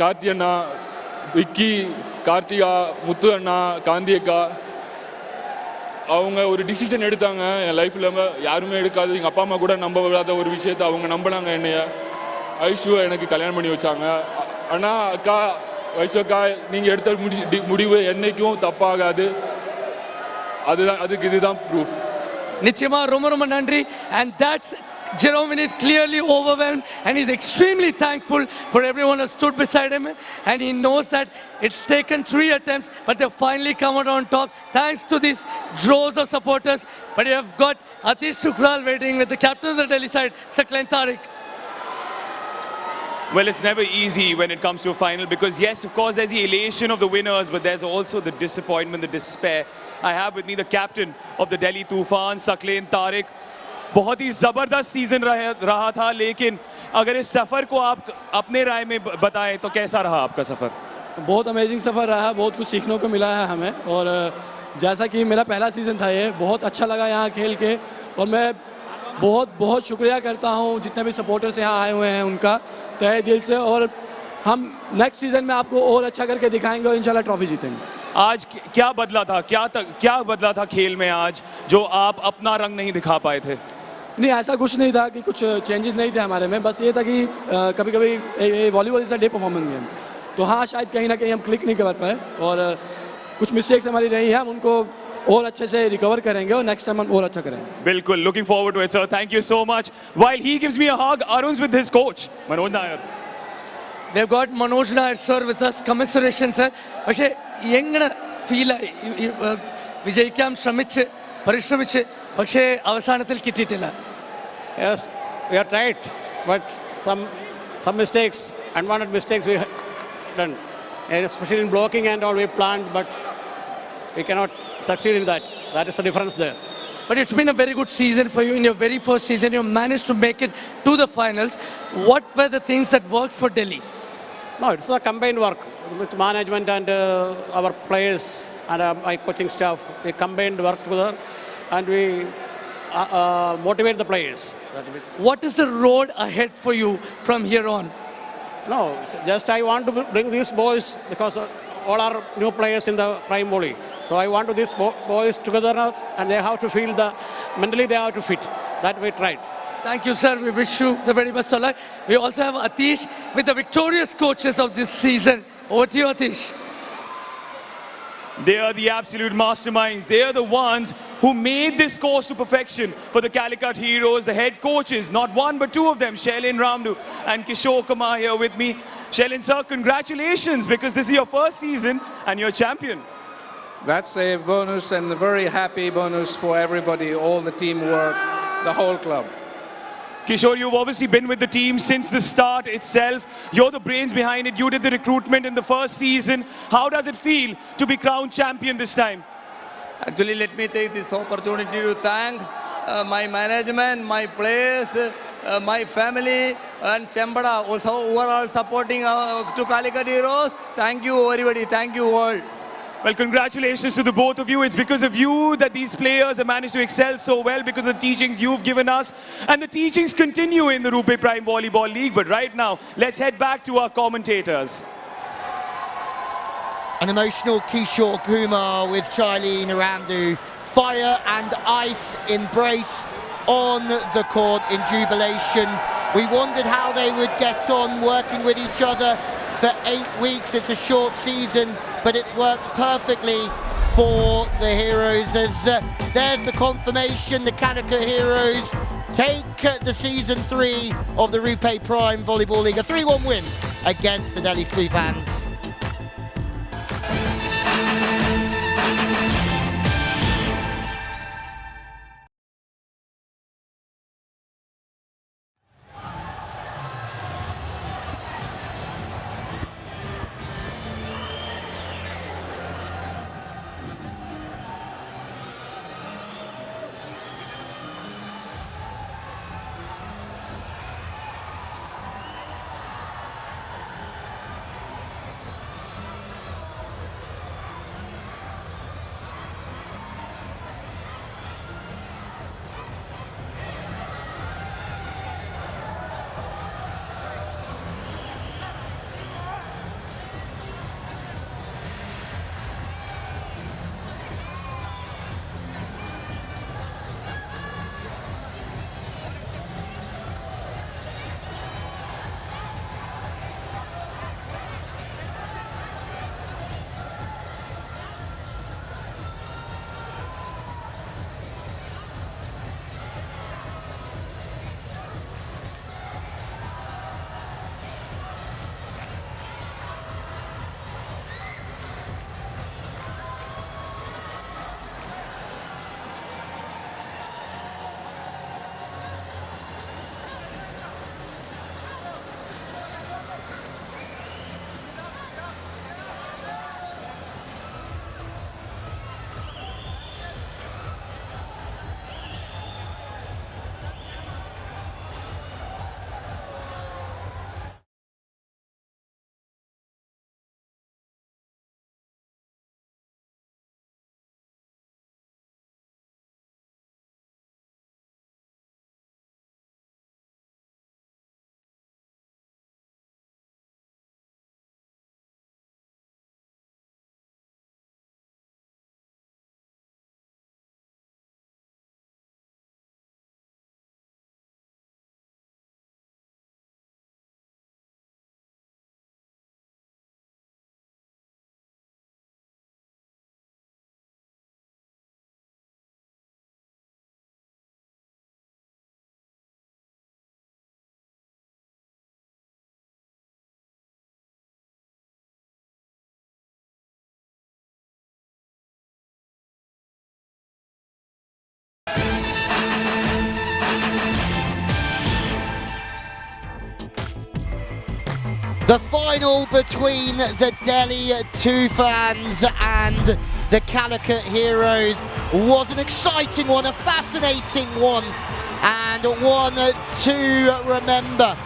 கார்த்தி அண்ணா, விக்கி, கார்த்திகா, முத்து அண்ணா, காந்தி அக்கா, அவங்க ஒரு டிசிஷன் எடுத்தாங்க என் லைஃப்பில் யாருமே எடுக்காது. எங்கள் அப்பா அம்மா கூட நம்பவில்லாத ஒரு விஷயத்தை அவங்க நம்பினாங்க. என்னைய ஐஷு எனக்கு கல்யாணம் பண்ணி வச்சாங்க. அண்ணா அக்கா, வைஷு அக்கா, நீங்கள் எடுத்த முடிவு என்னைக்கும் தப்பாகாது. அதுக்கு இதுதான் ப்ரூஃப். நிச்சயமா ரொம்ப ரொம்ப நன்றி. And that's Jerome Vineet clearly overwhelmed and he's extremely thankful for everyone who stood beside him, and he knows that it's taken 3 attempts but they've finally come out on top thanks to these droves of supporters. But you have got Atish Chukral waiting with the captain of the Delhi side, Saklen Tariq. Well, it's never easy when it comes to a final because yes, of course, there's the elation of the winners, but there's also the disappointment, the despair. I have with me the captain of the Delhi Toofans, Saklen Tariq. बहुत ही ज़बरदस्त season रहा था, लेकिन अगर इस सफ़र को आप अपने राय में बताएं तो कैसा रहा आपका सफ़र? बहुत अमेजिंग सफ़र रहा, बहुत कुछ सीखने को मिला है हमें. और जैसा कि मेरा पहला सीज़न था ये, बहुत अच्छा लगा यहाँ खेल के. और मैं बहुत बहुत शुक्रिया करता हूँ जितने भी सपोर्टर्स यहाँ आए हुए हैं उनका तहे दिल से. और हम नेक्स्ट सीज़न में आपको और अच्छा करके दिखाएंगे और इंशाल्लाह ट्रॉफी जीतेंगे. आज क्या बदला था, क्या बदला था खेल में आज जो आप अपना रंग नहीं दिखा पाए थे? नहीं, ऐसा कुछ नहीं था कि कुछ चेंजेस नहीं थे हमारे में. बस ये था कि कभी कभी volleyball is a day performance game. तो हाँ, शायद कहीं ना कहीं हम क्लिक नहीं कर पाए और कुछ मिस्टेक्स हमारी रही है. हम उनको और अच्छे से रिकवर करेंगे और नेक्स्ट टाइम हम और अच्छा करेंगे. बिल्कुल, looking forward to it sir. Thank you so much. While he gives me a hug, Arun's with his coach, Manoj Nair. We have got Manoj Nair sir with us. Commiserations sir. പക്ഷേ എങ്ങനെ ഫീലായി? വിജയിക്കാൻ പരിശ്രമിച്ച് പക്ഷേ അവസാനത്തിൽ കിട്ടിയിട്ടില്ല. Yes, we are tried, but some mistakes, unwanted mistakes we have done, and especially in blocking and all we planned, but we cannot succeed in that. That is the difference there. But it's been a very good season for you. In your very first season, you managed to make it to the finals. What were the things that worked for Delhi? No, it's a combined work with management and our players and my coaching staff. We combined work together and we motivate the players. What is the road ahead for you from here on? No, just I want to bring these boys because all are new players in the prime volley. So I want to these boys together now, and they have to feel mentally they have to fit. that we tried. Thank you, sir. We wish you the very best of luck. We also have Atish with the victorious coaches of this season. Over to you, Atish. They are the absolute masterminds. They are the ones who made this course to perfection for the Calicut Heroes. The head coaches, not one but two of them, Shailin Ramdu and Kishore Kumar here with me. Shailin sir, congratulations, because this is your first season and you're champion. That's a bonus, and a very happy bonus for everybody, all the teamwork, the whole club. Kishore, you've obviously been with the team since the start itself. You're the brains behind it. You did the recruitment in the first season. How does it feel to be crowned champion this time? Actually, let me take this opportunity to thank my management, my players, my family, and Chembada also overall supporting to Calicut Heroes. Thank you, everybody. Thank you all. Well, congratulations to the both of you. It's because of you that these players have managed to excel so well, because of the teachings you've given us. And the teachings continue in the RuPay Prime Volleyball League. But right now, let's head back to our commentators. An emotional Kishore Kumar with Shailin Ramdu. Fire and ice embrace on the court in jubilation. We wondered how they would get on working with each other for 8 weeks. It's a short season, but it's worked perfectly for the Heroes. As there's the confirmation, the Calicut Heroes take the season 3 of the RuPay Prime Volleyball League, a 3-1 win against the Delhi Toofans. The final between the Delhi Toofans and the Calicut Heroes was an exciting one, a fascinating one, and one to remember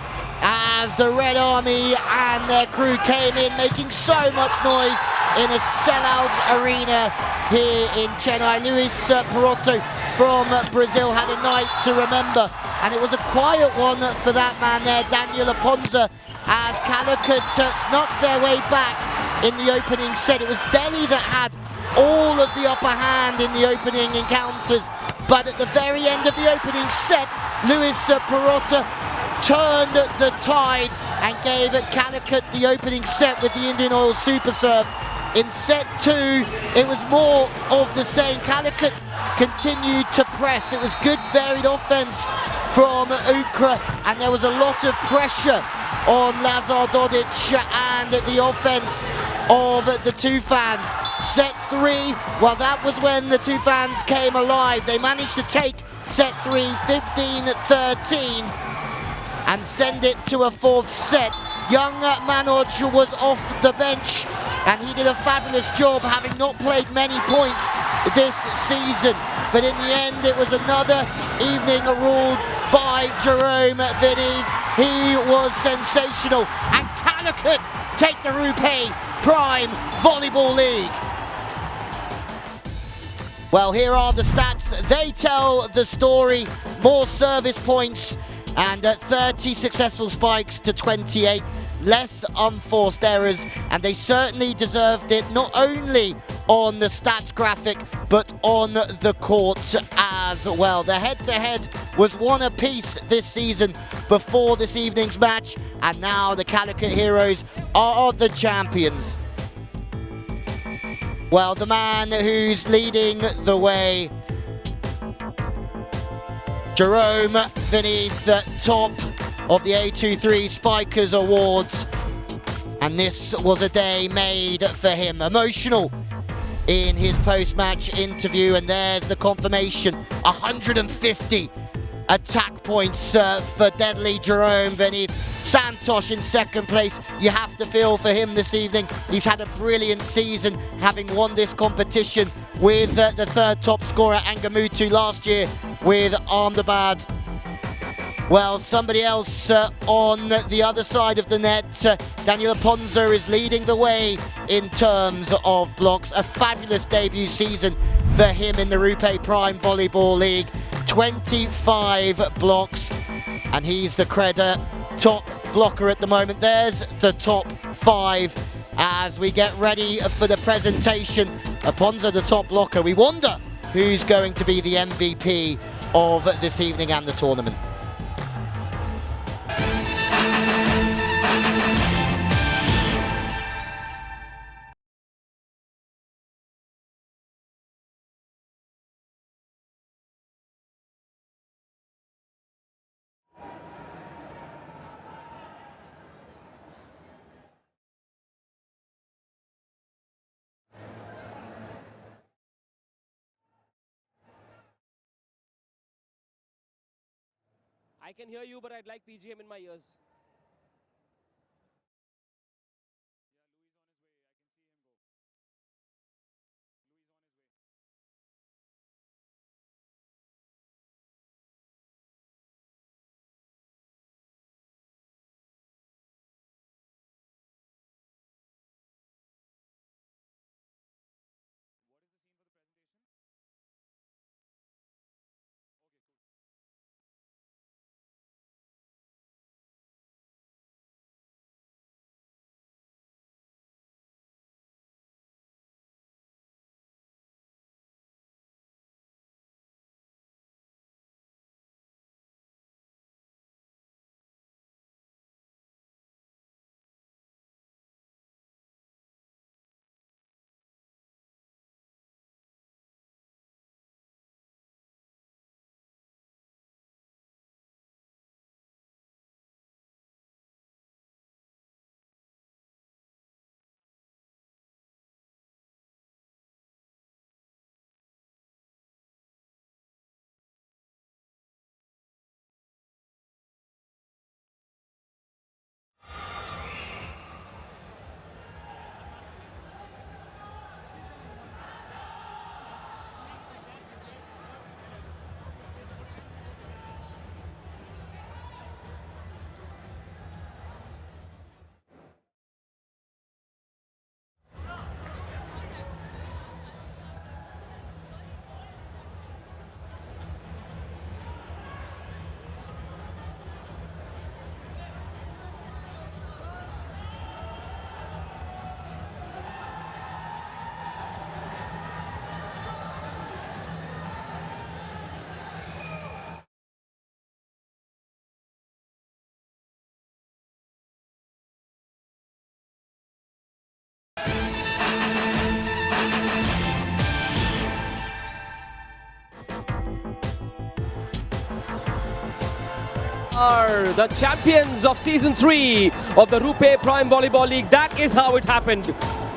as the Red Army and their crew came in making so much noise in a sellout arena here in Chennai. Luis Perotto from Brazil had a night to remember, and it was a quiet one for that man there, Daniel Aponza, as Calicut snuck their way back in the opening set. It was Delhi that had all of the upper hand in the opening encounters, but at the very end of the opening set, Luis Perrotta turned the tide and gave Calicut the opening set with the Indian Oil super serve. In set two, it was more of the same. Calicut continued to press. It was good varied offense from Ukra, and there was a lot of pressure on Lazar Dodic and the offense of the Toofans. Set three, well, that was when the Toofans came alive. They managed to take set three 15-13 and send it to a fourth set. Young Manoj was off the bench, and he did a fabulous job, having not played many points this season. But in the end, it was another evening ruled by Jerome Vinith. He was sensational, and Calicut take the RuPay Prime Volleyball League. Well, here are the stats. They tell the story. More service points and 30 successful spikes to 28. Less unforced errors, and they certainly deserved it, not only on the stats graphic, but on the court as well. The head-to-head was one apiece this season before this evening's match, and now the Calicut Heroes are the champions. Well, the man who's leading the way, Jerome Vinith, top of the A23 Spikers Awards, and this was a day made for him. Emotional in his post-match interview, and there's the confirmation. 150 attack points for deadly Jerome Vinith. Santosh in second place. You have to feel for him this evening. He's had a brilliant season, having won this competition with the third top scorer Angamutu last year with Ahmedabad. Well, somebody else on the other side of the net, Daniel Ponza, is leading the way in terms of blocks. A fabulous debut season for him in the RuPay Prime Volleyball League. 25 blocks, and he's the top blocker at the moment. There's the top five as we get ready for the presentation. Ponza, the top blocker. We wonder who's going to be the MVP of this evening and the tournament. I can hear you, but I'd like PGM in my ears. are the champions of Season 3 of the RuPay Prime Volleyball League. That is how it happened.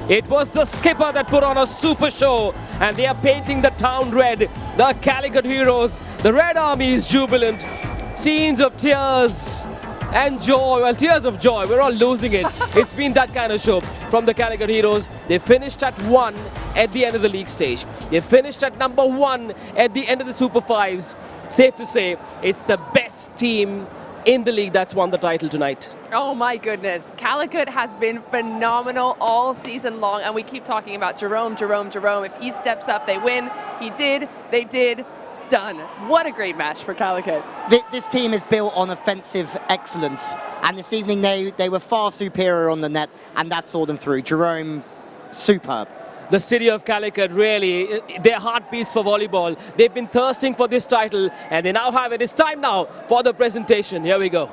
It was the skipper that put on a super show, and they are painting the town red. The Calicut Heroes, the Red Army is jubilant. Scenes of tears and joy, well, tears of joy, we're all losing it. It's been that kind of show from the Calicut Heroes. They finished at 1 at the end of the league stage. They finished at number 1 at the end of the Super 5s. Safe to say, it's the best team in the league that's won the title tonight. Oh my goodness. Calicut has been phenomenal all season long, and we keep talking about Jerome. If he steps up, they win. He did, they did, done. What a great match for Calicut. This team is built on offensive excellence, and this evening they were far superior on the net, and that saw them through. Jerome, superb. The city of Calicut, really, their heartbeats for volleyball. They've been thirsting for this title, and they now have it. It's time now for the presentation. Here we go.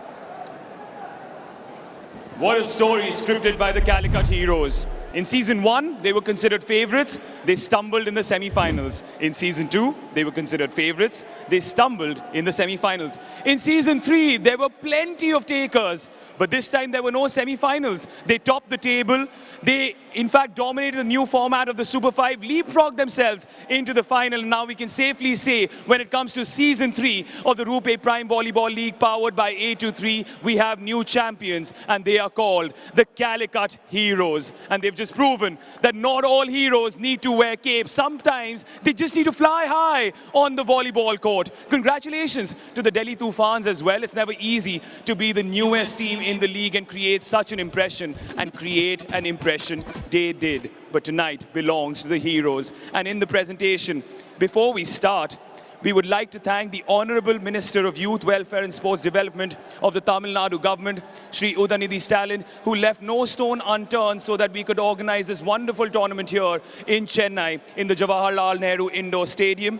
What a story scripted by the Calicut Heroes. In Season 1, they were considered favorites. They stumbled in the semi-finals. In Season 2, they were considered favorites. They stumbled in the semi-finals. In Season 3, there were plenty of takers. But this time, there were no semi-finals. They topped the table. They, in fact, dominated the new format of the Super 5, leapfrogged themselves into the final. Now we can safely say, when it comes to Season 3 of the RuPay Prime Volleyball League, powered by A23, we have new champions, and they are called the Calicut Heroes. And they've just proven that not all heroes need to wear capes. Sometimes they just need to fly high on the volleyball court. Congratulations to the Delhi Toofans as well. It's never easy to be the newest team in the league and create such an impression, and create an impression they did. But tonight belongs to the heroes. And in the presentation, before we start, we would like to thank the Honorable Minister of Youth Welfare and Sports Development of the Tamil Nadu government, Shri Udanidhi Stalin, who left no stone unturned so that we could organize this wonderful tournament here in Chennai, in the Jawaharlal Nehru Indoor Stadium.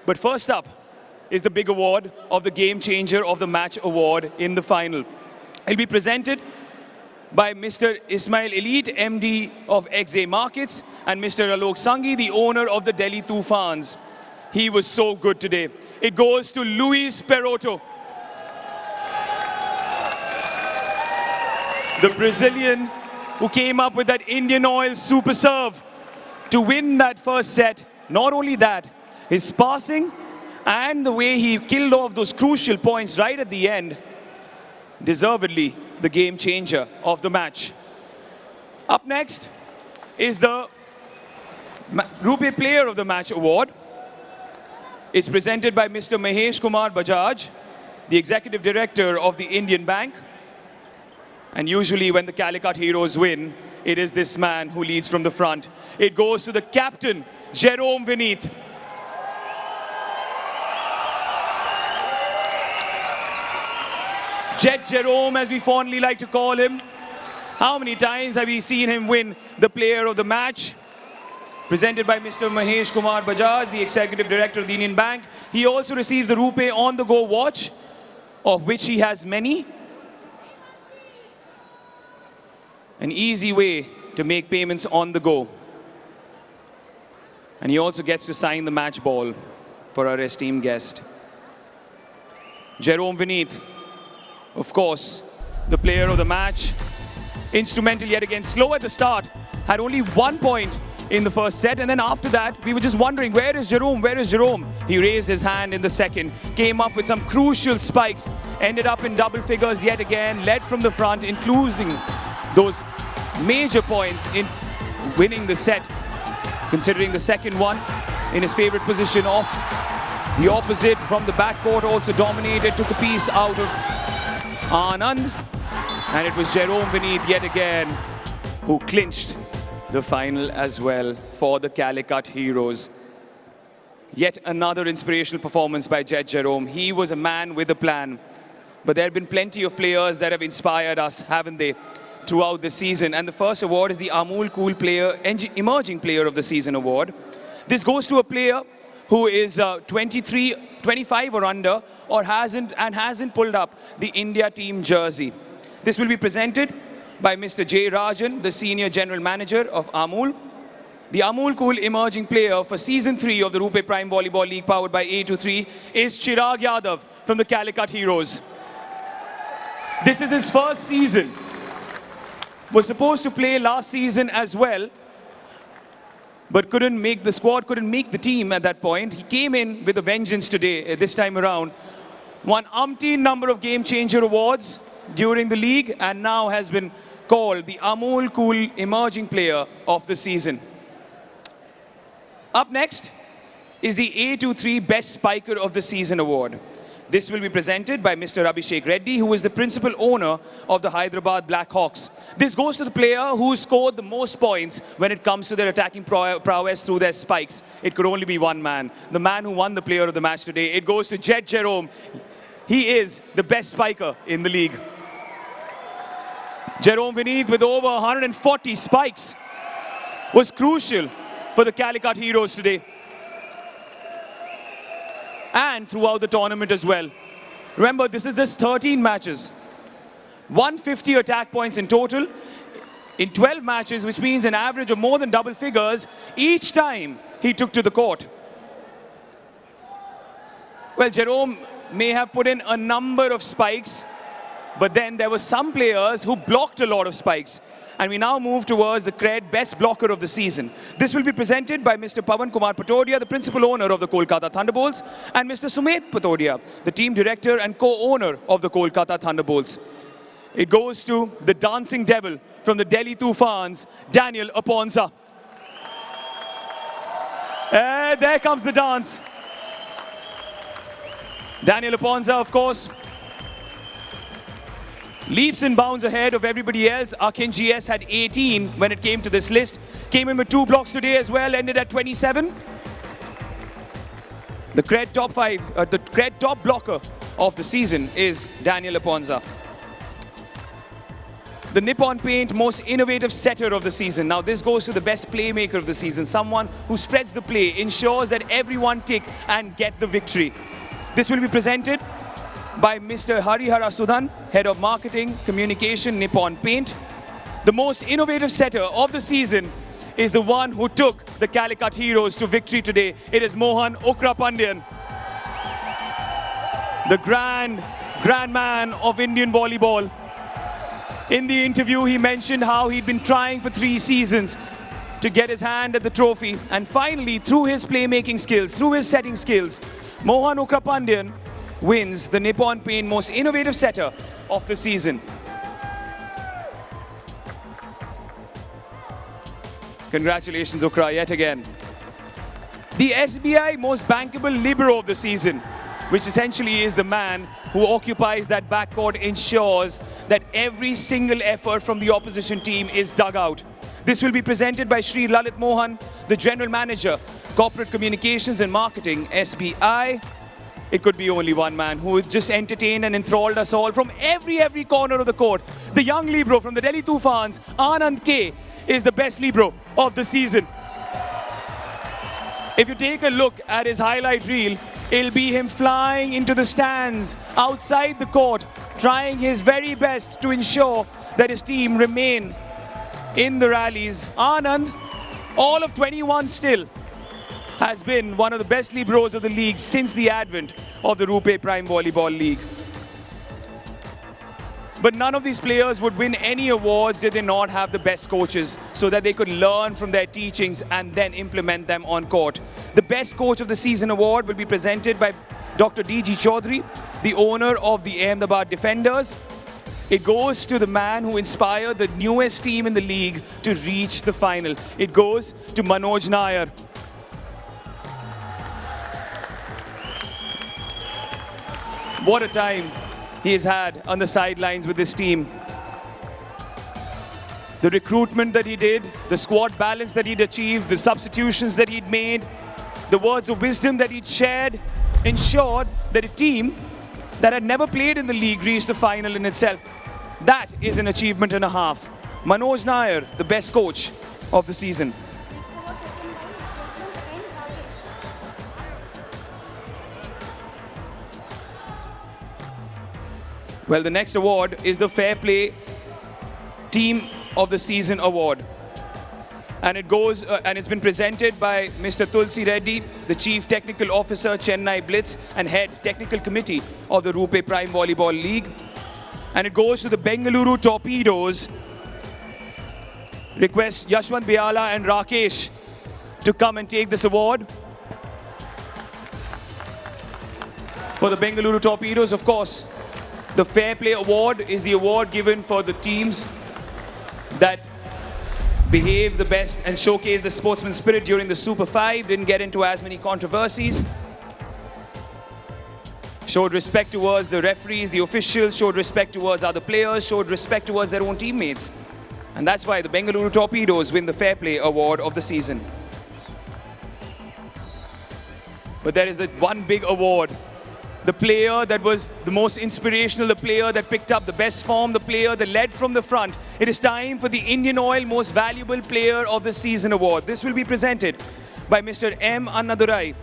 But first up is the big award of the Game Changer of the Match Award in the final. It will be presented by Mr. Ismail Elite, MD of XA Markets, and Mr. Alok Sanghi, the owner of the Delhi Toofans. He was so good today. It goes to Luis Perotto, the Brazilian who came up with that Indian oil super serve to win that first set. Not only that, his passing and the way he killed off those crucial points right at the end, deservedly the game changer of the match. Up next is the RuPay Player of the Match Award. It's presented by Mr. Mahesh Kumar Bajaj, the Executive Director of the Indian Bank. And usually when the Calicut Heroes win, it is this man who leads from the front. It goes to the captain, Jerome Vineeth. Jet Jerome, as we fondly like to call him. How many times have we seen him win the Player of the Match? Presented by Mr. Mahesh Kumar Bajaj, the Executive Director of the Indian Bank. He also receives the RuPay on-the-go watch, of which he has many. An easy way to make payments on the go. And he also gets to sign the match ball for our esteemed guest. Jerome Vineeth, of course, the player of the match. Instrumental yet again, slow at the start, had only 1 point in the first set, and then after that, we were just wondering, where is Jerome, where is Jerome? He raised his hand in the second, came up with some crucial spikes, ended up in double figures yet again, led from the front, including those major points in winning the set, considering the second one in his favorite position off the opposite from the backcourt, also dominated, took a piece out of Anand, and it was Jerome Vineeth yet again who clinched the final as well for the Calicut Heroes. Yet another inspirational performance by Jet Jerome. He was a man with a plan. But there have been plenty of players that have inspired us, haven't they, throughout the season. And the first award is the Amul Cool Player, Emerging Player of the Season award. This goes to a player who is 23, 25 or under, or hasn't pulled up the India team jersey. This will be presented by Mr. J. Rajan, the Senior General Manager of Amul. The Amul Cool Emerging Player for Season 3 of the RuPay Prime Volleyball League, powered by A23, is Chirag Yadav from the Calicut Heroes. This is his first season. Was supposed to play last season as well, but the squad couldn't make the team at that point. He came in with a vengeance today, this time around. Won umpteen number of Game Changer awards during the league and now has been called the Amol Cool Emerging Player of the season. Up next is the A23 Best Spiker of the Season award. This will be presented by Mr. Abhishek Reddy, who is the principal owner of the Hyderabad Blackhawks. This goes to the player who scored the most points when it comes to their attacking prowess through their spikes. It could only be one man. The man who won the player of the match today. It goes to Jet Jerome. He is the best spiker in the league. Jerome Vineeth, with over 140 spikes, was crucial for the Calicut Heroes today. And throughout the tournament as well. Remember, this is just 13 matches. 150 attack points in total in 12 matches, which means an average of more than double figures each time he took to the court. Well, Jerome may have put in a number of spikes, but then there were some players who blocked a lot of spikes. And we now move towards the Cred Best Blocker of the Season. This will be presented by Mr. Pawan Kumar Patodia, the principal owner of the Kolkata Thunderbolts, and Mr. Sumet Patodia, the team director and co-owner of the Kolkata Thunderbolts. It goes to the dancing devil from the Delhi Toofans, Daniel Aponza. There comes the dance. Daniel Aponza, of course, leaps and bounds ahead of everybody else. Akin GS had 18 when it came to this list. Came in with 2 blocks today as well, ended at 27. The Cred top blocker of the season is Daniel Aponza. The Nippon Paint most innovative setter of the season. Now this goes to the best playmaker of the season. Someone who spreads the play, ensures that everyone tick and get the victory. This will be presented by Mr. Harihara Sudhan, Head of Marketing, Communication, Nippon Paint. The most innovative setter of the season is the one who took the Calicut Heroes to victory today. It is Mohan Okrapandian, the grand man of Indian volleyball. In the interview, he mentioned how he'd been trying for 3 seasons to get his hand at the trophy. And finally, through his playmaking skills, through his setting skills, Mohan Okrapandian wins the Nippon Paint most innovative setter of the season. Congratulations, Okra, yet again. The SBI most bankable libero of the season, which essentially is the man who occupies that backcourt, ensures that every single effort from the opposition team is dug out. This will be presented by Shri Lalit Mohan, the General Manager, Corporate Communications and Marketing, SBI. It could be only one man who would just entertain and enthralled us all from every corner of the court. The young libero from the Delhi Toofans, Anand K, is the best libero of the season. If you take a look at his highlight reel, it'll be him flying into the stands outside the court, trying his very best to ensure that his team remain in the rallies. Anand, all of 21 still, has been one of the best liberos of the league since the advent of the RuPay Prime Volleyball League. But none of these players would win any awards did they not have the best coaches, so that they could learn from their teachings and then implement them on court. The Best Coach of the Season award will be presented by Dr. D.G. Chaudhary, the owner of the Ahmedabad Defenders. It goes to the man who inspired the newest team in the league to reach the final. It goes to Manoj Nair. What a time he has had on the sidelines with this team. The recruitment that he did, the squad balance that he'd achieved, the substitutions that he'd made, the words of wisdom that he'd shared, ensured that a team that had never played in the league reached the final in itself. That is an achievement and a half. Manoj Nair, the best coach of the season. Well, the next award is the Fair Play Team of the Season award. And it goes, and it's been presented by Mr. Tulsi Reddy, the Chief Technical Officer, Chennai Blitz, and Head Technical Committee of the RuPay Prime Volleyball League. And it goes to the Bengaluru Torpedoes. Request Yashwant Biala and Rakesh to come and take this award. For the Bengaluru Torpedoes, of course, the Fair Play Award is the award given for the teams that behave the best and showcase the sportsman spirit during the Super 5, didn't get into as many controversies, showed respect towards the referees, the officials, showed respect towards other players, showed respect towards their own teammates. And that's why the Bengaluru Torpedoes win the Fair Play Award of the season. But there is that one big award. The player that was the most inspirational, the player that picked up the best form, the player that led from the front. It is time for the Indian Oil Most Valuable Player of the Season Award. This will be presented by Mr. M. Annadurai,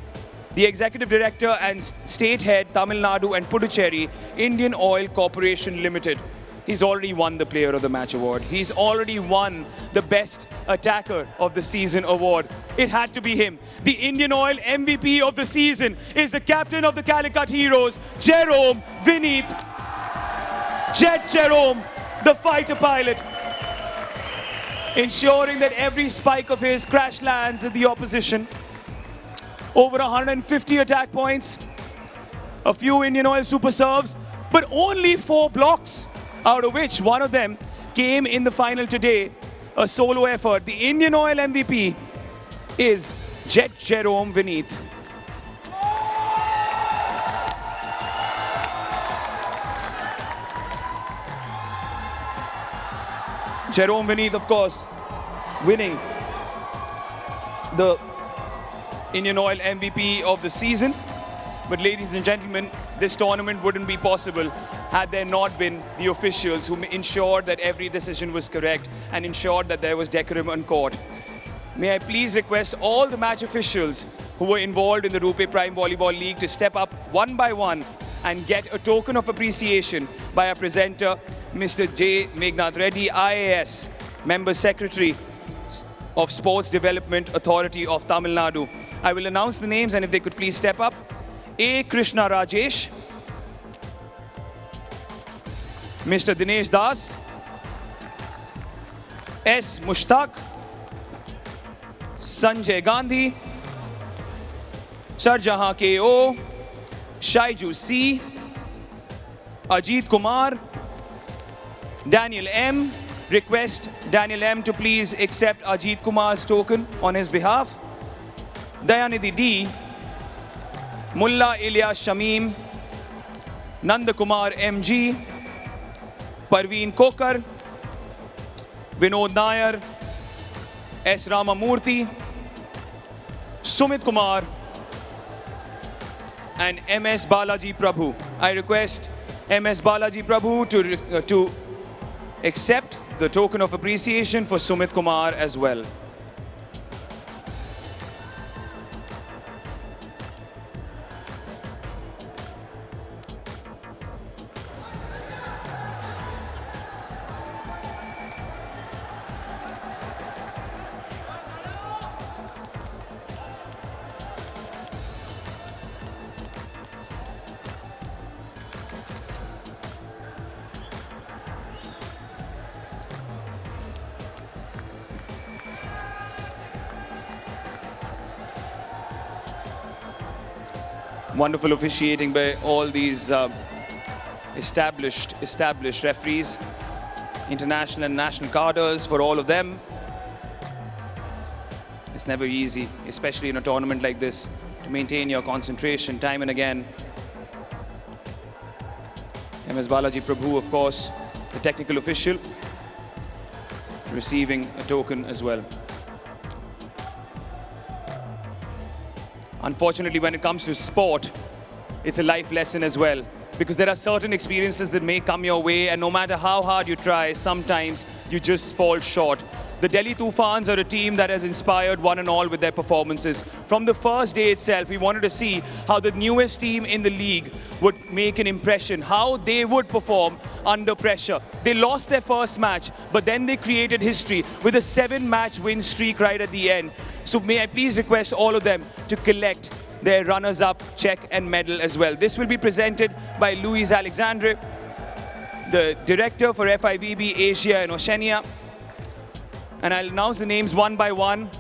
the Executive Director and State Head, Tamil Nadu and Puducherry, Indian Oil Corporation Limited. He's already won the Player of the Match award. He's already won the Best Attacker of the Season award. It had to be him. The Indian Oil MVP of the season is the captain of the Calicut Heroes, Jerome Vineeth. Jet Jerome, the fighter pilot, ensuring that every spike of his crash lands at the opposition. Over 150 attack points, a few Indian Oil super serves, but only 4 blocks, out of which one of them came in the final today, a solo effort. The Indian Oil MVP is Jet Jerome Vineeth. Jerome Vineeth, of course, winning the Indian Oil MVP of the season. But ladies and gentlemen, this tournament wouldn't be possible had there not been the officials who ensured that every decision was correct and ensured that there was decorum on court. May I please request all the match officials who were involved in the RuPay Prime Volleyball League to step up one by one and get a token of appreciation by our presenter, Mr. J. Megnath Reddy, IAS, Member Secretary of Sports Development Authority of Tamil Nadu. I will announce the names, and if they could please step up. A. Krishna Rajesh, Mr. Dinesh Das, S. Mushtaq, Sanjay Gandhi, Sarjahan K.O., Shaiju C., Ajit Kumar, Daniel M. Request Daniel M. to please accept Ajit Kumar's token on his behalf. Dayanidhi D., Mullah Ilyas Shamim, Nanda Kumar MG, Parveen Kokar, Vinod Nair, S. Ramamurthy, Sumit Kumar, and MS Balaji Prabhu. I request MS Balaji Prabhu to accept the token of appreciation for Sumit Kumar as well. Wonderful officiating by all these established referees, international and national cadres for all of them. It's never easy, especially in a tournament like this, to maintain your concentration time and again. MS Balaji Prabhu, of course, the technical official, receiving a token as well. Unfortunately, when it comes to sport, it's a life lesson as well, because there are certain experiences that may come your way, and no matter how hard you try, sometimes you just fall short. The Delhi Toofans are a team that has inspired one and all with their performances. From the first day itself, we wanted to see how the newest team in the league would make an impression, how they would perform under pressure. They lost their first match, but then they created history with a 7-match win streak right at the end. So may I please request all of them to collect their runners-up check and medal as well. This will be presented by Louise Alexandre, the director for FIVB Asia and Oceania. And I'll announce the names one by one.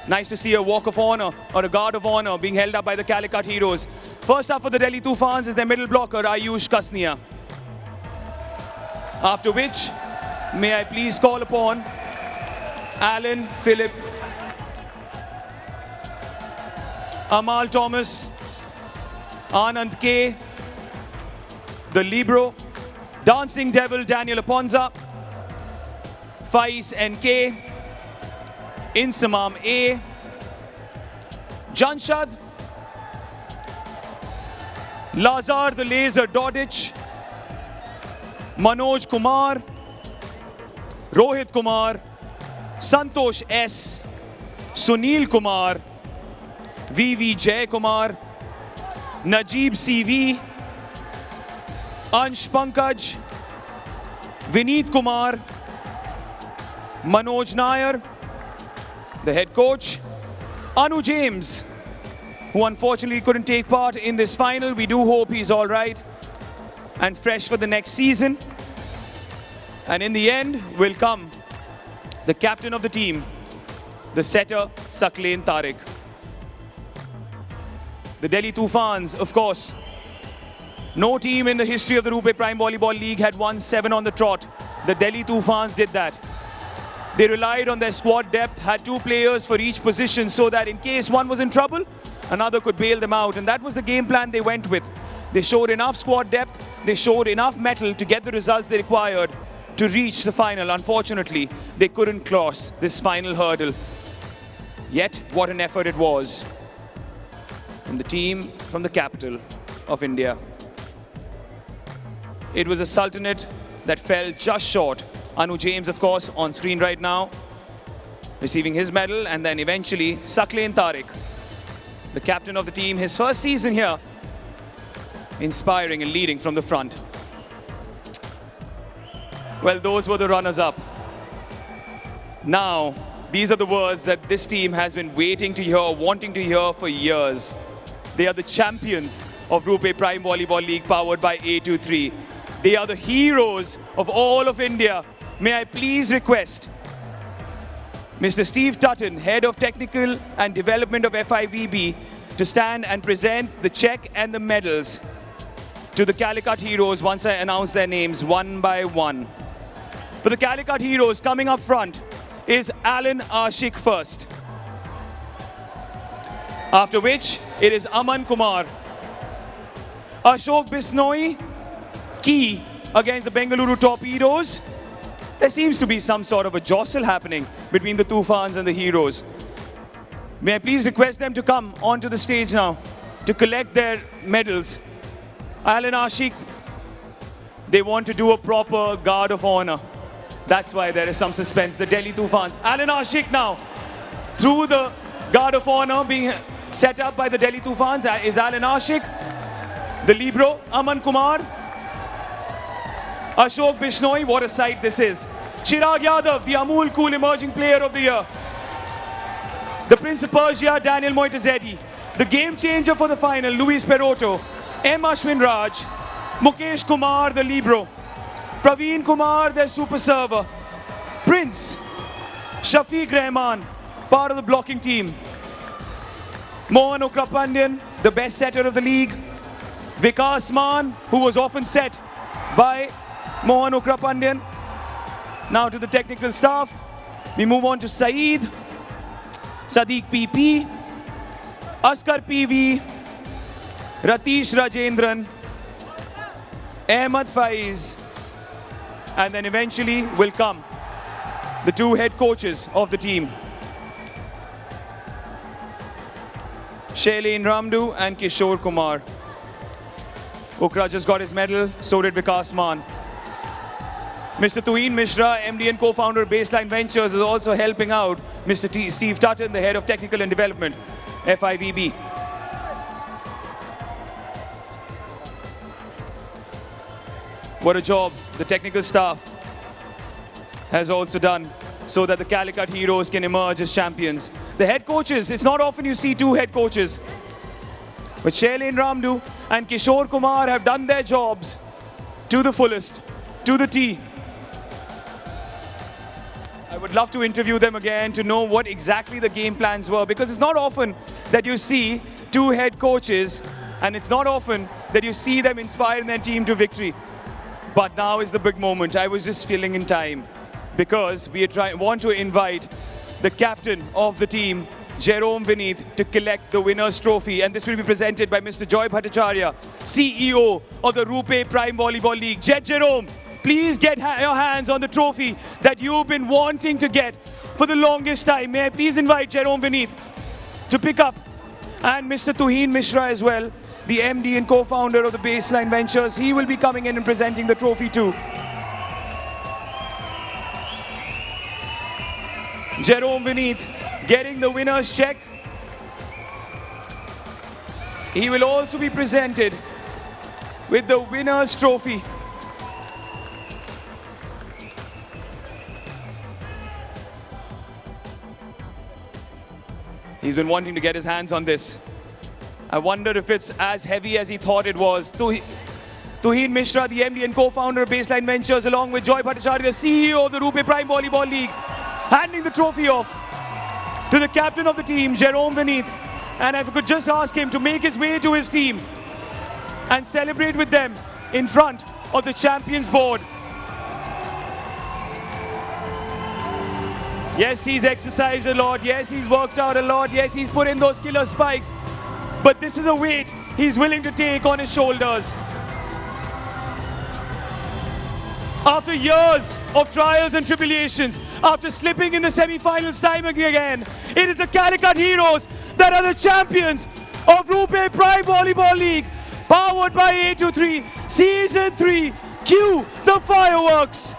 Nice to see a walk of honor or a guard of honor being held up by the Calicut heroes. First up for the Delhi Toofans is their middle blocker, Ayush Kasnia. After which, may I please call upon Alan Philip, Amal Thomas, Anand K, the Libro, Dancing Devil Daniel Aponza, Faiz NK, Insamam A, Janshad, Lazar the Laser Dodich, Manoj Kumar, Rohit Kumar, Santosh S, Sunil Kumar, VV Jay Kumar, Najib CV, Ansh Pankaj, Vineet Kumar, Manoj Nair, the head coach, Anu James, who unfortunately couldn't take part in this final. We do hope he's all right and fresh for the next season. And in the end will come the captain of the team, the setter, Saklain Tariq. The Delhi Toofans, of course, no team in the history of the RuPay Prime Volleyball League had won 7 on the trot. The Delhi Toofans did that. They relied on their squad depth, had 2 players for each position so that in case one was in trouble, another could bail them out. And that was the game plan they went with. They showed enough squad depth, they showed enough mettle to get the results they required to reach the final. Unfortunately, they couldn't cross this final hurdle. Yet, what an effort it was from the team from the capital of India. It was a sultanate that fell just short. Anu James, of course, on screen right now, receiving his medal, and then eventually Saklain Tariq, the captain of the team, his first season here, inspiring and leading from the front. Well, those were the runners-up. Now, these are the words that this team has been waiting to hear, wanting to hear for years. They are the champions of RuPay Prime Volleyball League, powered by A23. They are the heroes of all of India. May I please request Mr. Steve Tutton, Head of Technical and Development of FIVB, to stand and present the check and the medals to the Calicut heroes once I announce their names one by one. For the Calicut heroes, coming up front is Alan Ashik first. After which, it is Aman Kumar. Ashok Bisnoi, key against the Bengaluru Torpedoes. There seems to be some sort of a jostle happening between the Toofans and the heroes. May I please request them to come onto the stage now to collect their medals. Alan Ashik, they want to do a proper guard of honor. That's why there is some suspense. The Delhi Toofans. Alan Ashik now, through the guard of honor being set up by the Delhi Toofans, is Alan Ashik, the Libro, Aman Kumar, Ashok Bishnoi. What a sight this is. Chirag Yadav, the Amul Cool Emerging Player of the Year. The Prince of Persia, Daniel Moitazedi. The game changer for the final, Luis Perotto. M. Ashwin Raj. Mukesh Kumar, the Libro. Praveen Kumar, their super server. Prince. Shafiq Rahman, part of the blocking team. Mohan Ukrapandian, the best setter of the league. Vikas Man, who was often set by Mohan Ukrapandian. Now to the technical staff. We move on to Saeed, Sadiq PP, Askar PV, Ratish Rajendran, Ahmed Faiz, and then eventually will come the 2 head coaches of the team, Shailene Ramdu and Kishore Kumar. Ukra just got his medal, so did Vikas Man. Mr. Tuhin Mishra, MD and co-founder of Baseline Ventures, is also helping out Mr. Steve Tutton, the Head of Technical and Development, FIVB. What a job the technical staff has also done so that the Calicut heroes can emerge as champions. The head coaches, it's not often you see 2 head coaches, but Shailene Ramdu and Kishore Kumar have done their jobs to the fullest, to the tee. I would love to interview them again to know what exactly the game plans were, because it's not often that you see two head coaches, and it's not often that you see them inspiring their team to victory. But now is the big moment. I was just filling in time because we want to invite the captain of the team, Jerome Vineeth, to collect the winner's trophy, and this will be presented by Mr. Joy Bhattacharya, CEO of the RuPay Prime Volleyball League. Jerome, please get your hands on the trophy that you've been wanting to get for the longest time. May I please invite Jerome Vineeth to pick up, and Mr. Toofan Mishra as well, the MD and co-founder of the Baseline Ventures. He will be coming in and presenting the trophy too. Jerome Vineeth getting the winner's check. He will also be presented with the winner's trophy. He's been wanting to get his hands on this. I wonder if it's as heavy as he thought it was. Toofan Mishra, the MD and co-founder of Baseline Ventures, along with Joy Bhattacharya, the CEO of the RuPay Prime Volleyball League, handing the trophy off to the captain of the team, Jerome Vineeth. And if I could just ask him to make his way to his team and celebrate with them in front of the champions board. Yes, he's exercised a lot. Yes, he's worked out a lot. Yes, he's put in those killer spikes. But this is a weight he's willing to take on his shoulders. After years of trials and tribulations, after slipping in the semi-finals time again, it is the Calicut Heroes that are the champions of RuPay Prime Volleyball League, powered by A23, Season 3. Cue the fireworks!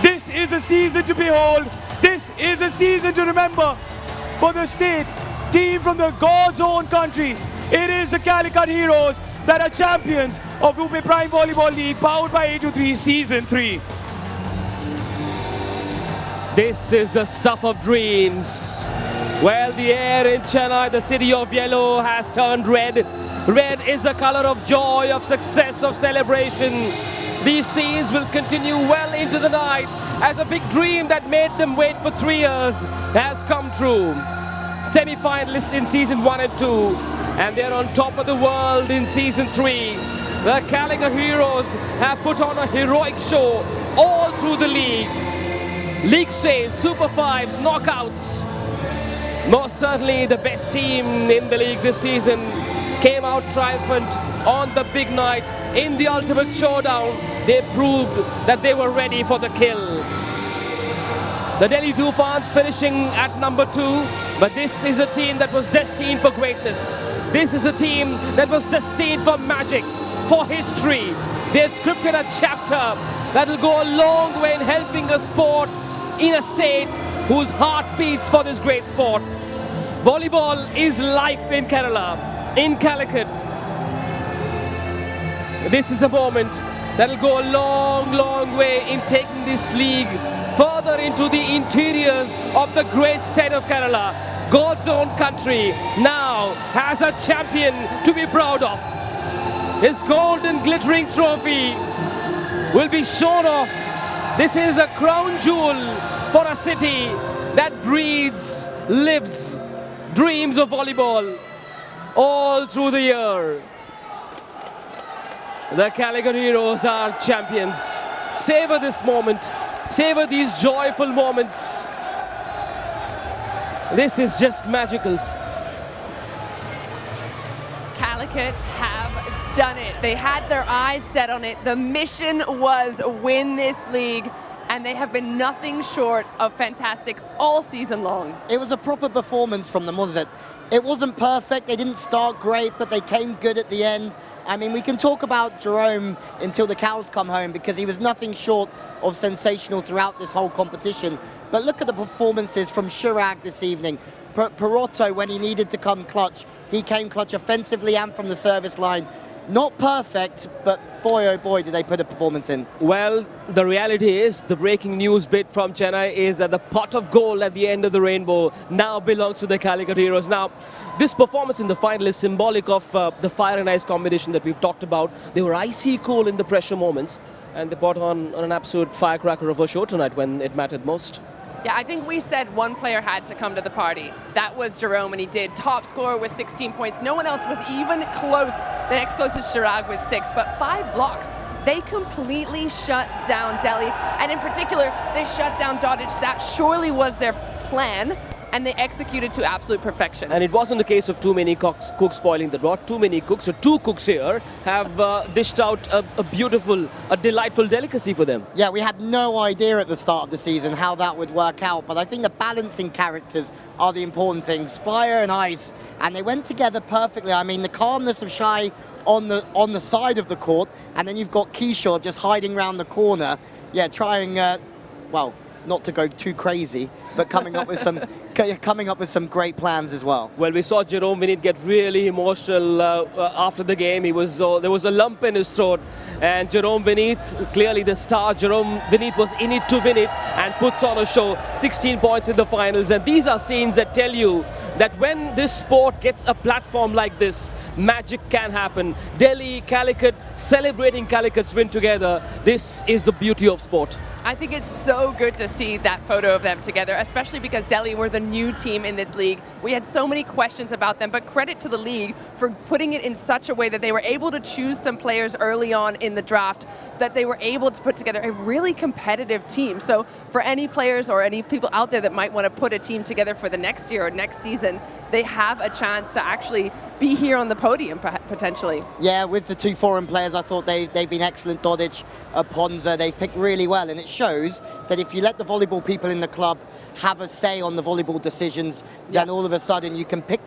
This is a season to behold. This is a season to remember for the state team from the God's own country. It is the Calicut Heroes that are champions of RuPay Prime Volleyball League, powered by A23 Season 3. This is the stuff of dreams. Well, the air in Chennai, the city of yellow, has turned red. Red is the color of joy, of success, of celebration. These scenes will continue well into the night as a big dream that made them wait for 3 years has come true. Semi-finalists in Season 1 and 2, and they're on top of the world in Season 3. The Calicut Heroes have put on a heroic show all through the league. League stays, Super 5s, knockouts. Most certainly the best team in the league this season came out triumphant on the big night in the ultimate showdown. They proved that they were ready for the kill. The Delhi Toofans finishing at number 2, but this is a team that was destined for greatness. This is a team that was destined for magic, for history. They've scripted a chapter that will go a long way in helping a sport in a state whose heart beats for this great sport. Volleyball is life in Kerala, in Calicut. This is a moment that will go a long, long way in taking this league further into the interiors of the great state of Kerala. God's own country now has a champion to be proud of. His golden glittering trophy will be shown off. This is a crown jewel for a city that breathes, lives, dreams of volleyball all through the year. The Calicut Heroes are champions. Savor this moment. Savor these joyful moments. This is just magical. Calicut have done it. They had their eyes set on it. The mission was win this league, and they have been nothing short of fantastic all season long. It was a proper performance from them, wasn't it? It wasn't perfect. They didn't start great, but they came good at the end. I mean, we can talk about Jerome until the cows come home, because he was nothing short of sensational throughout this whole competition. But look at the performances from Chirag this evening. Perotto, when he needed to come clutch, he came clutch offensively and from the service line. Not perfect, but boy oh boy did they put a performance in. Well, the reality is, the breaking news bit from Chennai is that the pot of gold at the end of the rainbow now belongs to the Calicut Heroes. Now, this performance in the final is symbolic of the fire and ice combination that we've talked about. They were icy cool in the pressure moments, and they brought on an absolute firecracker of a show tonight when it mattered most. Yeah, I think we said one player had to come to the party. That was Jerome, and he did. Top scorer with 16 points. No one else was even close. The next closest Chirag with 6, but 5 blocks. They completely shut down Delhi, and in particular, they shut down Dodge. That surely was their plan, and they executed to absolute perfection. And it wasn't a case of too many cooks spoiling the broth. Too many cooks, so 2 cooks here have dished out a beautiful, a delightful delicacy for them. Yeah, we had no idea at the start of the season how that would work out, but I think the balancing characters are the important things. Fire and ice, and they went together perfectly. I mean, the calmness of Shai on the side of the court, and then you've got Kishore just hiding around the corner. Yeah, trying, well, not to go too crazy, but coming up with some great plans as well. Well, we saw Jerome Vinit get really emotional after the game. He was there was a lump in his throat, and Jerome Vinit, clearly the star, Jerome Vinit was in it to win it and puts on a show. 16 points in the finals, and these are scenes that tell you that when this sport gets a platform like this, magic can happen. Delhi, Calicut, celebrating Calicut's win together. This is the beauty of sport. I think it's so good to see that photo of them together, especially because Delhi were the new team in this league. We had so many questions about them, but credit to the league for putting it in such a way that they were able to choose some players early on in the draft, that they were able to put together a really competitive team. So for any players or any people out there that might want to put a team together for the next year or next season, they have a chance to actually be here on the podium potentially. Yeah, with the 2 foreign players, I thought they've been excellent. Dodic, Ponza, they've picked really well, and it shows that if you let the volleyball people in the club have a say on the volleyball decisions, then all of a sudden you can pick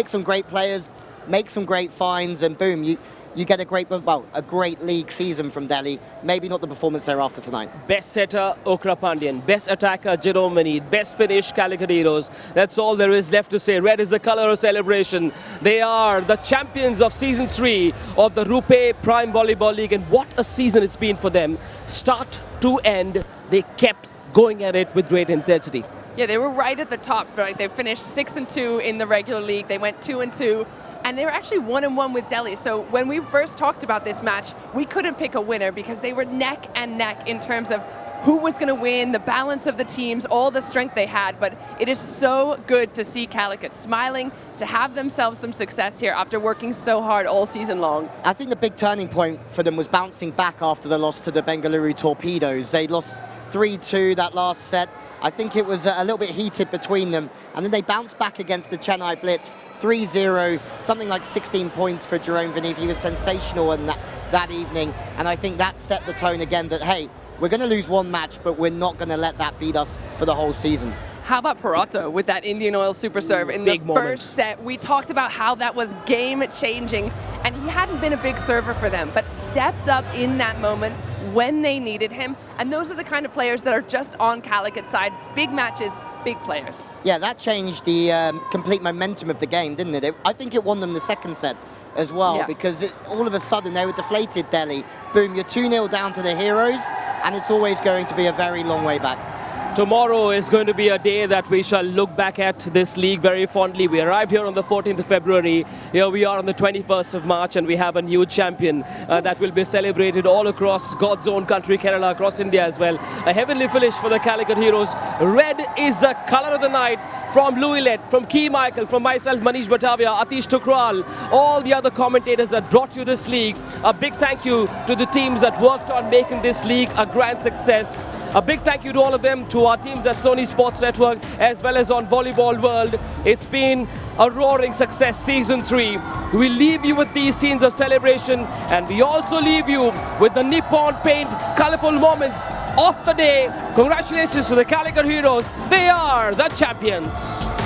some great players, make some great finds, and boom, you get a great league season from Delhi. Maybe not the performance they're after tonight. Best setter, Okra Pandian. Best attacker, Jerome Vinit. Best finish, Calicut Heroes. That's all there is left to say. Red is the color of celebration. They are the champions of Season 3 of the RuPay Prime Volleyball League, and what a season it's been for them. Start to end, they kept going at it with great intensity. Yeah, they were right at the top, right? They finished 6-2 in the regular league. They went 2-2. And they were actually 1-1 with Delhi. So when we first talked about this match, we couldn't pick a winner because they were neck and neck in terms of who was going to win, the balance of the teams, all the strength they had. But it is so good to see Calicut smiling, to have themselves some success here after working so hard all season long. I think the big turning point for them was bouncing back after the loss to the Bengaluru Torpedoes. They lost 3-2 that last set. I think it was a little bit heated between them. And then they bounced back against the Chennai Blitz, 3-0, something like 16 points for Jerome Vinit. He was sensational in that evening. And I think that set the tone again that, hey, we're going to lose one match, but we're not going to let that beat us for the whole season. How about Paratto with that Indian Oil super serve in the first set? We talked about how that was game-changing, and he hadn't been a big server for them, but stepped up in that moment when they needed him. And those are the kind of players that are just on Calicut's side. Big matches, big players. Yeah, that changed the complete momentum of the game, didn't it? I think it won them the second set as well, because all of a sudden they were deflated, Delhi. Boom, you're 2-0 down to the Heroes, and it's always going to be a very long way back. Tomorrow is going to be a day that we shall look back at this league very fondly. We arrived here on the 14th of February. Here we are on the 21st of March, and we have a new champion that will be celebrated all across God's own country, Kerala, across India as well. A heavenly finish for the Calicut Heroes. Red is the color of the night. From Louilet, from Key Michael, from myself, Manish Batavia, Atish Tukral, all the other commentators that brought you this league. A big thank you to the teams that worked on making this league a grand success. A big thank you to all of them, to our teams at Sony Sports Network, as well as on Volleyball World. It's been a roaring success, Season 3. We leave you with these scenes of celebration, and we also leave you with the Nippon Paint colorful moments of the day. Congratulations to the Calicut Heroes. They are the champions.